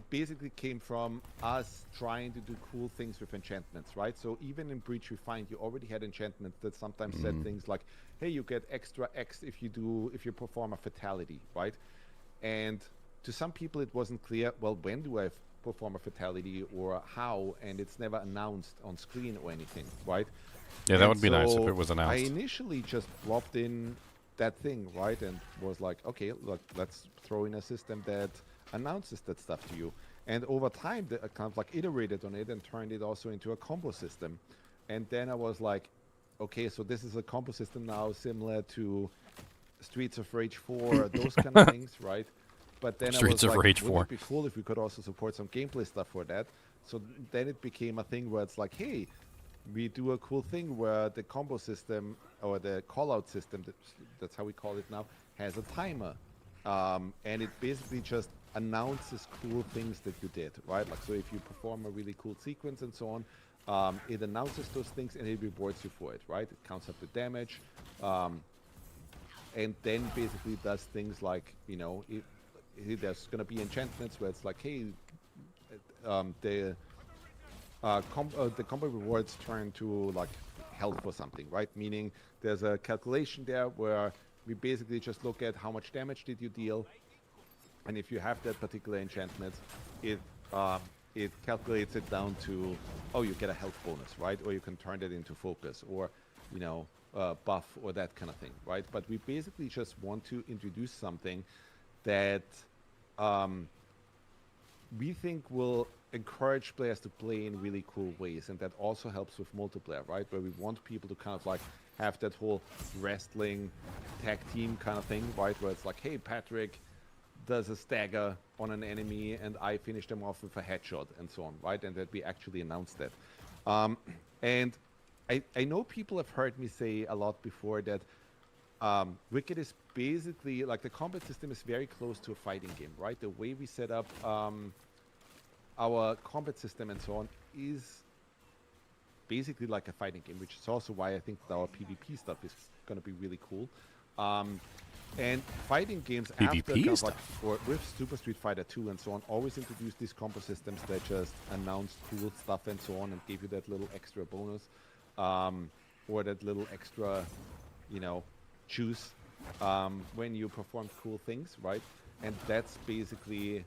D: basically came from us trying to do cool things with enchantments, right? So even in Breach Refined, you already had enchantments that sometimes said things like, hey, you get extra X if you perform a fatality, right? And to some people it wasn't clear, well, when do I perform a fatality or how? And it's never announced on screen or anything, right?
A: Yeah, that would be nice if it was
D: I
A: announced.
D: initially just dropped in that thing, right? And was like, okay, look, let's throw in a system that announces that stuff to you. And over time, I kind of like iterated on it and turned it also into a combo system. And then I was like, okay, so this is a combo system now similar to Streets of Rage 4, those kind of things, right? But then
A: Streets
D: I was
A: of
D: like,
A: Rage
D: wouldn't
A: 4.
D: it be cool if we could also support some gameplay stuff for that? So then it became a thing where it's like, hey, we do a cool thing where the combo system or the call-out system, that's how we call it now, has a timer. And it basically just announces cool things that you did, right? Like, so if you perform a really cool sequence and so on, it announces those things and it rewards you for it, right? It counts up the damage, and then basically does things like, you know, there's gonna be enchantments where it's like, hey, the combo rewards turn to like health for something, right? Meaning there's a calculation there where we basically just look at how much damage did you deal, and if you have that particular enchantment, it calculates it down to, oh, you get a health bonus, right? Or you can turn that into focus, or buff, or that kind of thing, right? But we basically just want to introduce something that we think will encourage players to play in really cool ways, and that also helps with multiplayer, right? Where we want people to kind of like have that whole wrestling tag team kind of thing, right? Where it's like, hey, Patrick does a stagger on an enemy and I finish them off with a headshot and so on, right? And that we actually announced that. And I know people have heard me say a lot before that Wicked is basically, like, the combat system is very close to a fighting game, right? The way we set up our combat system and so on is basically like a fighting game, which is also why I think that our PvP stuff is going to be really cool. And fighting games
A: PvP
D: after kind of
A: stuff?
D: like, or with Super Street Fighter 2 and so on, always introduce these combo systems that just announced cool stuff and so on, and gave you that little extra bonus, or that little extra, juice when you perform cool things, right? And that's basically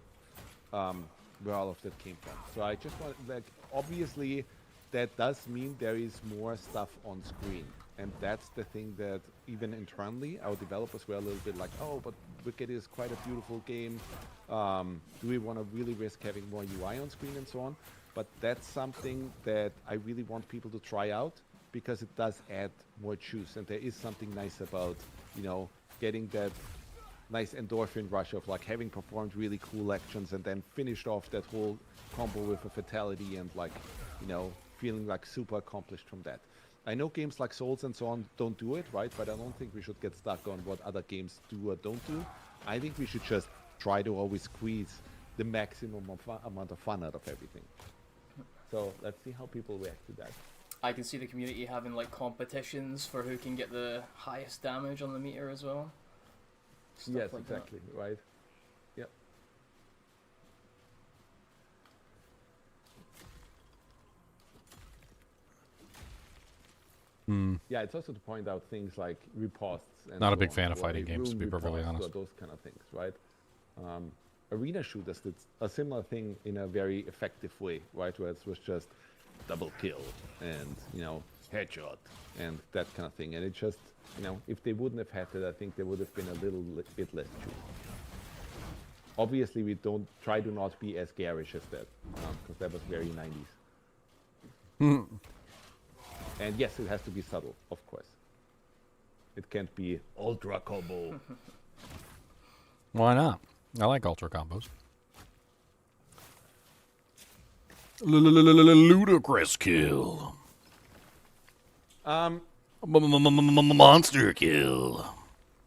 D: where all of that came from. So I just want, like, obviously that does mean there is more stuff on screen. And that's the thing that even internally, our developers were a little bit like, oh, but Wicked is quite a beautiful game. Do we want to really risk having more UI on screen and so on? But that's something that I really want people to try out, because it does add more juice. And there is something nice about, getting that nice endorphin rush of like having performed really cool actions and then finished off that whole combo with a fatality and, like, feeling like super accomplished from that. I know games like Souls and so on don't do it, right? But I don't think we should get stuck on what other games do or don't do. I think we should just try to always squeeze the maximum amount of fun out of everything. So let's see how people react to that.
B: I can see the community having like competitions for who can get the highest damage on the meter as well. Stuff
D: Yes,
B: like
D: exactly, right? Yep. Yeah, it's also to point out things like riposts. And
A: Not a
D: so
A: big
D: on,
A: fan of
D: or
A: fighting
D: they
A: games, to
D: ruin
A: be perfectly
D: riposts
A: honest.
D: Or those kind of things, right? Arena shooters did a similar thing in a very effective way, right? Where it was just double kill and, headshot and that kind of thing. And it just, if they wouldn't have had that, I think there would have been a little bit less juice. Obviously, we don't try to not be as garish as that, because that was very 90s. And yes, it has to be subtle, of course. It can't be ultra combo.
A: Why not? I like ultra combos. Ludicrous kill. Monster kill.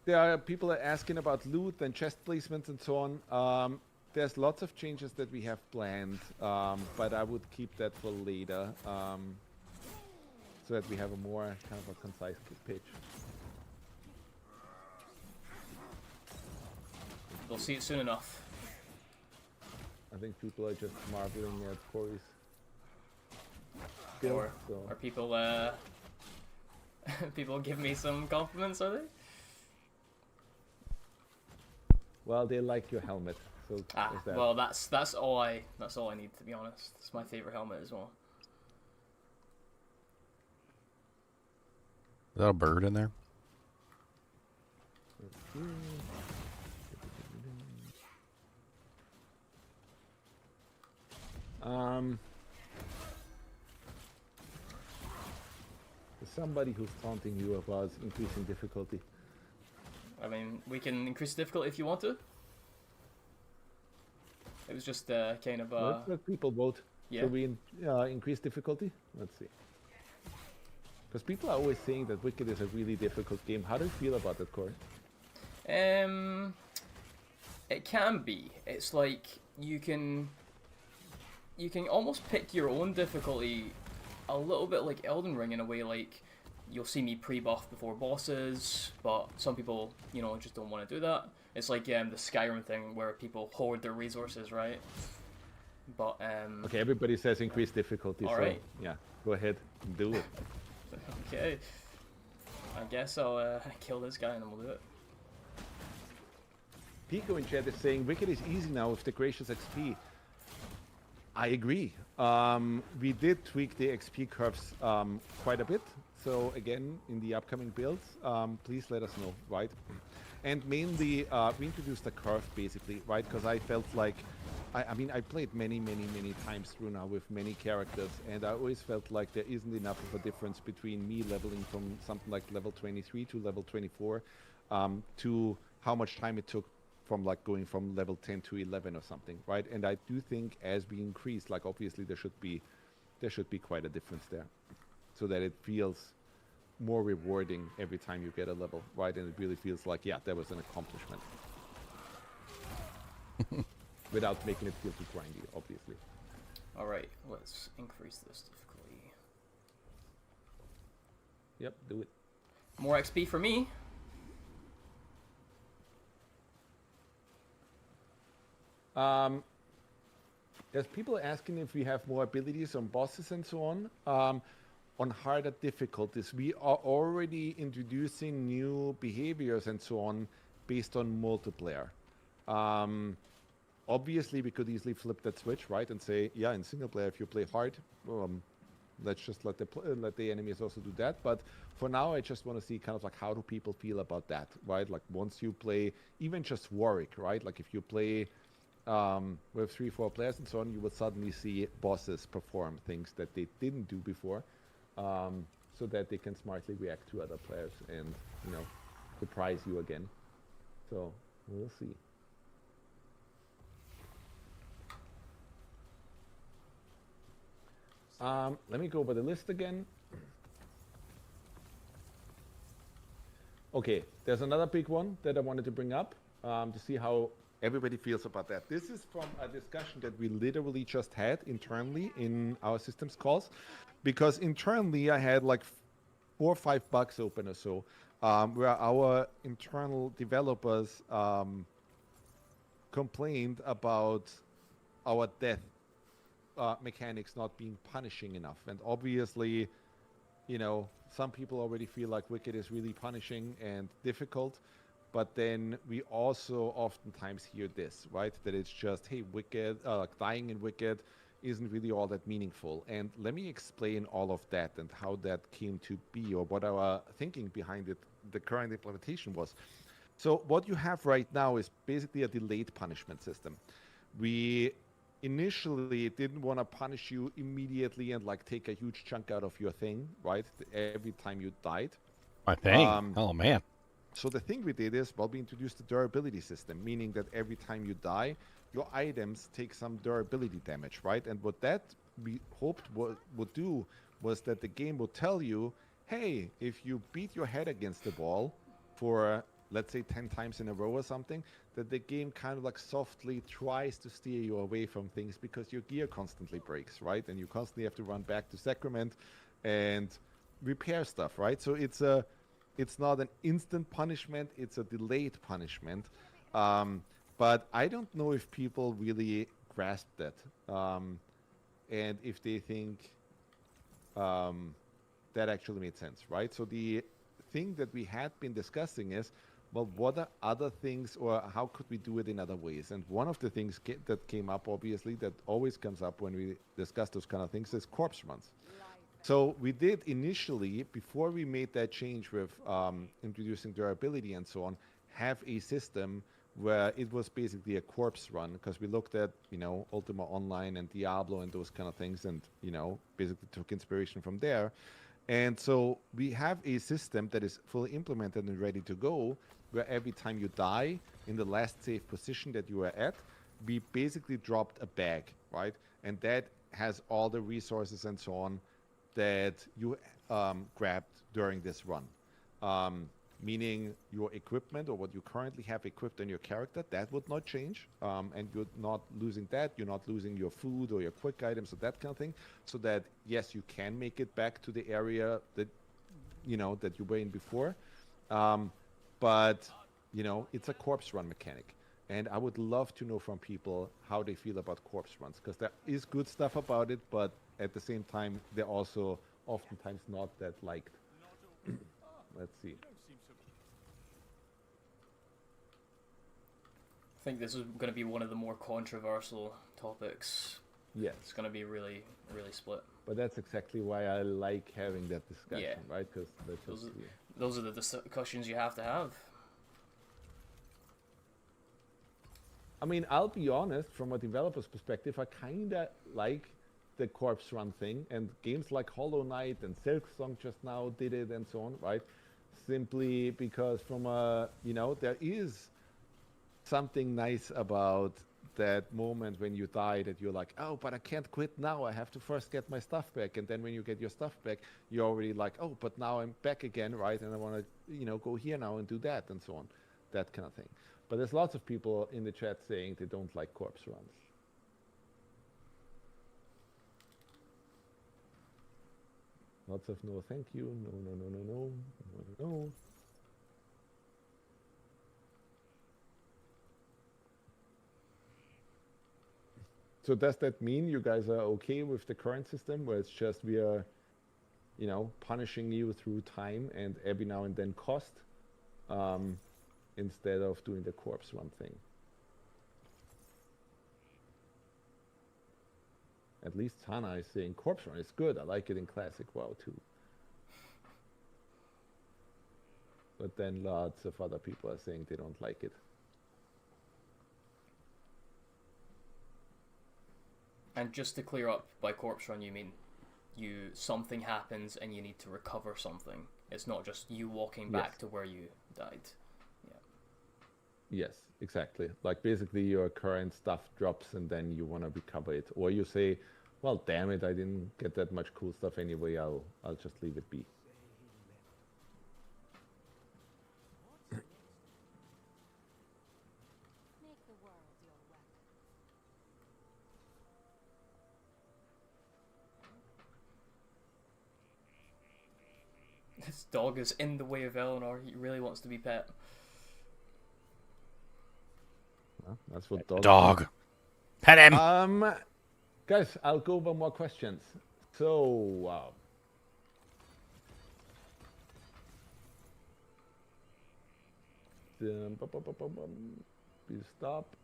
D: There are people are asking about loot and chest placements and so on. There's lots of changes that we have planned, but I would keep that for later, so that we have a more kind of a concise pitch.
B: We'll see it soon enough.
D: I think people are just marveling at Corey's skill.
B: Are people people give me some compliments, are they?
D: Well, they like your helmet, so there's that.
B: Well, that's all I need, to be honest. It's my favorite helmet as well.
A: Is that a bird in there?
D: There's somebody who's taunting you about increasing difficulty.
B: I mean, we can increase the difficulty if you want to. It was just kind of
D: Let's let people vote.
B: yeah.
D: Should we increase difficulty? Let's see. Because people are always saying that Wicked is a really difficult game. How do you feel about that, Corey?
B: It can be. It's like you can almost pick your own difficulty, a little bit like Elden Ring in a way. Like, you'll see me pre-buff before bosses, but some people, just don't want to do that. It's like the Skyrim thing where people hoard their resources, right? But
D: Okay, everybody says increase difficulty,
B: all
D: so
B: right.
D: yeah, go ahead and do it.
B: Okay. I guess I'll kill this guy and then we'll do it.
D: Pico in chat is saying Wicked is easy now with the gracious XP. I agree. We did tweak the XP curves quite a bit. So again, in the upcoming builds, please let us know, right? And mainly, we introduced a curve basically, right? Because I felt like, I mean, I played many times through now with many characters, and I always felt like there isn't enough of a difference between me leveling from something like level 23 to level 24 to how much time it took from like going from level 10 to 11 or something, right? And I do think as we increase, like obviously there should be quite a difference there, so that it feels more rewarding every time you get a level, right? And it really feels like, yeah, that was an accomplishment. Without making it feel too grindy, obviously.
B: Alright, let's increase this difficulty.
D: Yep, do it.
B: More XP for me.
D: There's people asking if we have more abilities on bosses and so on. On harder difficulties, we are already introducing new behaviors and so on based on multiplayer. Obviously, we could easily flip that switch, right, and say, yeah, in single player, if you play hard, let's just let the enemies also do that. But for now, I just want to see kind of like how do people feel about that, right? Like once you play, even just Warwick, right? Like if you play with 3-4 players and so on, you will suddenly see bosses perform things that they didn't do before, so that they can smartly react to other players and, you know, surprise you again. So we'll see. Let me go over the list again. Okay, there's another big one that I wanted to bring up to see how everybody feels about that. This is from a discussion that we literally just had internally in our systems calls, because internally I had like 4 or 5 bugs open or so, where our internal developers complained about our death mechanics not being punishing enough. And obviously, you know, some people already feel like Wicked is really punishing and difficult, but then we also oftentimes hear this, right? That it's just, hey, Wicked, dying in Wicked isn't really all that meaningful. And let me explain all of that and how that came to be, or what our thinking behind it, the current implementation was. So what you have right now is basically a delayed punishment system. We initially didn't want to punish you immediately and like take a huge chunk out of your thing, right? Every time you died.
A: My thing? Oh, man.
D: So the thing we did is, well, we introduced a durability system, meaning that every time you die, your items take some durability damage, right? And what that we hoped would do was that the game would tell you, hey, if you beat your head against the wall for, let's say, 10 times in a row or something, that the game kind of like softly tries to steer you away from things because your gear constantly breaks, right? And you constantly have to run back to Sacrament and repair stuff, right? So it's not an instant punishment, it's a delayed punishment. But I don't know if people really grasp that, and if they think that actually made sense, right? So the thing that we had been discussing is, well, what are other things, or how could we do it in other ways? And one of the things that came up, obviously, that always comes up when we discuss those kind of things, is corpse runs. So we did initially, before we made that change with introducing durability and so on, have a system where it was basically a corpse run, because we looked at, you know, Ultima Online and Diablo and those kind of things, and, you know, basically took inspiration from there. And so we have a system that is fully implemented and ready to go, where every time you die in the last safe position that you were at, we basically dropped a bag, right? And that has all the resources and so on that you grabbed during this run. Meaning your equipment, or what you currently have equipped on your character, that would not change. And you're not losing that. You're not losing your food or your quick items or that kind of thing. So that, yes, you can make it back to the area that, you know, that you were in before. But, you know, it's a corpse run mechanic. And I would love to know from people how they feel about corpse runs, because there is good stuff about it, but at the same time, they're also oftentimes not that liked. Let's see.
B: I think this is going to be one of the more controversial topics.
D: Yes.
B: It's going to be really, really split.
D: But that's exactly why I like having that discussion,
B: Yeah.
D: right? Because
B: Those are the discussions you have to have.
D: I mean, I'll be honest, from a developer's perspective, I kind of like the corpse run thing, and games like Hollow Knight and Silksong just now did it and so on, right? Simply because from a, there is something nice about that moment when you die that you're like, oh, but I can't quit now. I have to first get my stuff back. And then when you get your stuff back, you're already like, oh, but now I'm back again, right? And I want to, go here now and do that and so on, that kind of thing. But there's lots of people in the chat saying they don't like corpse runs. Lots of no, thank you. No. So does that mean you guys are okay with the current system where it's just we are, punishing you through time and every now and then cost, instead of doing the corpse run thing? At least Hana is saying corpse run is good. I like it in classic WoW too. But then lots of other people are saying they don't like it.
B: And just to clear up, by corpse run you mean something happens and you need to recover something. It's not just you walking back to where you died.
D: Yes, exactly. Like basically your current stuff drops and then you want to recover it. Or you say, well, damn it, I didn't get that much cool stuff anyway. I'll just leave it be.
C: Make the world your weapon.
B: This dog is in the way of Eleanor. He really wants to be pet.
D: Well, that's what dogs
A: Dog. Pet him.
D: Guys, I'll go over more questions. So, please stop.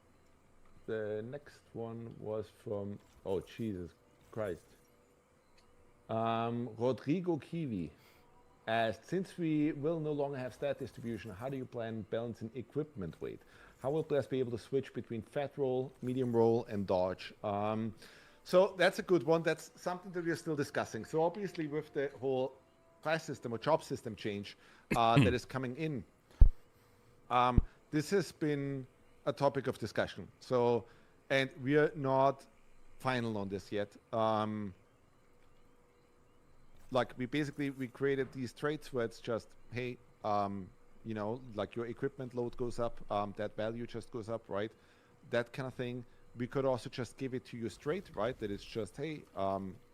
D: The next one was from, oh, Jesus Christ. Rodrigo Kiwi asked, since we will no longer have stat distribution, how do you plan balancing equipment weight? How will players be able to switch between fat roll, medium roll, and dodge? So that's a good one. That's something that we're still discussing. So obviously with the whole class system or job system change that is coming in, this has been a topic of discussion. So, and we are not final on this yet. Like we created these traits where it's just, hey, like your equipment load goes up, that value just goes up, right? That kind of thing. We could also just give it to you straight, right? That it's just, hey,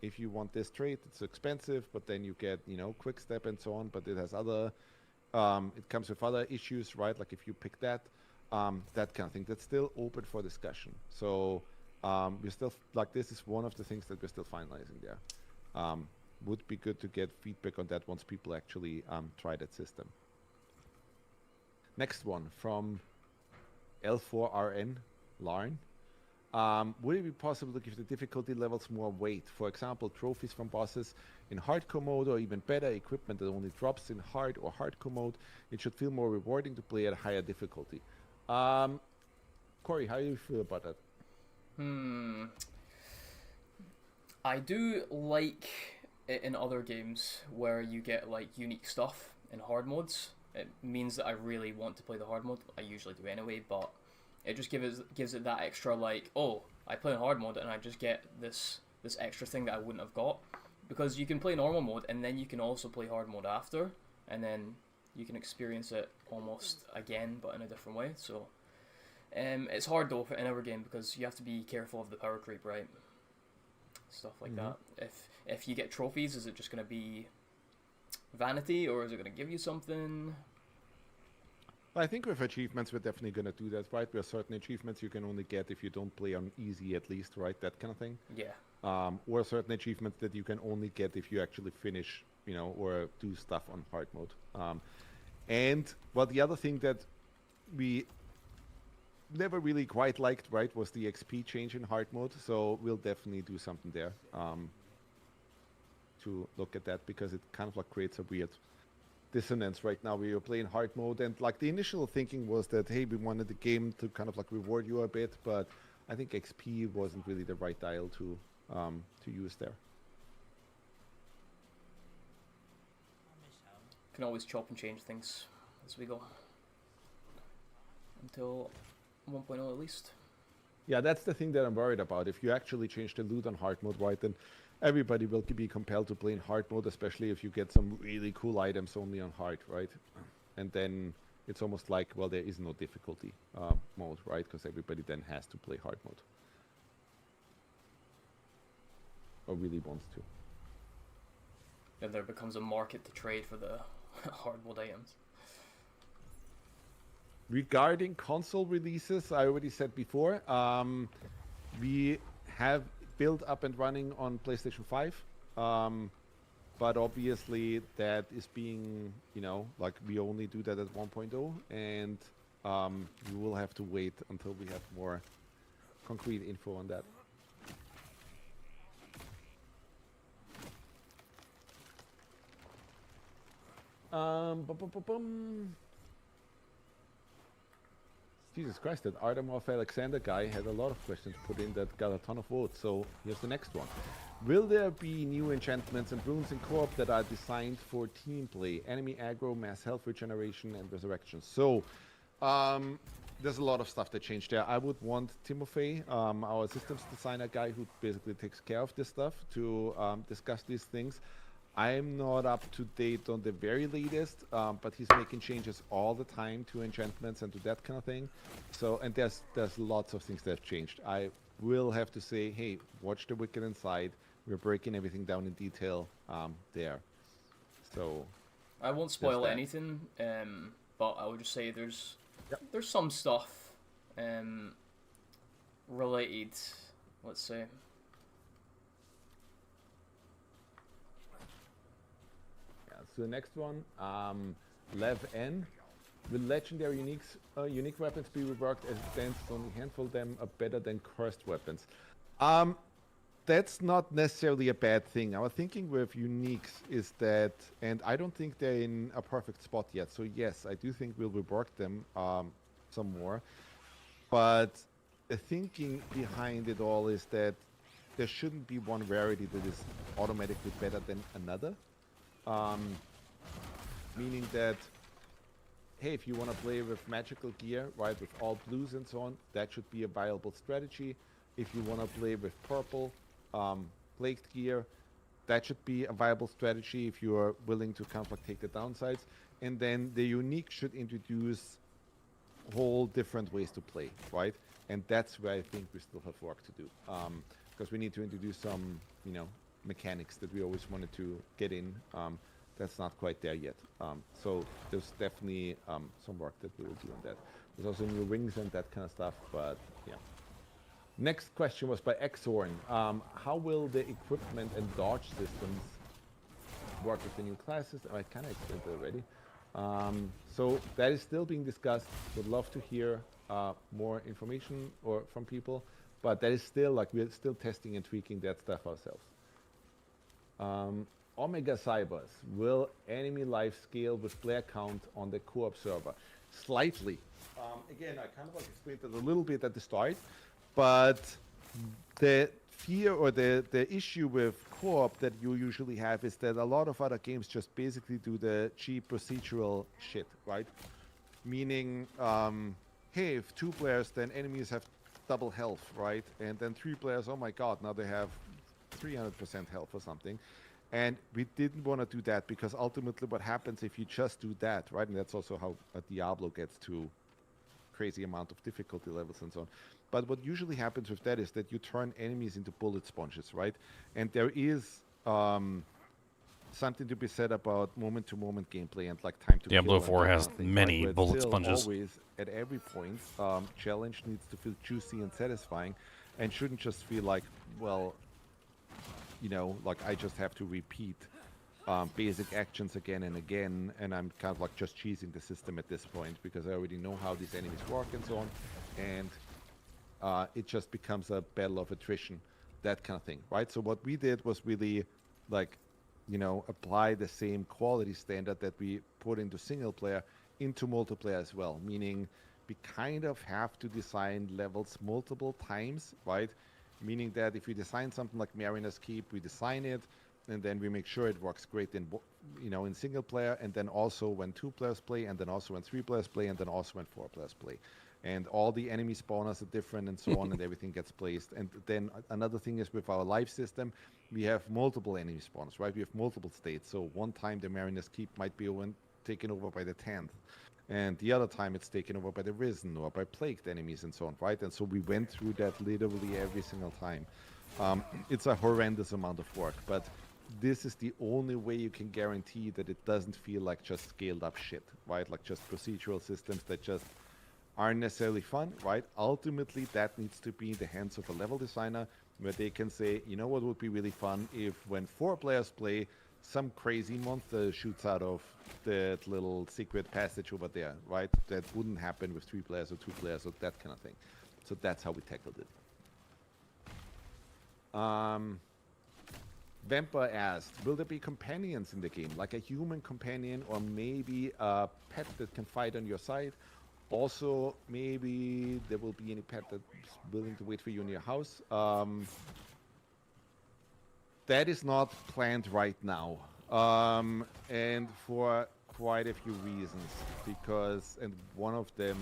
D: if you want this trait, it's expensive, but then you get, quick step and so on, but it has other, it comes with other issues, right? Like if you pick that, that kind of thing. That's still open for discussion. So we're still, like, this is one of the things that we're still finalizing there. Would be good to get feedback on that once people actually try that system. Next one from L4RN, Lauren. Would it be possible to give the difficulty levels more weight? For example, trophies from bosses in hardcore mode, or even better, equipment that only drops in hard or hardcore mode. It should feel more rewarding to play at a higher difficulty. Corey, how do you feel about that?
B: I do like it in other games where you get like unique stuff in hard modes. It means that I really want to play the hard mode. I usually do anyway, but it just gives it that extra, like, oh, I play in hard mode and I just get this extra thing that I wouldn't have got. Because you can play normal mode and then you can also play hard mode after, and then you can experience it almost again but in a different way. So it's hard though in every game because you have to be careful of the power creep, right? Stuff like that. If you get trophies, is it just going to be vanity, or is it going to give you something?
D: I think with achievements, we're definitely going to do that, right? There are certain achievements you can only get if you don't play on easy, at least, right? That kind of thing.
B: Yeah.
D: Or certain achievements that you can only get if you actually finish or do stuff on hard mode. And well, the other thing that we never really quite liked, right, was the XP change in hard mode. So we'll definitely do something there to look at that, because it kind of like creates a weird dissonance right now where you're playing hard mode, and like the initial thinking was that, hey, we wanted the game to kind of like reward you a bit, but I think XP wasn't really the right dial to use there.
B: Can always chop and change things as we go. Until 1.0 at least.
D: Yeah, that's the thing that I'm worried about. If you actually change the loot on hard mode, right, then everybody will be compelled to play in hard mode, especially if you get some really cool items only on hard, right? And then it's almost like, well, there is no difficulty mode, right? Because everybody then has to play hard mode. Or really wants to.
B: Then there becomes a market to trade for the hard mode items.
D: Regarding console releases, I already said before, we have built up and running on PlayStation 5. But obviously that is being, like we only do that at 1.0, and we will have to wait until we have more concrete info on that. Jesus Christ, that Artem of Alexander guy had a lot of questions put in that got a ton of votes, so here's the next one. Will there be new enchantments and runes in co-op that are designed for team play? Enemy aggro, mass health regeneration, and resurrection. So, there's a lot of stuff that changed there. I would want Timofey, our systems designer guy who basically takes care of this stuff, to discuss these things. I'm not up to date on the very latest, but he's making changes all the time to enchantments and to that kind of thing. So, and there's lots of things that have changed. I will have to say, hey, watch the Wicked Inside. We're breaking everything down in detail there. So
B: I won't spoil anything, but I would just say there's some stuff related, let's say.
D: So the next one, Lev N. Will legendary unique weapons be reworked as it stands? Only a handful of them are better than cursed weapons. That's not necessarily a bad thing. Our thinking with uniques is that, and I don't think they're in a perfect spot yet. So yes, I do think we'll rework them some more. But the thinking behind it all is that there shouldn't be one rarity that is automatically better than another. Meaning that, hey, if you want to play with magical gear, right, with all blues and so on, that should be a viable strategy. If you want to play with purple, plagued gear, that should be a viable strategy if you are willing to kind of like take the downsides. And then the unique should introduce whole different ways to play, right? And that's where I think we still have work to do. Because we need to introduce some, mechanics that we always wanted to get in. That's not quite there yet. So there's definitely some work that we will do on that. There's also new rings and that kind of stuff, but yeah. Next question was by Xhorn. How will the equipment and dodge systems work with the new classes? I kind of explained it already. So that is still being discussed. Would love to hear more information from people, but that is still like we're still testing and tweaking that stuff ourselves. Omega Cybers, will enemy life scale with player count on the co-op server? Slightly. Again, I kind of like explained it a little bit at the start, but the fear or the issue with co-op that you usually have is that a lot of other games just basically do the cheap procedural shit, right? Meaning, hey, if 2 players, then enemies have double health, right? And then 3 players, oh my god, now they have 300% health or something. And we didn't want to do that, because ultimately what happens if you just do that, right? And that's also how a Diablo gets to crazy amount of difficulty levels and so on. But what usually happens with that is that you turn enemies into bullet sponges, right? And there is something to be said about moment-to-moment gameplay and like time to
A: Diablo
D: kill
A: 4
D: and that
A: has
D: kind of thing,
A: many
D: right?
A: bullet
D: Still
A: sponges.
D: Always, at every point, challenge needs to feel juicy and satisfying, and shouldn't just feel like, well, like I just have to repeat basic actions again and again, and I'm kind of like just cheesing the system at this point because I already know how these enemies work and so on, and it just becomes a battle of attrition, that kind of thing, right? So what we did was really, like, apply the same quality standard that we put into single player into multiplayer as well, meaning we kind of have to design levels multiple times, right? Meaning that if we design something like Mariner's Keep, we design it, and then we make sure it works great in in single player, and then also when 2 players play, and then also when 3 players play, and then also when 4 players play. And all the enemy spawners are different and so on, and everything gets placed. And then another thing is with our life system, we have multiple enemy spawners, right? We have multiple states. So one time the Mariner's Keep might be taken over by the 10th. And the other time it's taken over by the Risen or by plagued enemies and so on, right? And so we went through that literally every single time. It's a horrendous amount of work, but this is the only way you can guarantee that it doesn't feel like just scaled up shit, right? Like just procedural systems that just aren't necessarily fun, right? Ultimately, that needs to be in the hands of a level designer where they can say, you know what would be really fun if when 4 players play, some crazy monster shoots out of that little secret passage over there, right? That wouldn't happen with 3 players or 2 players or that kind of thing. So that's how we tackled it. Vampire asked, will there be companions in the game, like a human companion or maybe a pet that can fight on your side? Also, maybe there will be any pet that's willing to wait for you in your house. That is not planned right now. And for quite a few reasons. Because, and one of them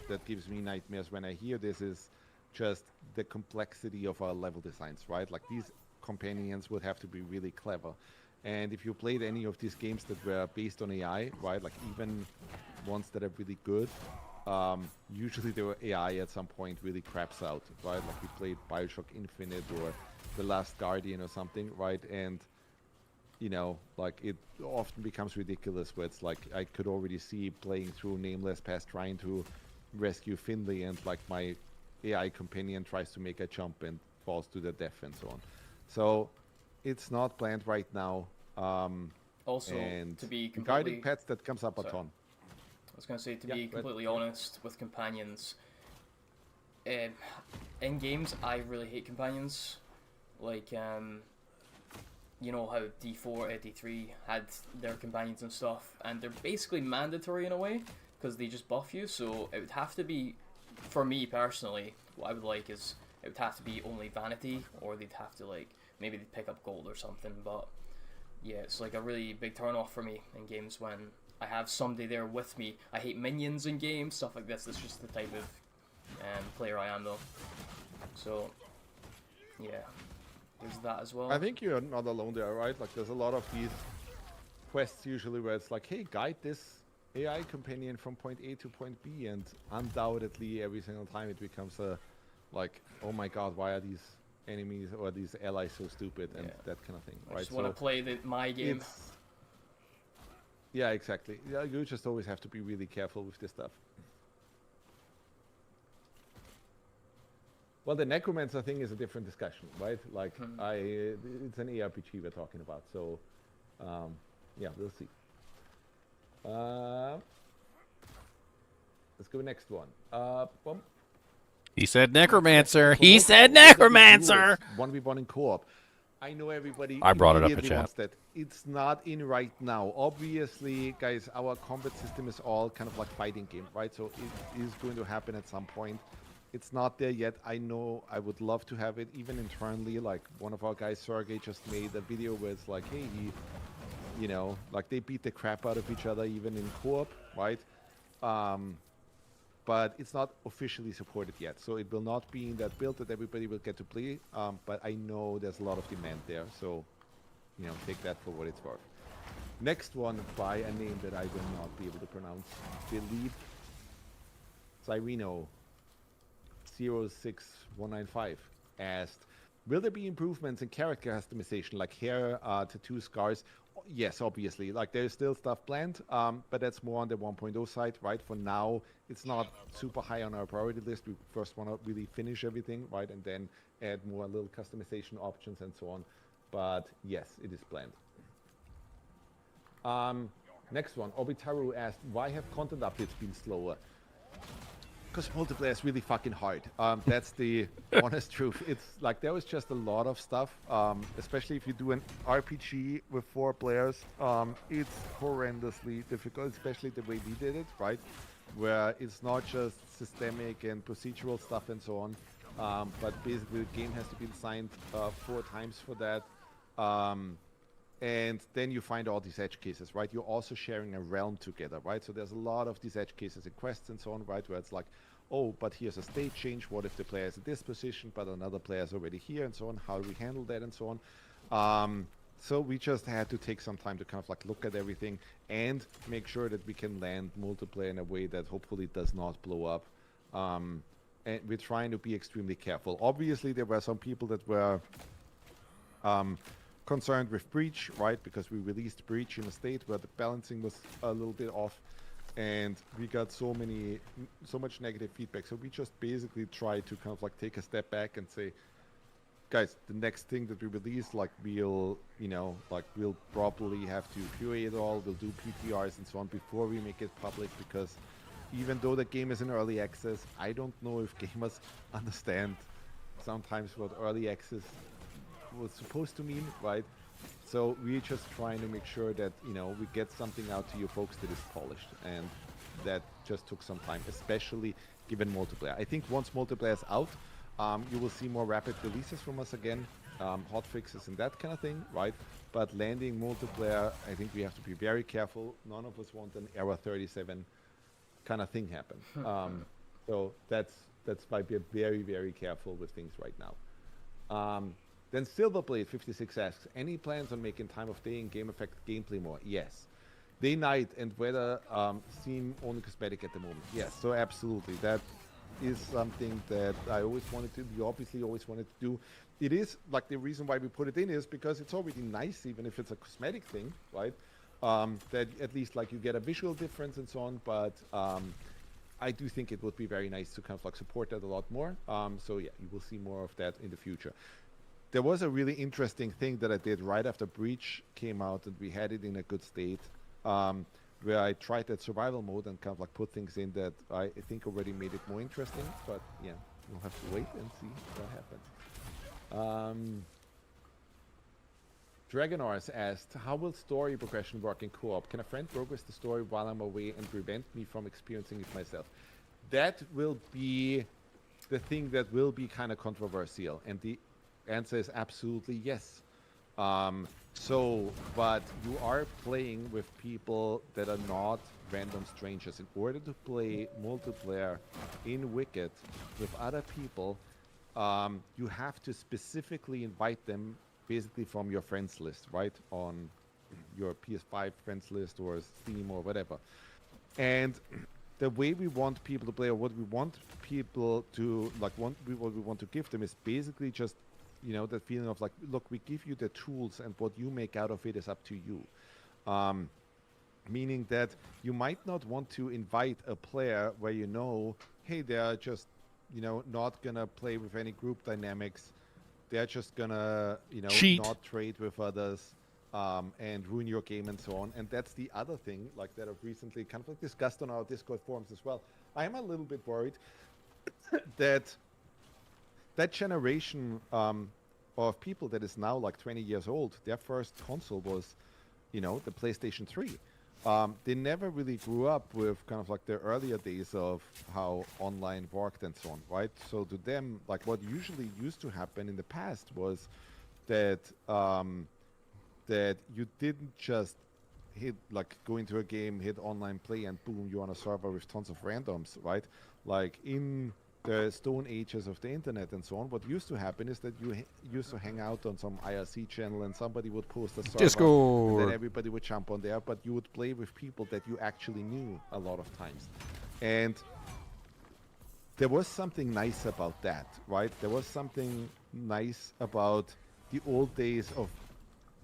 D: that gives me nightmares when I hear this is just the complexity of our level designs, right? Like these companions would have to be really clever. And if you played any of these games that were based on AI, right? Like even ones that are really good, usually the AI at some point really craps out, right? Like we played Bioshock Infinite or The Last Guardian or something, right? And like it often becomes ridiculous where it's like I could already see playing through Nameless Past trying to rescue Finley, and like my AI companion tries to make a jump and falls to their death and so on. So it's not planned right now.
B: Also,
D: and
B: to be
D: regarding
B: completely...
D: pets, that comes up a ton.
B: I was going to say, to be completely honest with companions, in games, I really hate companions. Like, you know how D4, D3 had their companions and stuff, and they're basically mandatory in a way, because they just buff you, so it would have to be, for me personally, what I would like is, it would have to be only vanity, or they'd have to, like, maybe they'd pick up gold or something, but yeah, it's like a really big turn off for me in games when I have somebody there with me. I hate minions in games, stuff like this. That's just the type of player I am, though. So, yeah, there's that as well.
D: I think you're not alone there, right? Like, there's a lot of these quests usually where it's like, hey, guide this AI companion from point A to point B, and undoubtedly every single time it becomes a, like, oh my god, why are these enemies or these allies so stupid, and that kind of thing, right?
B: I just want to play my game.
D: Yeah, exactly. Yeah, you just always have to be really careful with this stuff. Well, the necromancer thing is a different discussion, right? Like, it's an ARPG we're talking about, so yeah, we'll see. Let's go next one.
A: He said necromancer. He said necromancer.
D: 1v1 in co-op. I know everybody
A: I brought it up in
D: immediately
A: chat.
D: wants that. It's not in right now. Obviously, guys, our combat system is all kind of like fighting game, right? So it is going to happen at some point. It's not there yet. I know I would love to have it even internally. Like one of our guys, Sergey, just made a video where it's like, hey, like they beat the crap out of each other even in co-op, right? But it's not officially supported yet. So it will not be in that build that everybody will get to play. But I know there's a lot of demand there. So, take that for what it's worth. Next one by a name that I will not be able to pronounce. Philippe Cyrino 06195 asked, will there be improvements in character customization like hair, tattoo, scars? Yes, obviously. Like there's still stuff planned, but that's more on the 1.0 side, right? For now, it's not super high on our priority list. We first want to really finish everything, right? And then add more little customization options and so on. But yes, it is planned. Next one, Obitaru asked, why have content updates been slower? Because multiplayer is really fucking hard. That's the honest truth. It's like there was just a lot of stuff, especially if you do an RPG with 4 players. It's horrendously difficult, especially the way we did it, right? Where it's not just systemic and procedural stuff and so on, but basically the game has to be designed 4 times for that. And then you find all these edge cases, right? You're also sharing a realm together, right? So there's a lot of these edge cases and quests and so on, right? Where it's like, oh, but here's a state change. What if the player is in this position, but another player is already here and so on? How do we handle that and so on? So we just had to take some time to kind of like look at everything and make sure that we can land multiplayer in a way that hopefully does not blow up. And we're trying to be extremely careful. Obviously, there were some people that were concerned with Breach, right? Because we released Breach in a state where the balancing was a little bit off, and we got so much negative feedback. So we just basically tried to kind of like take a step back and say, guys, the next thing that we release, like we'll probably have to QA it all, we'll do PTRs and so on before we make it public, because even though the game is in early access, I don't know if gamers understand sometimes what early access was supposed to mean, right? So we're just trying to make sure that, you know, we get something out to you folks that is polished, and that just took some time, especially given multiplayer. I think once multiplayer is out, you will see more rapid releases from us again, hot fixes and that kind of thing, right? But landing multiplayer, I think we have to be very careful. None of us want an Era 37 kind of thing happen. So that's why we're very, very careful with things right now. Then Silverblade 56 asks, any plans on making time of day and game effect gameplay more? Yes. Day, night, and weather seem only cosmetic at the moment. Yes, so absolutely. That is something that I always wanted to, we obviously always wanted to do. It is, like, the reason why we put it in is because it's already nice, even if it's a cosmetic thing, right? That at least, like, you get a visual difference and so on, but I do think it would be very nice to kind of, like, support that a lot more. So yeah, you will see more of that in the future. There was a really interesting thing that I did right after Breach came out, and we had it in a good state, where I tried that survival mode and kind of like put things in that I think already made it more interesting. But yeah, we'll have to wait and see what happens. Dragonars asked, how will story progression work in co-op? Can a friend progress the story while I'm away and prevent me from experiencing it myself? That will be the thing that will be kind of controversial, and the answer is absolutely yes. But you are playing with people that are not random strangers. In order to play multiplayer in Wicked with other people, you have to specifically invite them basically from your friends list, right? On your PS5 friends list or Steam or whatever. And the way we want people to play, or what we want people to, like, what we want to give them is basically just, you know, that feeling of like, look, we give you the tools and what you make out of it is up to you. Meaning that you might not want to invite a player where you know, hey, they're just, you know, not gonna play with any group dynamics. They're just gonna, you know,
A: cheat,
D: not trade with others, and ruin your game and so on. And that's the other thing, like, that I've recently kind of like discussed on our Discord forums as well. I am a little bit worried that generation of people that is now like 20 years old, their first console was, you know, the PlayStation 3. They never really grew up with kind of like the earlier days of how online worked and so on, right? So to them, like, what usually used to happen in the past was that that you didn't just go into a game, hit online play, and boom, you're on a server with tons of randoms, right? Like in the stone ages of the internet and so on, what used to happen is that you used to hang out on some IRC channel and somebody would post a server,
A: Discord,
D: and then everybody would jump on there, but you would play with people that you actually knew a lot of times. And there was something nice about that, right? There was something nice about the old days of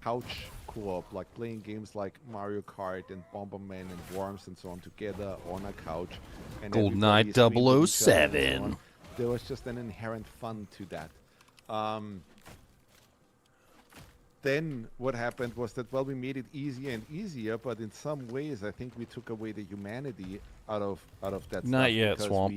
D: couch co-op, like playing games like Mario Kart and Bomberman and Worms and so on together on a couch. And
A: GoldenEye 007.
D: There was just an inherent fun to that. then what happened was that, well, we made it easier and easier, but in some ways I think we took away the humanity out of that
A: Not
D: stuff,
A: yet,
D: because
A: Swamp.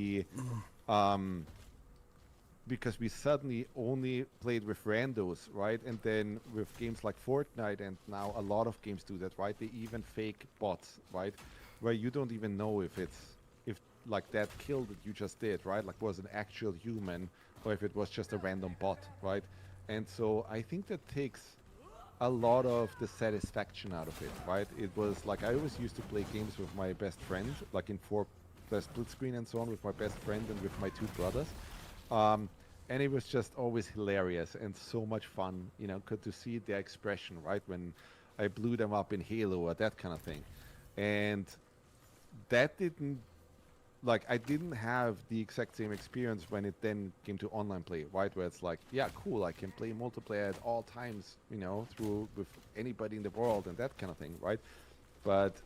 D: because we suddenly only played with randos, right? And then with games like Fortnite, and now a lot of games do that, right? They even fake bots, right? Where you don't even know if like that kill that you just did, right? Like was an actual human, or if it was just a random bot, right? And so I think that takes a lot of the satisfaction out of it, right? It was like I always used to play games with my best friend, like in the split screen and so on, with my best friend and with my 2 brothers. And it was just always hilarious and so much fun, you know, good to see their expression, right? When I blew them up in Halo or that kind of thing. And that didn't, like, I didn't have the exact same experience when it then came to online play, right? Where it's like, yeah, cool, I can play multiplayer at all times, you know, with anybody in the world and that kind of thing, right? But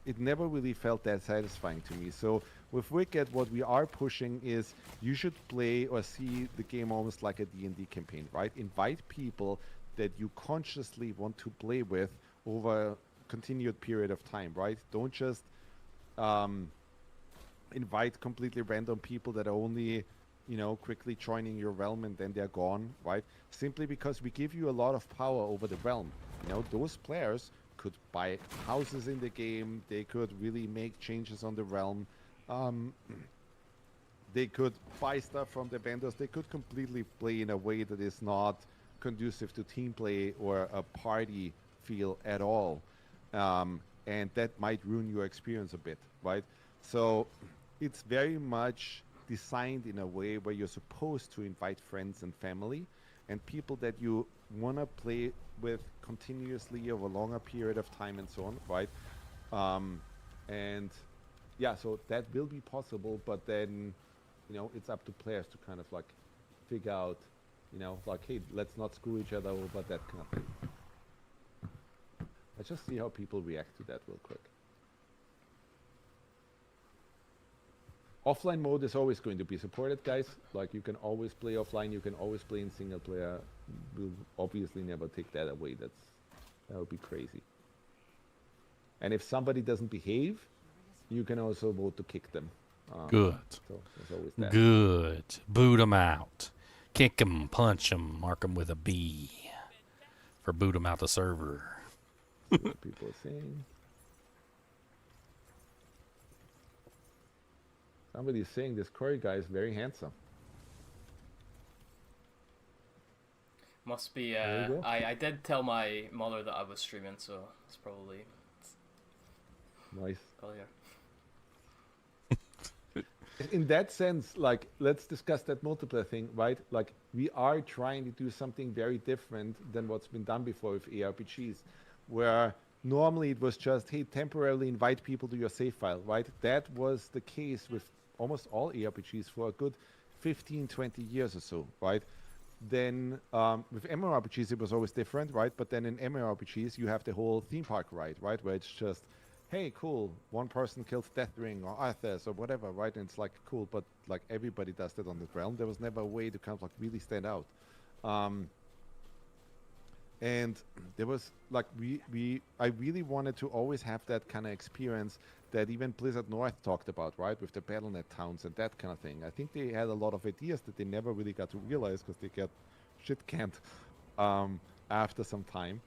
D: it never really felt that satisfying to me. So with Wicked, what we are pushing is you should play or see the game almost like a D&D campaign, right? Invite people that you consciously want to play with over a continued period of time, right? Don't just invite completely random people that are only, you know, quickly joining your realm and then they're gone, right? Simply because we give you a lot of power over the realm. You know, those players could buy houses in the game. They could really make changes on the realm. They could buy stuff from the vendors. They could completely play in a way that is not conducive to team play or a party feel at all. And that might ruin your experience a bit, right? So it's very much designed in a way where you're supposed to invite friends and family and people that you want to play with continuously over a longer period of time and so on, right? And yeah, so that will be possible, but then, you know, it's up to players to kind of like figure out, you know, like, hey, let's not screw each other over, that kind of thing. Let's just see how people react to that real quick. Offline mode is always going to be supported, guys. Like, you can always play offline, you can always play in single player. We'll obviously never take that away. That would be crazy. And if somebody doesn't behave, you can also vote to kick them.
A: Good.
D: So there's always that.
A: Good. Boot them out. Kick them, punch them, mark them with a B. For boot them out the server.
D: See what people are saying. Somebody's saying this Corey guy is very handsome.
B: Must be.
D: There you go.
B: I did tell my mother that I was streaming, so it's probably.
D: Nice.
B: Oh yeah.
D: In that sense, like, let's discuss that multiplayer thing, right? Like, we are trying to do something very different than what's been done before with ARPGs, where normally it was just, hey, temporarily invite people to your save file, right? That was the case with almost all ARPGs for a good 15, 20 years or so, right? Then with MMORPGs, it was always different, right? But then in MMORPGs, you have the whole theme park ride, right? Where it's just, hey, cool, one person kills Deathring or Arthas or whatever, right? And it's like, cool, but like everybody does that on the realm. There was never a way to kind of like really stand out. And there was like, I really wanted to always have that kind of experience that even Blizzard North talked about, right? With the BattleNet towns and that kind of thing. I think they had a lot of ideas that they never really got to realize because they get shit canned after some time.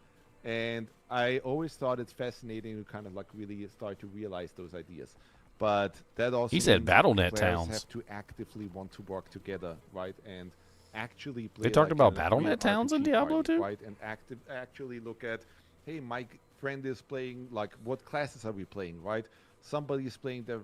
D: And I always thought it's fascinating to kind of like really start to realize those ideas. But that also
A: He said
D: means that
A: BattleNet
D: players
A: towns.
D: have to actively want to work together, right? And actually play.
A: They talked
D: like
A: about
D: a real
A: BattleNet towns in
D: RPG
A: Diablo
D: party,
A: 2?
D: right? And actually look at, hey, my friend is playing, like, what classes are we playing, right? Somebody is playing the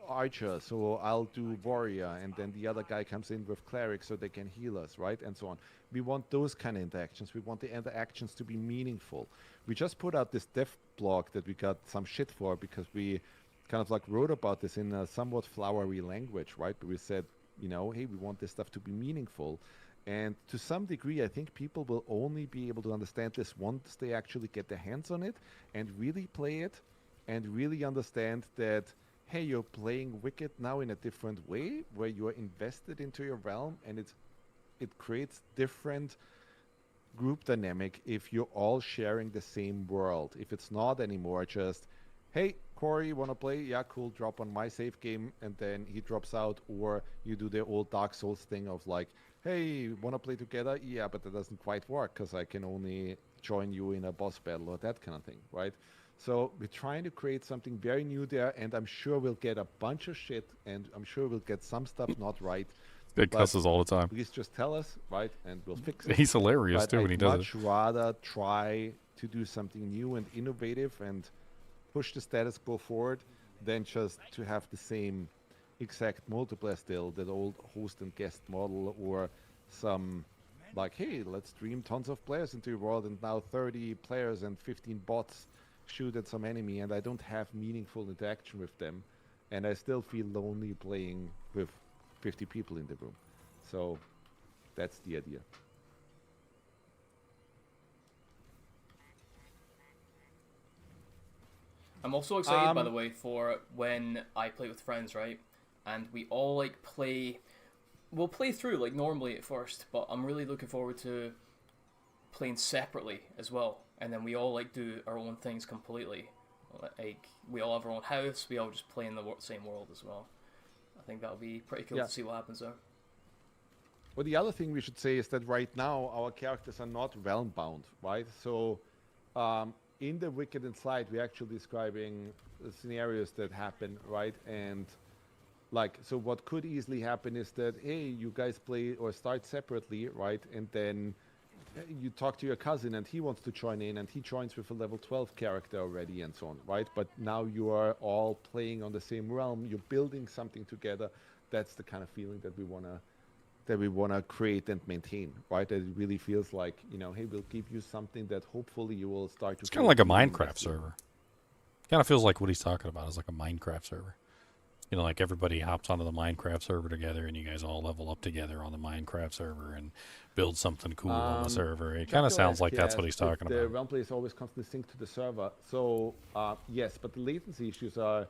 D: archer, so I'll do warrior, and then the other guy comes in with cleric so they can heal us, right? And so on. We want those kind of interactions. We want the interactions to be meaningful. We just put out this dev blog that we got some shit for because we kind of like wrote about this in a somewhat flowery language, right? But we said, you know, hey, we want this stuff to be meaningful. And to some degree, I think people will only be able to understand this once they actually get their hands on it and really play it and really understand that, hey, you're playing Wicked now in a different way where you're invested into your realm and it creates different group dynamic if you're all sharing the same world. If it's not anymore, just, hey, Corey, want to play? Yeah, cool, drop on my save game, and then he drops out. Or you do the old Dark Souls thing of like, hey, want to play together? Yeah, but that doesn't quite work because I can only join you in a boss battle or that kind of thing, right? So we're trying to create something very new there, and I'm sure we'll get a bunch of shit, and I'm sure we'll get some stuff not right.
A: Big cusses all the time.
D: Please just tell us, right, and we'll fix it.
A: He's hilarious
D: But
A: too when he
D: I'd
A: does it.
D: much rather try to do something new and innovative and push the status quo forward than just to have the same exact multiplayer still, that old host and guest model, or some like, hey, let's stream tons of players into your world, and now 30 players and 15 bots shoot at some enemy, and I don't have meaningful interaction with them, and I still feel lonely playing with 50 people in the room. So that's the idea.
B: I'm also excited, by the way, for when I play with friends, right? And we all like play. We'll play through like normally at first, but I'm really looking forward to playing separately as well. And then we all like do our own things completely. Like we all have our own house. We all just play in the same world as well. I think that'll be pretty cool to see what happens there.
D: Well, the other thing we should say is that right now our characters are not realm bound, right? So in the Wicked Inside, we're actually describing the scenarios that happen, right? And like, so what could easily happen is that, hey, you guys play or start separately, right? And then you talk to your cousin and he wants to join in, and he joins with a level 12 character already and so on, right? But now you are all playing on the same realm, you're building something together. That's the kind of feeling that we wanna create and maintain, right? That it really feels like, you know, hey, we'll give you something that hopefully you will start to.
A: It's kind of like a Minecraft server. Kind of feels like what he's talking about is like a Minecraft server. You know, like everybody hops onto the Minecraft server together, and you guys all level up together on the Minecraft server and build something cool on the server. It kind of sounds like that's what he's talking about.
D: The realm play is always constantly synced to the server. So yes, but the latency issues are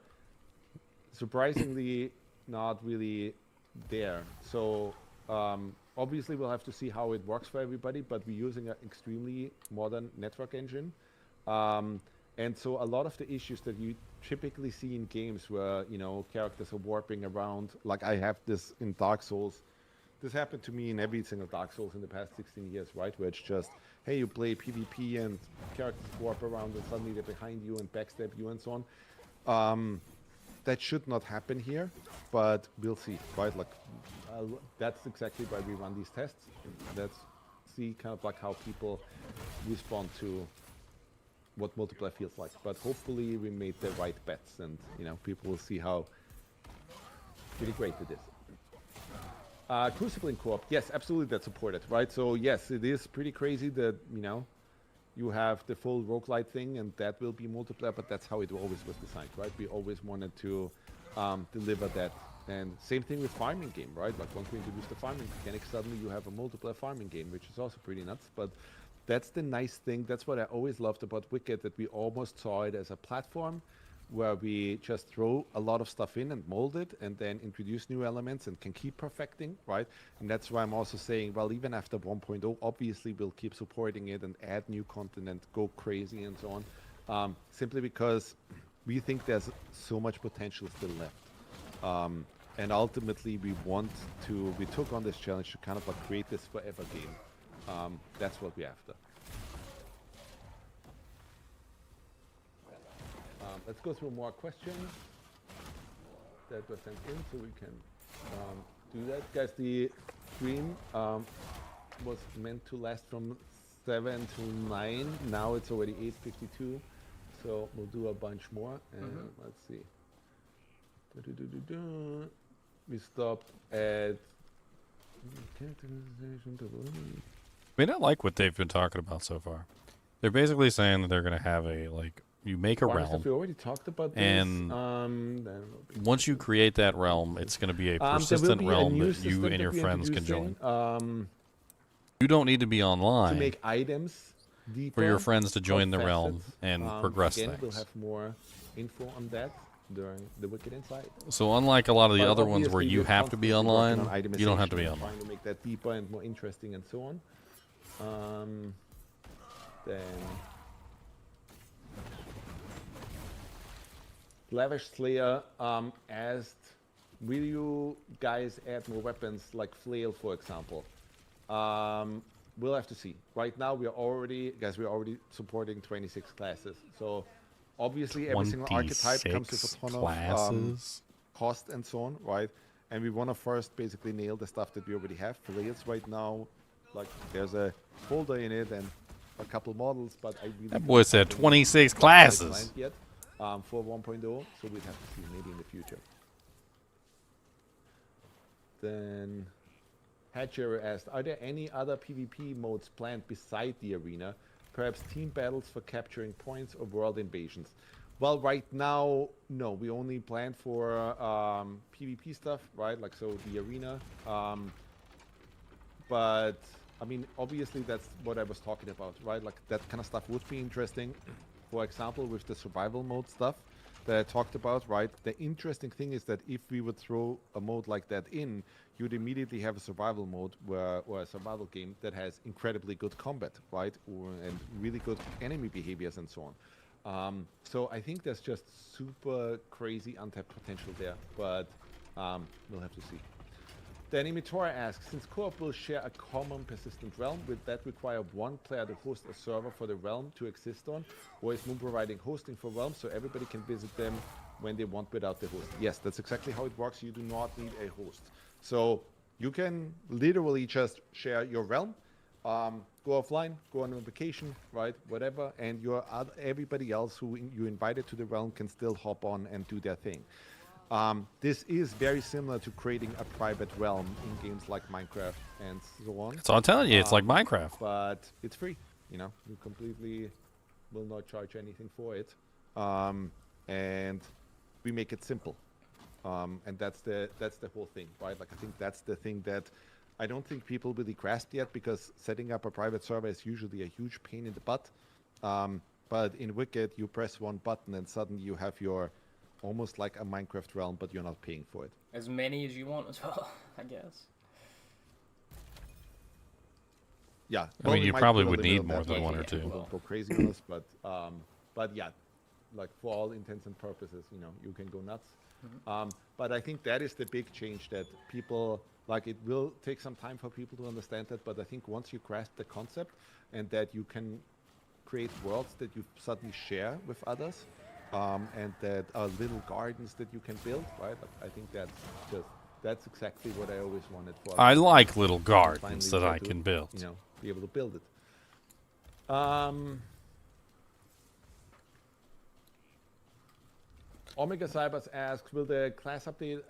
D: surprisingly not really there. So obviously we'll have to see how it works for everybody, but we're using an extremely modern network engine. And so a lot of the issues that you typically see in games where, you know, characters are warping around, like I have this in Dark Souls. This happened to me in every single Dark Souls in the past 16 years, right? Where it's just, hey, you play PvP and characters warp around and suddenly they're behind you and backstab you and so on. That should not happen here, but we'll see, right? Like, that's exactly why we run these tests. Let's see kind of like how people respond to what multiplayer feels like. But hopefully we made the right bets, and, you know, people will see how really great it is. Crucible in co-op, yes, absolutely, that's supported, right? So yes, it is pretty crazy that, you know, you have the full roguelite thing, and that will be multiplayer, but that's how it always was designed, right? We always wanted to deliver that. And same thing with farming game, right? Like once we introduce the farming mechanic, suddenly you have a multiplayer farming game, which is also pretty nuts. But that's the nice thing. That's what I always loved about Wicked, that we almost saw it as a platform where we just throw a lot of stuff in and mold it and then introduce new elements and can keep perfecting, right? And that's why I'm also saying, well, even after 1.0, obviously we'll keep supporting it and add new content and go crazy and so on, simply because we think there's so much potential still left. And ultimately we took on this challenge to kind of like create this forever game. That's what we're after. Let's go through more questions that were sent in so we can do that. Guys, the stream was meant to last from 7 to 9. Now it's already 8:52, so we'll do a bunch more. And let's see. We stopped at...
A: I mean, I like what they've been talking about so far. They're basically saying that they're going to have a, like, you make a realm.
D: We already talked about this.
A: And once you create that realm, it's going to be a persistent realm that you and your friends can join. You don't need to be online
D: to make items deeper,
A: for your friends to join the realm and progress
D: again,
A: things.
D: We'll have more info on that during the Wicked Inside.
A: So unlike a lot of the other ones where you have to be online, you don't have to be online.
D: Trying to make that deeper and more interesting and so on. Then Lavish Slayer asked, will you guys add more weapons like flail, for example? We'll have to see. Right now, we're already supporting 26 classes. So obviously, every single archetype comes with a ton
A: classes.
D: of cost and so on, right? And we want to first basically nail the stuff that we already have. Flails right now, like there's a folder in it and a couple models, but I really
A: That boy said 26 classes.
D: Yet, for 1.0, so we'd have to see maybe in the future. Then Hatcher asked, are there any other PvP modes planned beside the arena? Perhaps team battles for capturing points or world invasions? Well, right now, no. We only plan for PvP stuff, right? Like, so the arena. But, I mean, obviously that's what I was talking about, right? Like, that kind of stuff would be interesting. For example, with the survival mode stuff that I talked about, right? The interesting thing is that if we would throw a mode like that in, you'd immediately have a survival mode or a survival game that has incredibly good combat, right? And really good enemy behaviors and so on. So I think there's just super crazy untapped potential there, but we'll have to see. The Animator asks, since co-op will share a common persistent realm, would that require one player to host a server for the realm to exist on? Or is Moon providing hosting for realms so everybody can visit them when they want without the host? Yes, that's exactly how it works. You do not need a host. So you can literally just share your realm, go offline, go on a vacation, right, whatever, and everybody else who you invited to the realm can still hop on and do their thing. This is very similar to creating a private realm in games like Minecraft and so on.
A: So I'm telling you, it's like Minecraft.
D: But it's free, you know. You completely will not charge anything for it, and we make it simple. And that's the whole thing, right? Like I think that's the thing that I don't think people really grasp yet, because setting up a private server is usually a huge pain in the butt. But in Wicked, you press one button and suddenly you have your almost like a Minecraft realm, but you're not paying for it.
B: As many as you want as well, I guess.
D: Yeah.
A: I mean, you probably would need more
D: that,
A: than
D: like,
A: one or
D: people
A: two.
D: don't go crazy on us, but yeah, like for all intents and purposes, you know, you can go nuts. But I think that is the big change that people, like, it will take some time for people to understand that, but I think once you grasp the concept and that you can create worlds that you suddenly share with others, and that are little gardens that you can build, right? Like, I think that's exactly what I always wanted for.
A: I like little gardens
D: Finally
A: that
D: get
A: I
D: to,
A: can build.
D: you know, be able to build it. Omega Cybers asks, will the class update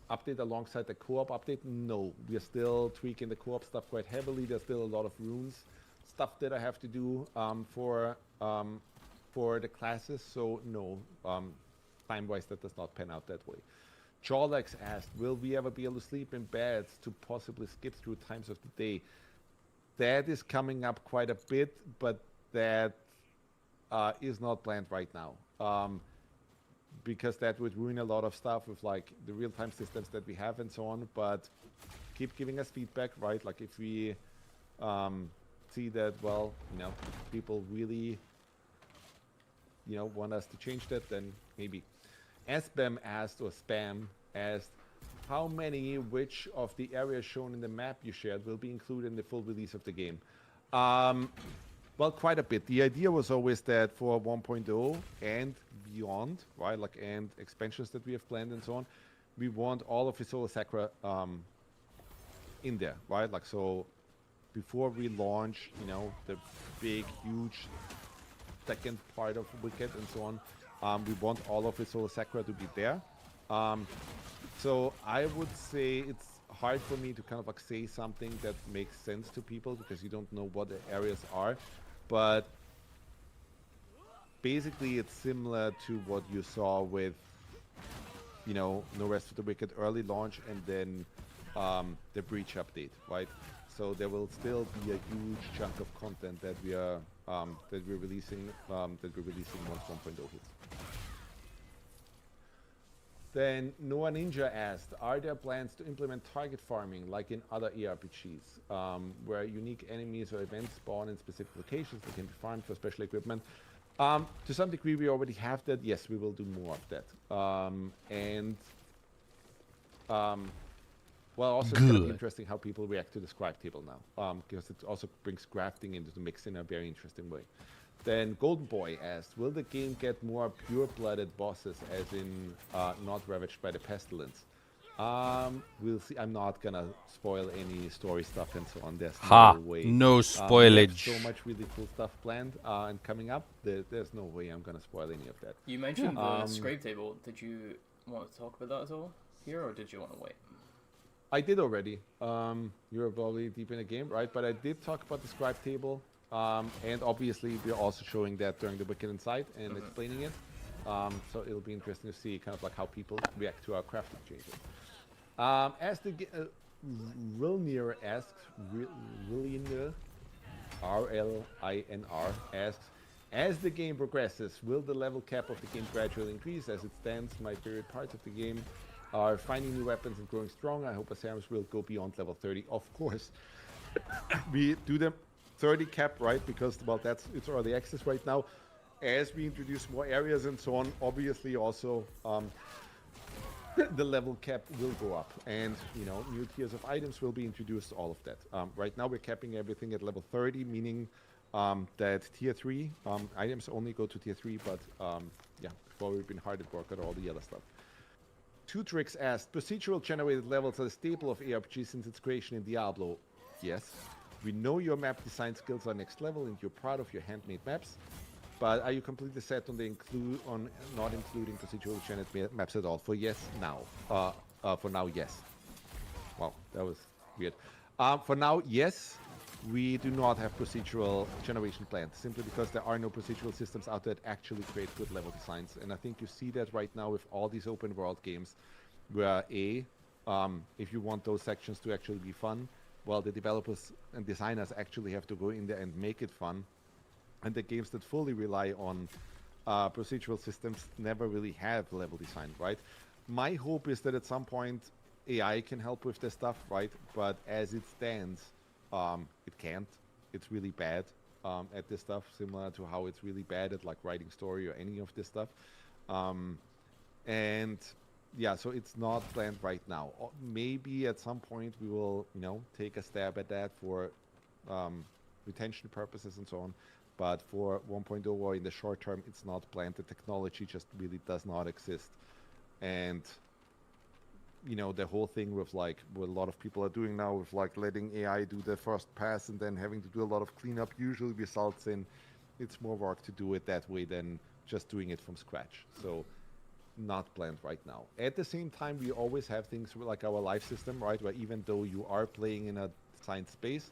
D: update alongside the co-op update? No, we are still tweaking the co-op stuff quite heavily. There's still a lot of runes stuff that I have to do for the classes, so no, time-wise that does not pan out that way. Jorlex asked, will we ever be able to sleep in beds to possibly skip through times of the day? That is coming up quite a bit, but that is not planned right now. Because that would ruin a lot of stuff with like the real-time systems that we have and so on, but keep giving us feedback, right? Like if we see that, well, you know, people really, you know, want us to change that, then maybe. Spam asked, how many which of the areas shown in the map you shared will be included in the full release of the game? Well, quite a bit. The idea was always that for 1.0 and beyond, right, like, and expansions that we have planned and so on, we want all of Isola Sacra in there, right? Like, so before we launch, you know, the big, huge second part of Wicked and so on, we want all of Isola Sacra to be there. So I would say it's hard for me to kind of like say something that makes sense to people because you don't know what the areas are, but basically it's similar to what you saw with, you know, No Rest for the Wicked early launch and then the Breach update, right? So there will still be a huge chunk of content that we are that we're releasing once 1.0 hits. Then Noah Ninja asked, are there plans to implement target farming like in other ARPGs, where unique enemies or events spawn in specific locations that can be farmed for special equipment? To some degree, we already have that. Yes, we will do more of that. Well, also it's going to be
A: Good.
D: interesting how people react to the scribe table now, because it also brings crafting into the mix in a very interesting way. Then Golden Boy asked, will the game get more pure-blooded bosses, as in not ravaged by the pestilence? We'll see. I'm not gonna spoil any story stuff and so on. There's
A: Ha!
D: no way.
A: No
D: We have
A: spoilage.
D: so much really cool stuff planned and coming up. There's no way I'm gonna spoil any of that.
B: You mentioned the scribe table. Did you want to talk about that at all here, or did you want to wait?
D: I did already. You're probably deep in the game, right? But I did talk about the scribe table. And obviously, we're also showing that during the Wicked Inside and explaining it. So it'll be interesting to see kind of like how people react to our crafting changes. As the Rilnir asks, Rilnir, R-L-I-N-R, asks, as the game progresses, will the level cap of the game gradually increase? As it stands, my favorite parts of the game are finding new weapons and growing strong. I hope Asarius will go beyond level 30. Of course, we do them 30 cap, right? Because, well, it's early access right now. As we introduce more areas and so on, obviously also the level cap will go up, and you know, new tiers of items will be introduced, all of that. Right now we're capping everything at level 30, meaning that tier 3 items only go to tier 3, but yeah, before we've been hard at work at all the other stuff. Two Tricks asked, procedural generated levels are the staple of ARPG since its creation in Diablo. Yes. We know your map design skills are next level and you're proud of your handmade maps, but are you completely set on not including procedural generated maps at all? For yes, now. For now, yes. Wow, that was weird. For now, yes. We do not have procedural generation planned, simply because there are no procedural systems out there that actually create good level designs. And I think you see that right now with all these open world games, where if you want those sections to actually be fun, well, the developers and designers actually have to go in there and make it fun. And the games that fully rely on procedural systems never really have level design, right? My hope is that at some point AI can help with this stuff, right? But as it stands, it can't. It's really bad at this stuff, similar to how it's really bad at like writing story or any of this stuff. And yeah, so it's not planned right now. Maybe at some point we will, you know, take a stab at that for retention purposes and so on. But for 1.0 or in the short term, it's not planned. The technology just really does not exist. And you know, the whole thing with like what a lot of people are doing now with like letting AI do the first pass and then having to do a lot of cleanup usually results in it's more work to do it that way than just doing it from scratch. So not planned right now. At the same time, we always have things like our life system, right? Where even though you are playing in a science space,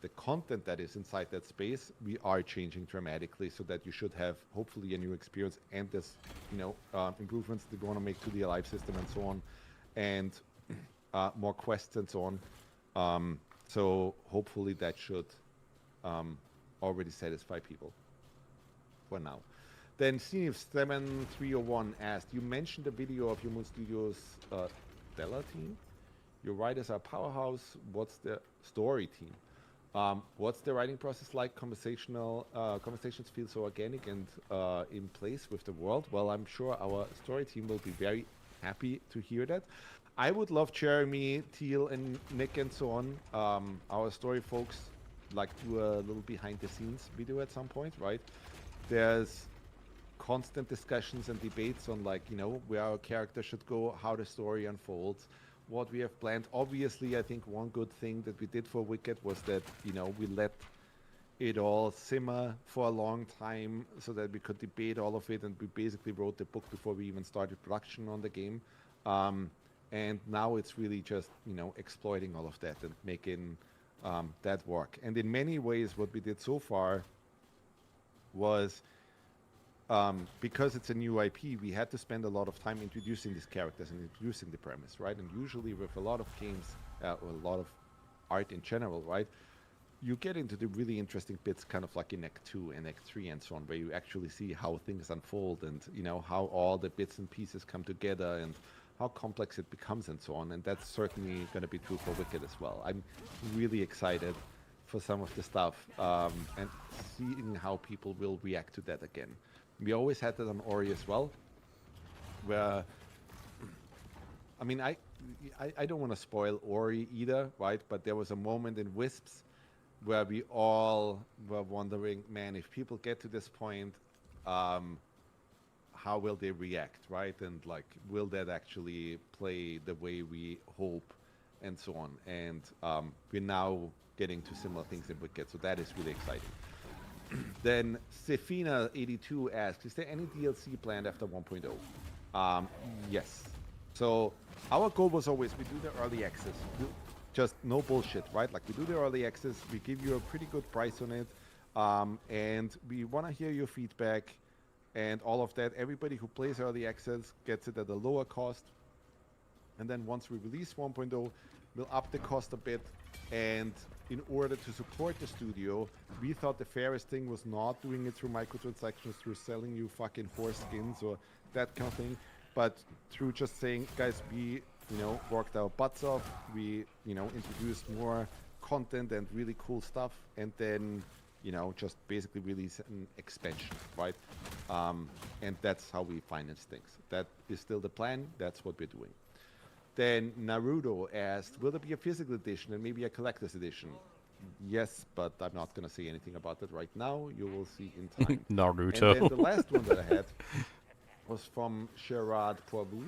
D: the content that is inside that space, we are changing dramatically so that you should have hopefully a new experience and this, you know, improvements they're going to make to the life system and so on, and more quests and so on. So hopefully that should already satisfy people for now. Then Steve7301 asked, you mentioned the video of your Moon Studios Stellar team. Your writers are powerhouse. What's the story team? What's the writing process like? Conversations feel so organic and in place with the world. Well, I'm sure our story team will be very happy to hear that. I would love Jeremy, Teal, and Nick and so on, our story folks, like do a little behind the scenes video at some point, right? There's constant discussions and debates on like, you know, where our character should go, how the story unfolds, what we have planned. Obviously, I think one good thing that we did for Wicked was that, you know, we let it all simmer for a long time so that we could debate all of it, and we basically wrote the book before we even started production on the game. And now it's really just, you know, exploiting all of that and making that work. And in many ways, what we did so far was, because it's a new IP, we had to spend a lot of time introducing these characters and introducing the premise, right? And usually with a lot of games, or a lot of art in general, right? you get into the really interesting bits, kind of like in Act 2 and Act 3 and so on, where you actually see how things unfold and, you know, how all the bits and pieces come together and how complex it becomes and so on. And that's certainly going to be true for Wicked as well. I'm really excited for some of the stuff and seeing how people will react to that again. We always had that on Ori as well, where, I mean, I don't want to spoil Ori either, right? But there was a moment in Wisps where we all were wondering, man, if people get to this point, how will they react, right? And like, will that actually play the way we hope, and so on? And we're now getting to similar things in Wicked, so that is really exciting. Then Sefina82 asks, is there any DLC planned after 1.0? Yes. So our goal was always, we do the early access. Just no bullshit, right? Like, we do the early access, we give you a pretty good price on it, and we want to hear your feedback and all of that. Everybody who plays early access gets it at a lower cost. And then once we release 1.0, we'll up the cost a bit. And in order to support the studio, we thought the fairest thing was not doing it through microtransactions, through selling you fucking horse skins or that kind of thing, but through just saying, guys, we, you know, worked our butts off. We, you know, introduced more content and really cool stuff, and then, you know, just basically release an expansion, right? And that's how we finance things. That is still the plan. That's what we're doing. Then Naruto asked, will there be a physical edition and maybe a collector's edition? Yes, but I'm not going to say anything about that right now. You will see in time.
A: Naruto.
D: And then the last one that I had was from Sherrod Poibu.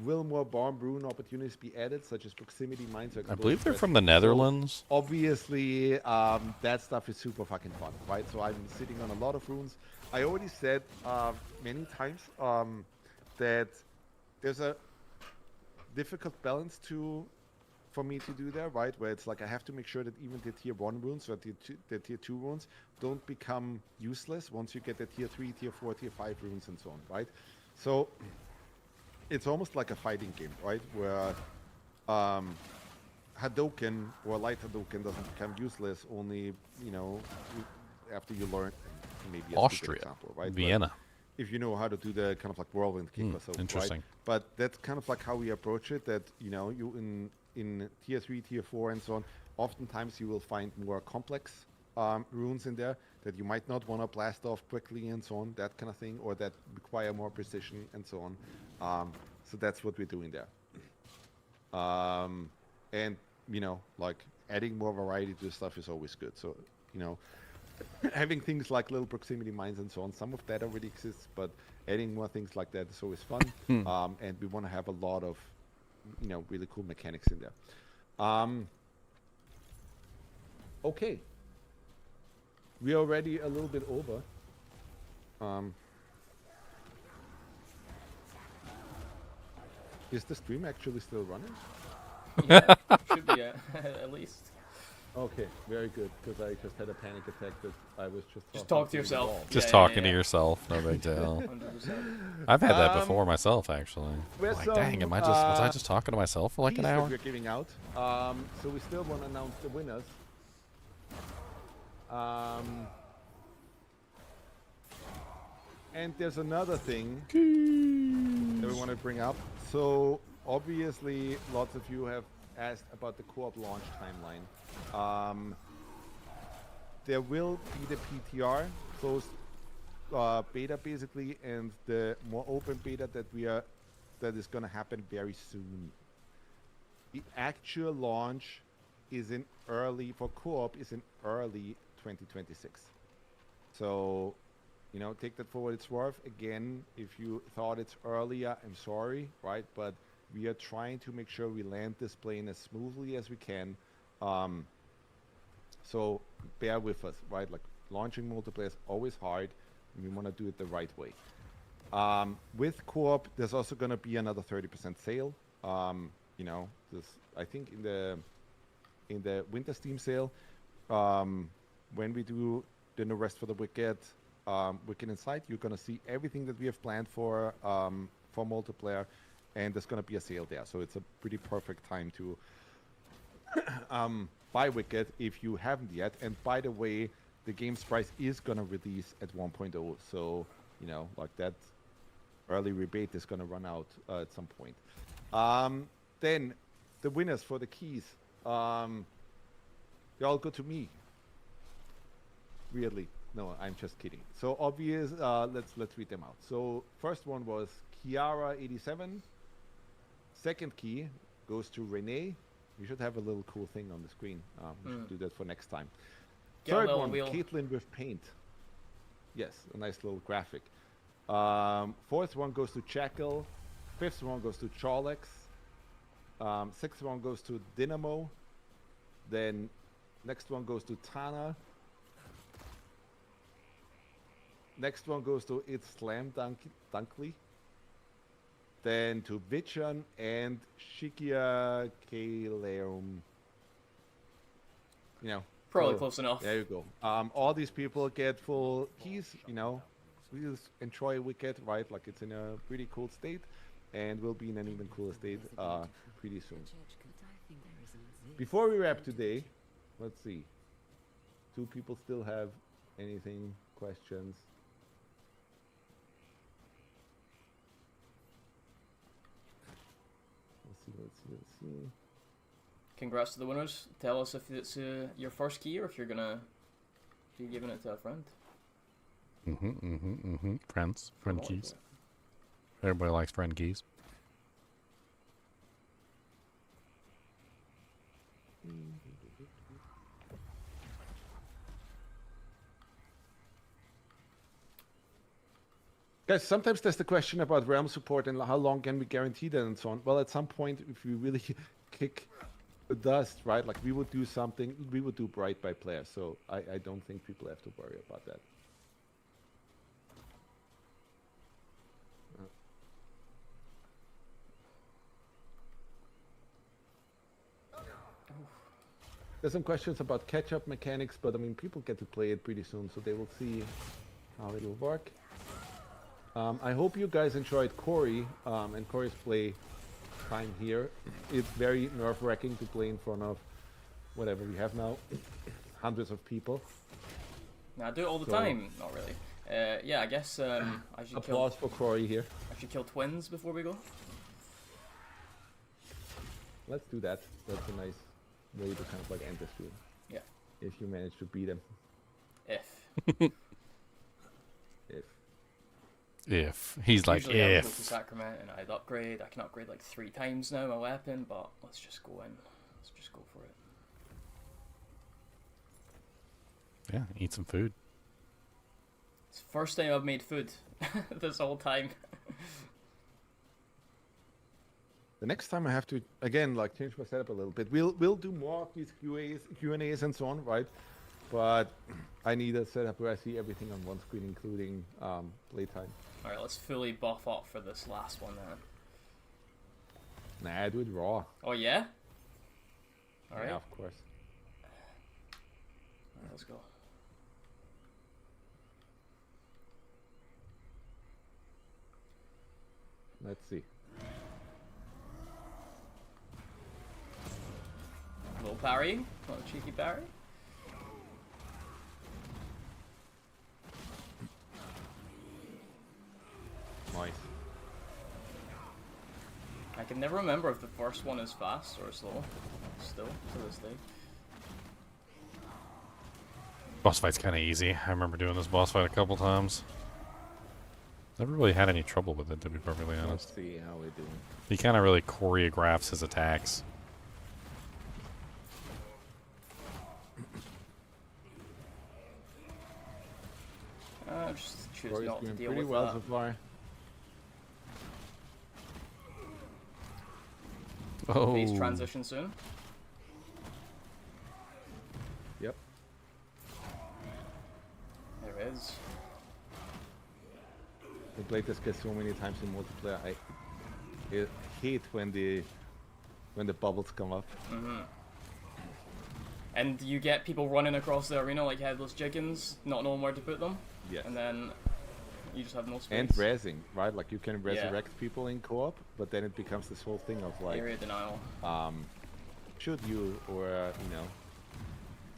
D: Will more bomb rune opportunities be added, such as proximity mines? Or
A: I believe they're from
D: so
A: the Netherlands.
D: obviously, that stuff is super fucking fun, right? So I'm sitting on a lot of runes. I already said many times that there's a difficult balance for me to do there, right? Where it's like I have to make sure that even the tier 1 runes or the tier 2 runes don't become useless once you get the tier 3, tier 4, tier 5 runes and so on, right? So it's almost like a fighting game, right? Where Hadouken or Light Hadouken doesn't become useless only, you know, after you learn maybe a
A: Austria,
D: example, right?
A: Vienna.
D: If you know how to do the kind of like whirlwind kick or so,
A: interesting.
D: right? But that's kind of like how we approach it, that, you know, you in tier 3, tier 4 and so on, oftentimes you will find more complex runes in there that you might not want to blast off quickly and so on, that kind of thing, or that require more precision and so on. So that's what we're doing there. And, you know, like adding more variety to the stuff is always good. So, you know, having things like little proximity mines and so on, some of that already exists, but adding more things like that is always fun. And we want to have a lot of, you know, really cool mechanics in there. Okay. We're already a little bit over. Is the stream actually still running?
B: Yeah, should be at least.
D: Okay, very good, because I just had a panic attack that I was just
B: talk to
D: the
B: yourself.
D: wall.
A: Just
B: Yeah,
A: talking
B: yeah,
A: to
B: yeah.
A: yourself, no big deal.
B: 100%.
A: I've had that before myself, actually.
D: With
A: Like,
D: some,
A: dang, was I just talking to myself for like an
D: keys that
A: hour?
D: we're giving out. So we still want to announce the winners. And there's another thing that we want to bring up. So obviously, lots of you have asked about the co-op launch timeline. There will be the PTR, closed beta basically, and the more open beta that is going to happen very soon. The actual launch is in early, for co-op, is in early 2026. So, you know, take that for what it's worth. Again, if you thought it's earlier, I'm sorry, right? But we are trying to make sure we land this plane as smoothly as we can. So bear with us, right? Like, launching multiplayer is always hard, and we want to do it the right way. With co-op, there's also going to be another 30% sale. You know, this, I think in the winter Steam sale, when we do the No Rest for the Wicked, Wicked Inside, you're going to see everything that we have planned for multiplayer, and there's going to be a sale there. So it's a pretty perfect time to buy Wicked if you haven't yet. And by the way, the game's price is gonna release at 1.0, so you know, like that early rebate is gonna run out at some point. Then the winners for the keys, they all go to me. Really? No, I'm just kidding. So obvious. Let's read them out. So first one was Kiara87. Second key goes to Renee. We should have a little cool thing on the screen. We should do that for next time.
B: Get a
D: Third
B: little
D: one,
B: wheel.
D: Caitlin with paint. Yes, a nice little graphic. Fourth one goes to Jackal. Fifth one goes to Charlex. Sixth one goes to Dynamo. Then next one goes to Tana. Next one goes to It's Slam Dunkly. Then to Vichan and Shikia Kaleum. You know.
B: Probably
D: so
B: close enough.
D: There you go. All these people get full keys, you know. We just enjoy Wicked, right? Like it's in a pretty cool state. And we'll be in an even cooler state pretty soon. Before we wrap today, let's see. Do people still have anything, questions? Let's see.
B: Congrats to the winners. Tell us if it's your first key or if you're gonna be giving it to a friend.
A: Friend
B: Oh,
A: keys. Everybody likes friend keys.
D: Guys, sometimes there's the question about realm support and how long can we guarantee that and so on. Well, at some point, if we really kick the dust, right, like we would do something, we would do bright by player. So I don't think people have to worry about that. There's some questions about catch-up mechanics, but I mean, people get to play it pretty soon, so they will see how it'll work. I hope you guys enjoyed Corey and Corey's play time here. It's very nerve-wracking to play in front of whatever we have now, hundreds of people.
B: No, I do it all the time. Not really. Yeah, I guess I should
D: Applause for Corey here.
B: I should kill twins before we go.
D: Let's do that. That's a nice way to kind of like end the stream.
B: Yeah.
D: If you manage to beat them.
B: If.
A: If. He's like,
B: Usually I would go to
A: if.
B: Sacrament and I'd upgrade. I can upgrade like 3 times now my weapon, but let's just go in. Let's just go for it.
A: Yeah, eat some food.
B: It's the first time I've made food this whole time.
D: The next time I have to again like change my setup a little bit. We'll do more of these Q&As and so on, right? But I need a setup where I see everything on one screen, including playtime.
B: Alright, let's fully buff up for this last one then.
D: Nah, I do it raw.
B: Oh yeah? Alright.
D: Yeah, of course.
B: Alright, let's go.
D: Let's see.
B: Little parry. Little cheeky parry.
D: Nice.
B: I can never remember if the first one is fast or slow. Still, to this day.
A: Boss fight's kind of easy. I remember doing this boss fight a couple times. Never really had any trouble with it, to be perfectly honest.
D: Let's see how we do.
A: He kind of really choreographs his attacks.
B: Just choose
D: Corey's
B: not to
D: doing
B: deal
D: pretty
B: with
D: well
B: that.
D: so far.
A: Oh.
B: Please transition soon.
D: Yep.
B: There it is.
D: I played this guy so many times in multiplayer. I hate when the bubbles come up.
B: And you get people running across the arena like headless chickens, not knowing where to put them.
D: Yes.
B: And then you just have no space.
D: And rezzing, right? Like you can resurrect people in co-op, but then it becomes this whole thing of like,
B: Area denial.
D: should you or you know,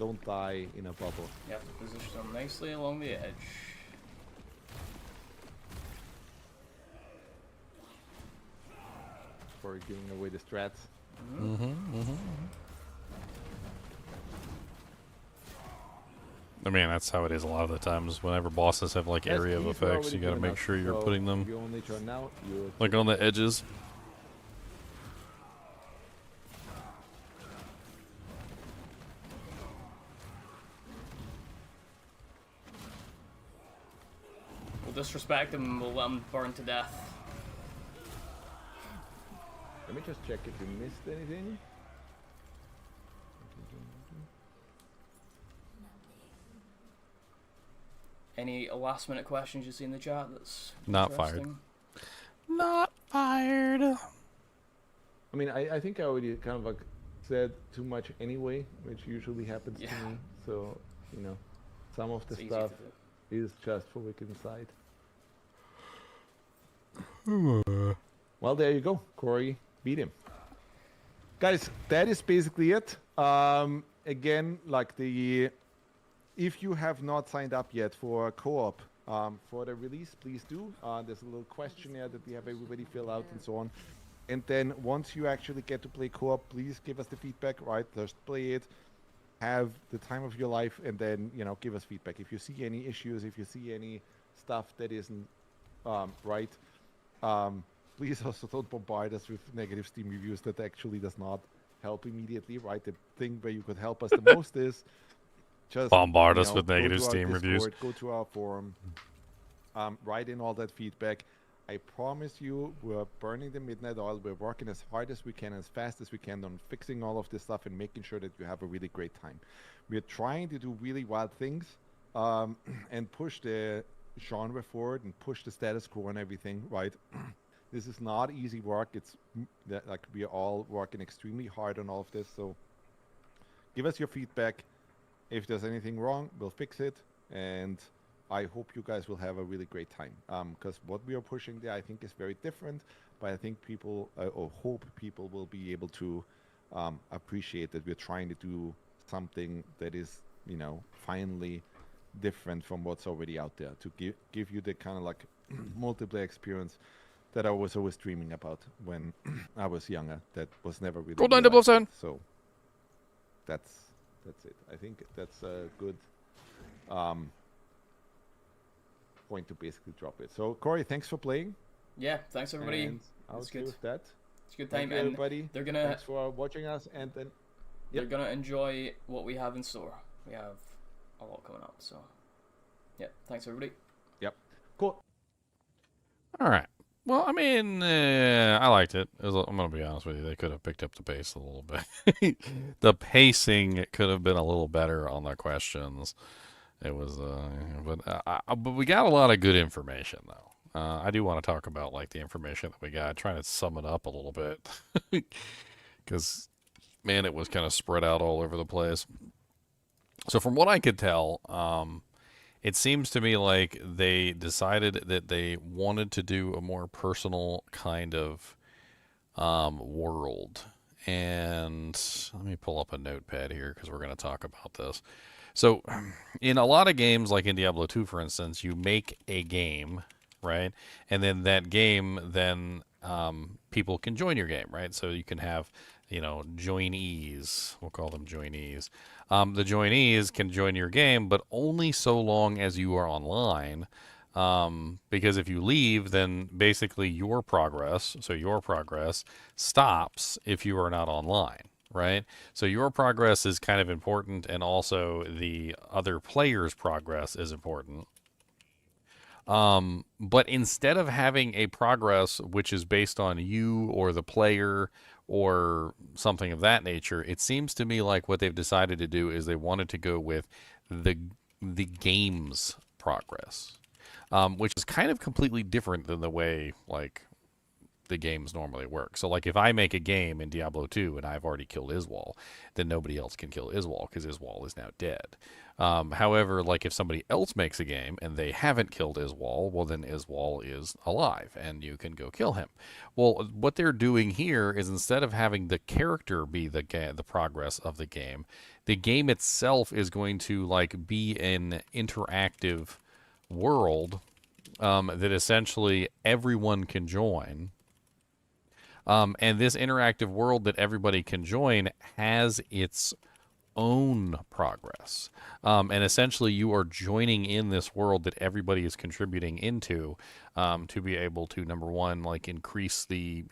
D: don't die in a bubble.
B: You have to position them nicely along the edge.
D: For giving away the strats.
A: I mean, that's how it is a lot of the times. Whenever bosses have like area of effects, you got to make sure you're putting them
D: You only turn out, you
A: like on the edges.
B: We'll disrespect him and we'll let him burn to death.
D: Let me just check if you missed anything.
B: Any last minute questions you see in the chat that's
A: Not fired.
B: interesting?
A: Not fired.
D: I mean, I think I already kind of like said too much anyway, which usually happens to me. So, you know, some of the
B: It's easy
D: stuff
B: to do.
D: is just for Wicked Inside. Well, there you go. Corey beat him. Guys, that is basically it. Again, like if you have not signed up yet for co-op for the release, please do. There's a little questionnaire that we have everybody fill out and so on. And then once you actually get to play co-op, please give us the feedback, right? Just play it, have the time of your life, and then, you know, give us feedback. If you see any issues, if you see any stuff that isn't right, please also don't bombard us with negative Steam reviews. That actually does not help immediately, right? The thing where you could help us the most is just
A: Bombard
D: you
A: us
D: know,
A: with
D: go
A: negative
D: to our
A: Steam reviews.
D: Discord, go to our forum, write in all that feedback. I promise you, we're burning the midnight oil. We're working as hard as we can, as fast as we can on fixing all of this stuff and making sure that you have a really great time. We're trying to do really wild things and push the genre forward and push the status quo and everything, right? This is not easy work. It's like we are all working extremely hard on all of this. So give us your feedback. If there's anything wrong, we'll fix it. And I hope you guys will have a really great time. Because what we are pushing there, I think, is very different. But I think people, or hope people will be able to appreciate that we're trying to do something that is, you know, finally different from what's already out there. To give you the kind of like multiplayer experience that I was always dreaming about when I was younger. That was never really.
A: Go down
D: realized
A: 007.
D: yet. So that's it. I think that's a good point to basically drop it. So Corey, thanks for playing.
B: Yeah, thanks everybody.
D: And I'll
B: It's
D: see
B: good.
D: with that.
B: It's a good
D: Thank
B: time,
D: you,
B: and
D: everybody.
B: they're gonna
D: Thanks for watching us, and then
B: they're gonna enjoy what we have in store. We have a lot coming up, so yeah. Thanks everybody.
D: yep, cool.
A: All right. Well, I mean, I liked it. I'm going to be honest with you. They could have picked up the pace a little bit. The pacing could have been a little better on the questions. It was, but we got a lot of good information, though. I do want to talk about, like, the information that we got, trying to sum it up a little bit. Because, man, it was kind of spread out all over the place. So from what I could tell, it seems to me like they decided that they wanted to do a more personal kind of world. And let me pull up a notepad here because we're going to talk about this. So in a lot of games, like in Diablo 2, for instance, you make a game, right? And then that game, then people can join your game, right? So you can have, you know, joinees. We'll call them joinees. The joinees can join your game, but only so long as you are online. Because if you leave, then basically your progress stops if you are not online, right? So your progress is kind of important, and also the other player's progress is important. But instead of having a progress which is based on you or the player or something of that nature, it seems to me like what they've decided to do is they wanted to go with the game's progress, which is kind of completely different than the way, like, the games normally work. So, like, if I make a game in Diablo 2 and I've already killed Iswal, then nobody else can kill Iswal because Iswal is now dead. However, like, if somebody else makes a game and they haven't killed Iswal, well, then Iswal is alive and you can go kill him. Well, what they're doing here is instead of having the character be the progress of the game itself is going to, like, be an interactive world that essentially everyone can join. And this interactive world that everybody can join has its own progress. And essentially you are joining in this world that everybody is contributing into to be able to, number one, like, increase the,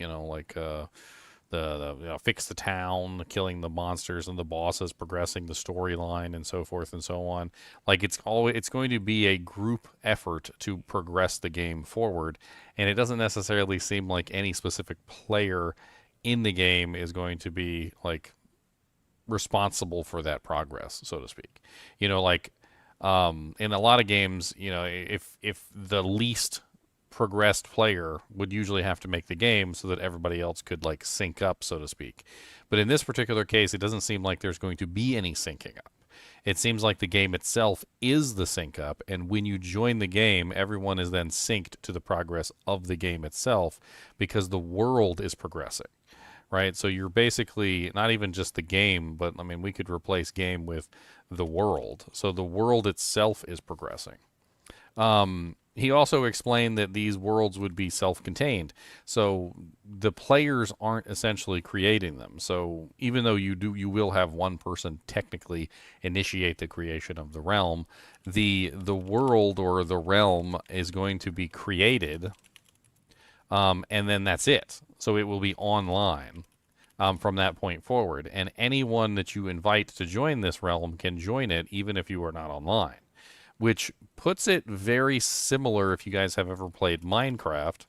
A: fix the town, killing the monsters and the bosses, progressing the storyline, and so forth and so on. Like, it's going to be a group effort to progress the game forward, and it doesn't necessarily seem like any specific player in the game is going to be, like, responsible for that progress, so to speak. In a lot of games, if the least progressed player would usually have to make the game so that everybody else could, like, sync up, so to speak. But in this particular case, it doesn't seem like there's going to be any syncing up. It seems like the game itself is the sync up, and when you join the game, everyone is then synced to the progress of the game itself because the world is progressing. Right? So you're basically not even just the game, but, I mean, we could replace game with the world. So the world itself is progressing. He also explained that these worlds would be self-contained. So the players aren't essentially creating them. So even though you will have one person technically initiate the creation of the realm, the world or the realm is going to be created, and then that's it. So it will be online from that point forward. And anyone that you invite to join this realm can join it, even if you are not online. Which puts it very similar, if you guys have ever played Minecraft,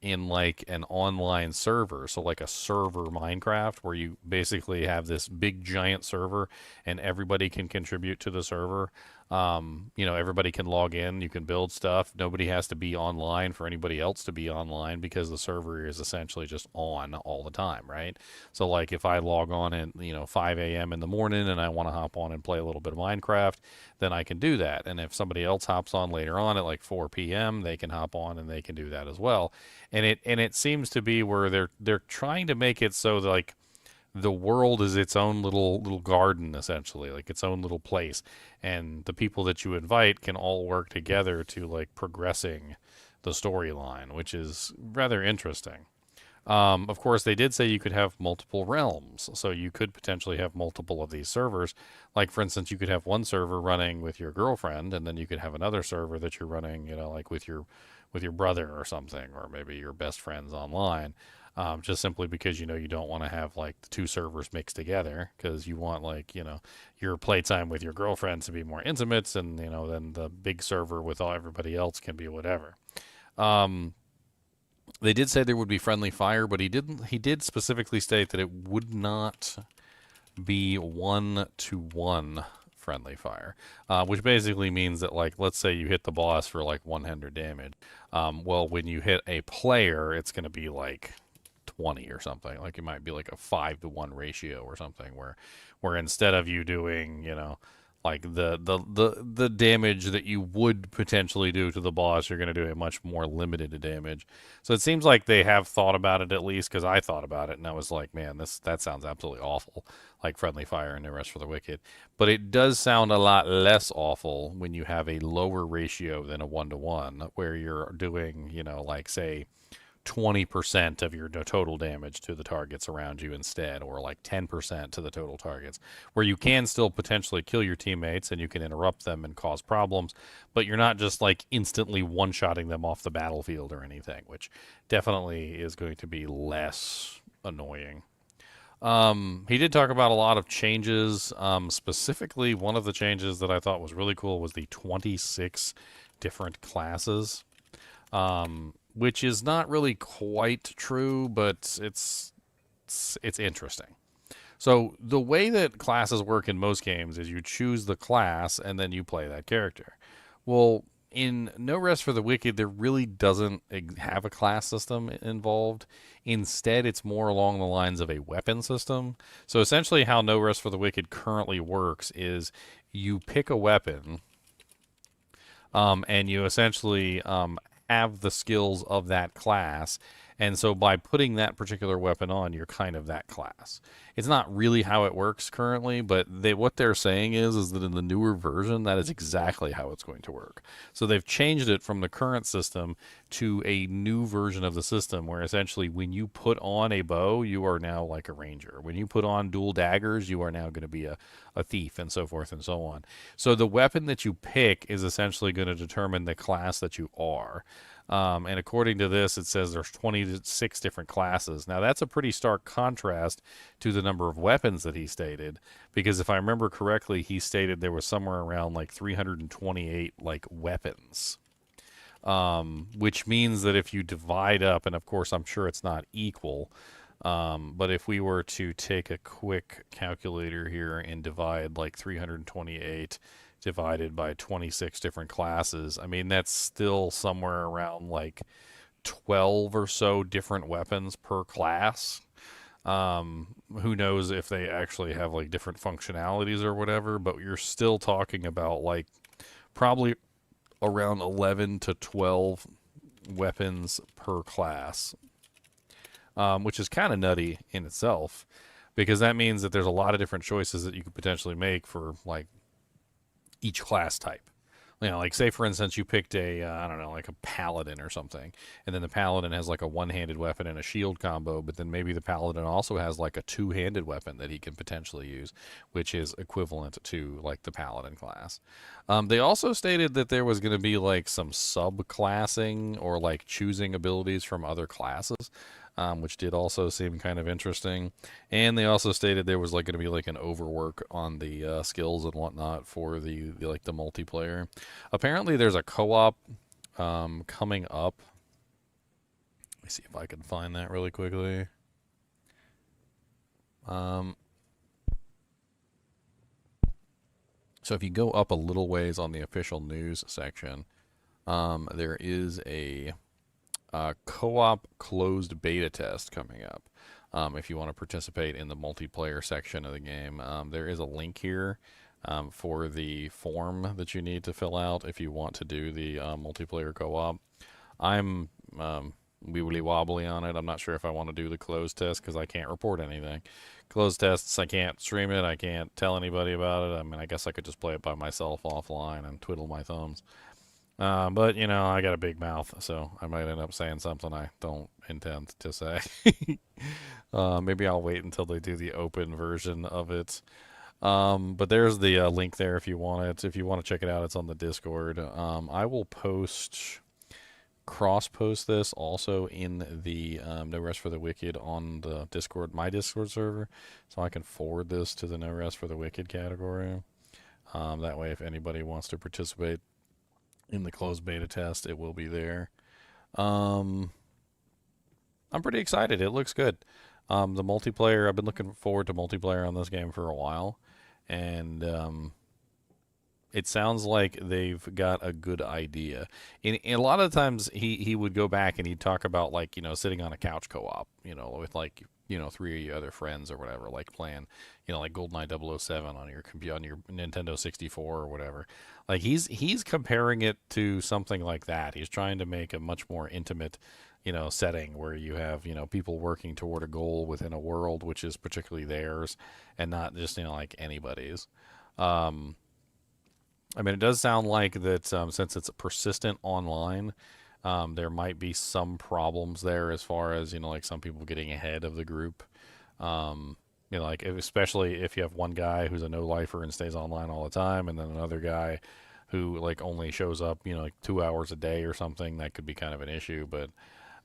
A: in, like, an online server. So, like, a server Minecraft, where you basically have this big giant server and everybody can contribute to the server. Everybody can log in, you can build stuff. Nobody has to be online for anybody else to be online because the server is essentially just on all the time, right? So, like, if I log on at 5 a.m. in the morning and I want to hop on and play a little bit of Minecraft, then I can do that. And if somebody else hops on later on at, like, 4 p.m., they can hop on and they can do that as well. And it seems to be where they're trying to make it so that, like, the world is its own little garden, essentially, like its own little place, and the people that you invite can all work together to, like, progressing the storyline, which is rather interesting. Of course, they did say you could have multiple realms, so you could potentially have multiple of these servers. Like, for instance, you could have one server running with your girlfriend, and then you could have another server that you're running, like, with your brother or something, or maybe your best friends online. Just simply because, you don't want to have, like, the two servers mixed together, because you want, like, your playtime with your girlfriend to be more intimate, and, then the big server with everybody else can be whatever. They did say there would be friendly fire, but he did specifically state that it would not be 1-to-1 friendly fire, which basically means that, like, let's say you hit the boss for, like, 100 damage. Well, when you hit a player, it's going to be, like, 20 or something. Like, it might be like a 5-to-1 ratio or something, where instead of you doing, like, the damage that you would potentially do to the boss, you're going to do a much more limited damage. So it seems like they have thought about it, at least, because I thought about it and I was like, man, that sounds absolutely awful, like friendly fire and No Rest for the Wicked. But it does sound a lot less awful when you have a lower ratio than a 1-to-1, where you're doing, like, say, 20% of your total damage to the targets around you instead, or like 10% to the total targets, where you can still potentially kill your teammates and you can interrupt them and cause problems, but you're not just, like, instantly one-shotting them off the battlefield or anything, which definitely is going to be less annoying. He did talk about a lot of changes. Specifically, one of the changes that I thought was really cool was the 26 different classes. Which is not really quite true, but it's interesting. So the way that classes work in most games is you choose the class and then you play that character. Well, in No Rest for the Wicked, there really doesn't have a class system involved. Instead, it's more along the lines of a weapon system. So essentially, how No Rest for the Wicked currently works is you pick a weapon, and you essentially have the skills of that class. And so by putting that particular weapon on, you're kind of that class. It's not really how it works currently, but what they're saying is that in the newer version, that is exactly how it's going to work. So they've changed it from the current system to a new version of the system where essentially when you put on a bow, you are now like a ranger. When you put on dual daggers, you are now going to be a thief, and so forth and so on. So the weapon that you pick is essentially going to determine the class that you are. And according to this, it says there's 26 different classes. Now, that's a pretty stark contrast to the number of weapons that he stated, because if I remember correctly, he stated there was somewhere around like 328 like weapons. Which means that if you divide up, and of course I'm sure it's not equal, but if we were to take a quick calculator here and divide like 328 divided by 26 different classes, I mean, that's still somewhere around like 12 or so different weapons per class. Who knows if they actually have like different functionalities or whatever, but you're still talking about like probably around 11 to 12 weapons per class, which is kind of nutty in itself, because that means that there's a lot of different choices that you could potentially make for like each class type. You know, like say for instance you picked a I don't know, like a paladin or something, and then the paladin has like a one-handed weapon and a shield combo, but then maybe the paladin also has like a two-handed weapon that he can potentially use, which is equivalent to like the paladin class. They also stated that there was going to be like some subclassing or like choosing abilities from other classes, which did also seem kind of interesting. And they also stated there was like going to be like an overwork on the skills and whatnot for the like the multiplayer. Apparently, there's a co-op coming up. Let me see if I can find that really quickly. So if you go up a little ways on the official news section, there is a co-op closed beta test coming up. If you want to participate in the multiplayer section of the game, there is a link here for the form that you need to fill out if you want to do the multiplayer co-op. I'm wibbly wobbly on it. I'm not sure if I want to do the closed test because I can't report anything. Closed tests, I can't stream it. I can't tell anybody about it. I mean, I guess I could just play it by myself offline and twiddle my thumbs. But, you know, I got a big mouth, so I might end up saying something I don't intend to say. Maybe I'll wait until they do the open version of it. But there's the link there if you want it. If you want to check it out, it's on the Discord. I will cross-post this also in the No Rest for the Wicked on the Discord, my Discord server, so I can forward this to the No Rest for the Wicked category. That way, if anybody wants to participate in the closed beta test, it will be there. I'm pretty excited. It looks good. The multiplayer, I've been looking forward to multiplayer on this game for a while, and it sounds like they've got a good idea. And a lot of times he would go back and he'd talk about, like, you know, sitting on a couch co-op, you know, with like, you know, 3 of your other friends or whatever, like playing, you know, like GoldenEye 007 on your Nintendo 64 or whatever. Like he's comparing it to something like that. He's trying to make a much more intimate, you know, setting where you have, you know, people working toward a goal within a world which is particularly theirs and not just, you know, like anybody's. I mean, it does sound like that since it's persistent online, there might be some problems there as far as, you know, like some people getting ahead of the group. You know, like especially if you have one guy who's a no-lifer and stays online all the time, and then another guy who like only shows up, you know, like 2 hours a day or something, that could be kind of an issue. But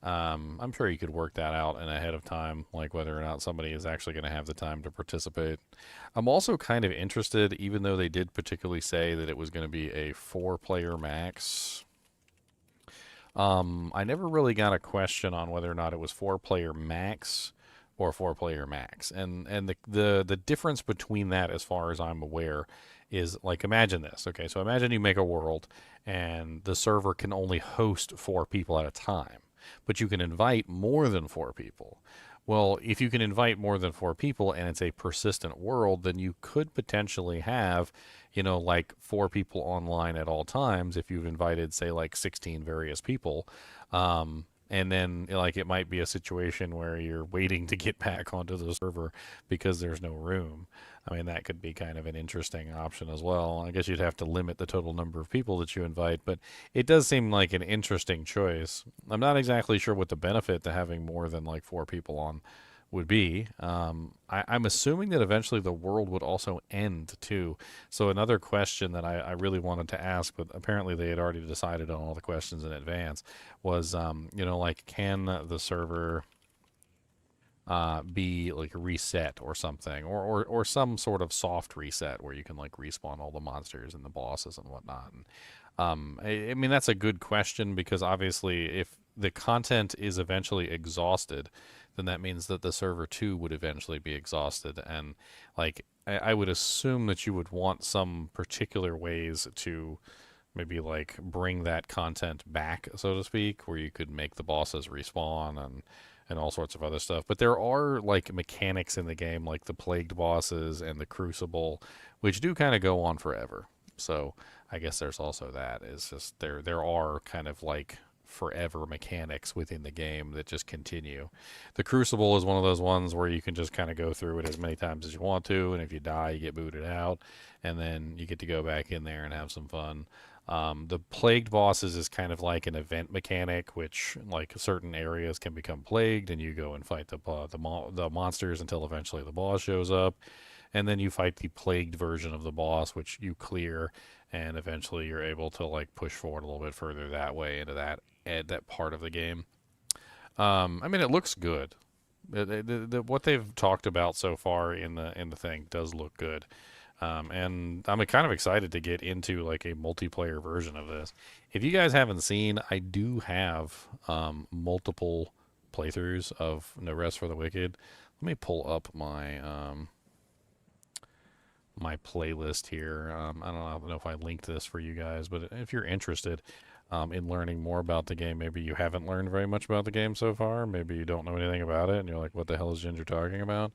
A: I'm sure you could work that out and ahead of time, like whether or not somebody is actually going to have the time to participate. I'm also kind of interested, even though they did particularly say that it was going to be a 4-player max. I never really got a question on whether or not it was 4-player max or 4-player max. And the difference between that, as far as I'm aware, is like, imagine this. Okay, so imagine you make a world and the server can only host 4 people at a time, but you can invite more than 4 people. Well, if you can invite more than 4 people and it's a persistent world, then you could potentially have, like 4 people online at all times if you've invited, say, like 16 various people. And then, like, it might be a situation where you're waiting to get back onto the server because there's no room. I mean, that could be kind of an interesting option as well. I guess you'd have to limit the total number of people that you invite, but it does seem like an interesting choice. I'm not exactly sure what the benefit to having more than like 4 people on would be. I'm assuming that eventually the world would also end too. So another question that I really wanted to ask, but apparently they had already decided on all the questions in advance, was, like, can the server be like reset or something, or some sort of soft reset where you can like respawn all the monsters and the bosses and whatnot. And I mean, that's a good question, because obviously if the content is eventually exhausted, then that means that the server too would eventually be exhausted. And like, I would assume that you would want some particular ways to maybe like bring that content back, so to speak, where you could make the bosses respawn and all sorts of other stuff. But there are like mechanics in the game, like the plagued bosses and the crucible, which do kind of go on forever. So I guess there's also that. It's just there are kind of like forever mechanics within the game that just continue. The crucible is one of those ones where you can just kind of go through it as many times as you want to, and if you die, you get booted out, and then you get to go back in there and have some fun. The plagued bosses is kind of like an event mechanic, which like certain areas can become plagued, and you go and fight the monsters until eventually the boss shows up, and then you fight the plagued version of the boss, which you clear, and eventually you're able to like push forward a little bit further that way into that part of the game. I mean, it looks good. What they've talked about so far in the thing does look good. And I'm kind of excited to get into like a multiplayer version of this. If you guys haven't seen, I do have multiple playthroughs of No Rest for the Wicked. Let me pull up my my playlist here. I don't know if I linked this for you guys, but if you're interested in learning more about the game, maybe you haven't learned very much about the game so far, maybe you don't know anything about it, and you're like, what the hell is Ginger talking about?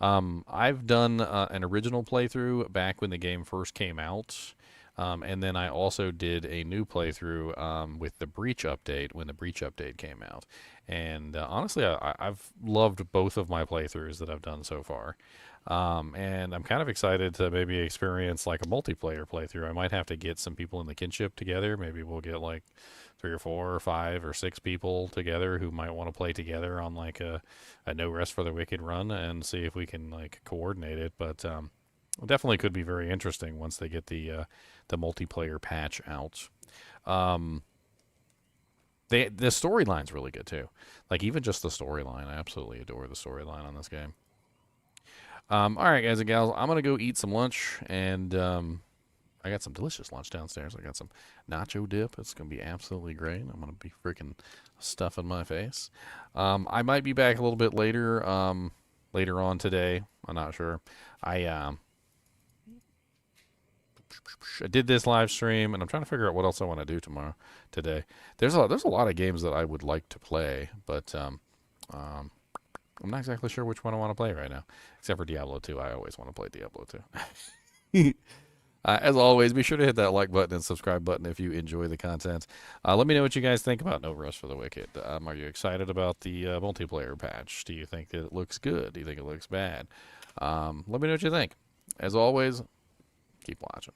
A: I've done an original playthrough back when the game first came out, and then I also did a new playthrough with the Breach update when the Breach update came out. And honestly, I've loved both of my playthroughs that I've done so far. And I'm kind of excited to maybe experience like a multiplayer playthrough. I might have to get some people in the kinship together. Maybe we'll get like 3 or 4 or 5 or 6 people together who might want to play together on like a No Rest for the Wicked run, and see if we can like coordinate it. But it definitely could be very interesting once they get the multiplayer patch out. The storyline's really good too. Like even just the storyline, I absolutely adore the storyline on this game. All right, guys and gals, I'm gonna go eat some lunch, and I got some delicious lunch downstairs. I got some nacho dip. It's gonna be absolutely great. I'm gonna be freaking stuffing my face. I might be back a little bit later, later on today. I'm not sure. I did this live stream, and I'm trying to figure out what else I want to do today. There's a lot of games that I would like to play, but I'm not exactly sure which one I want to play right now, except for Diablo 2. I always want to play Diablo 2. As always, be sure to hit that like button and subscribe button if you enjoy the content. Let me know what you guys think about No Rest for the Wicked. Are you excited about the multiplayer patch? Do you think that it looks good? Do you think it looks bad? Let me know what you think. As always, keep watching.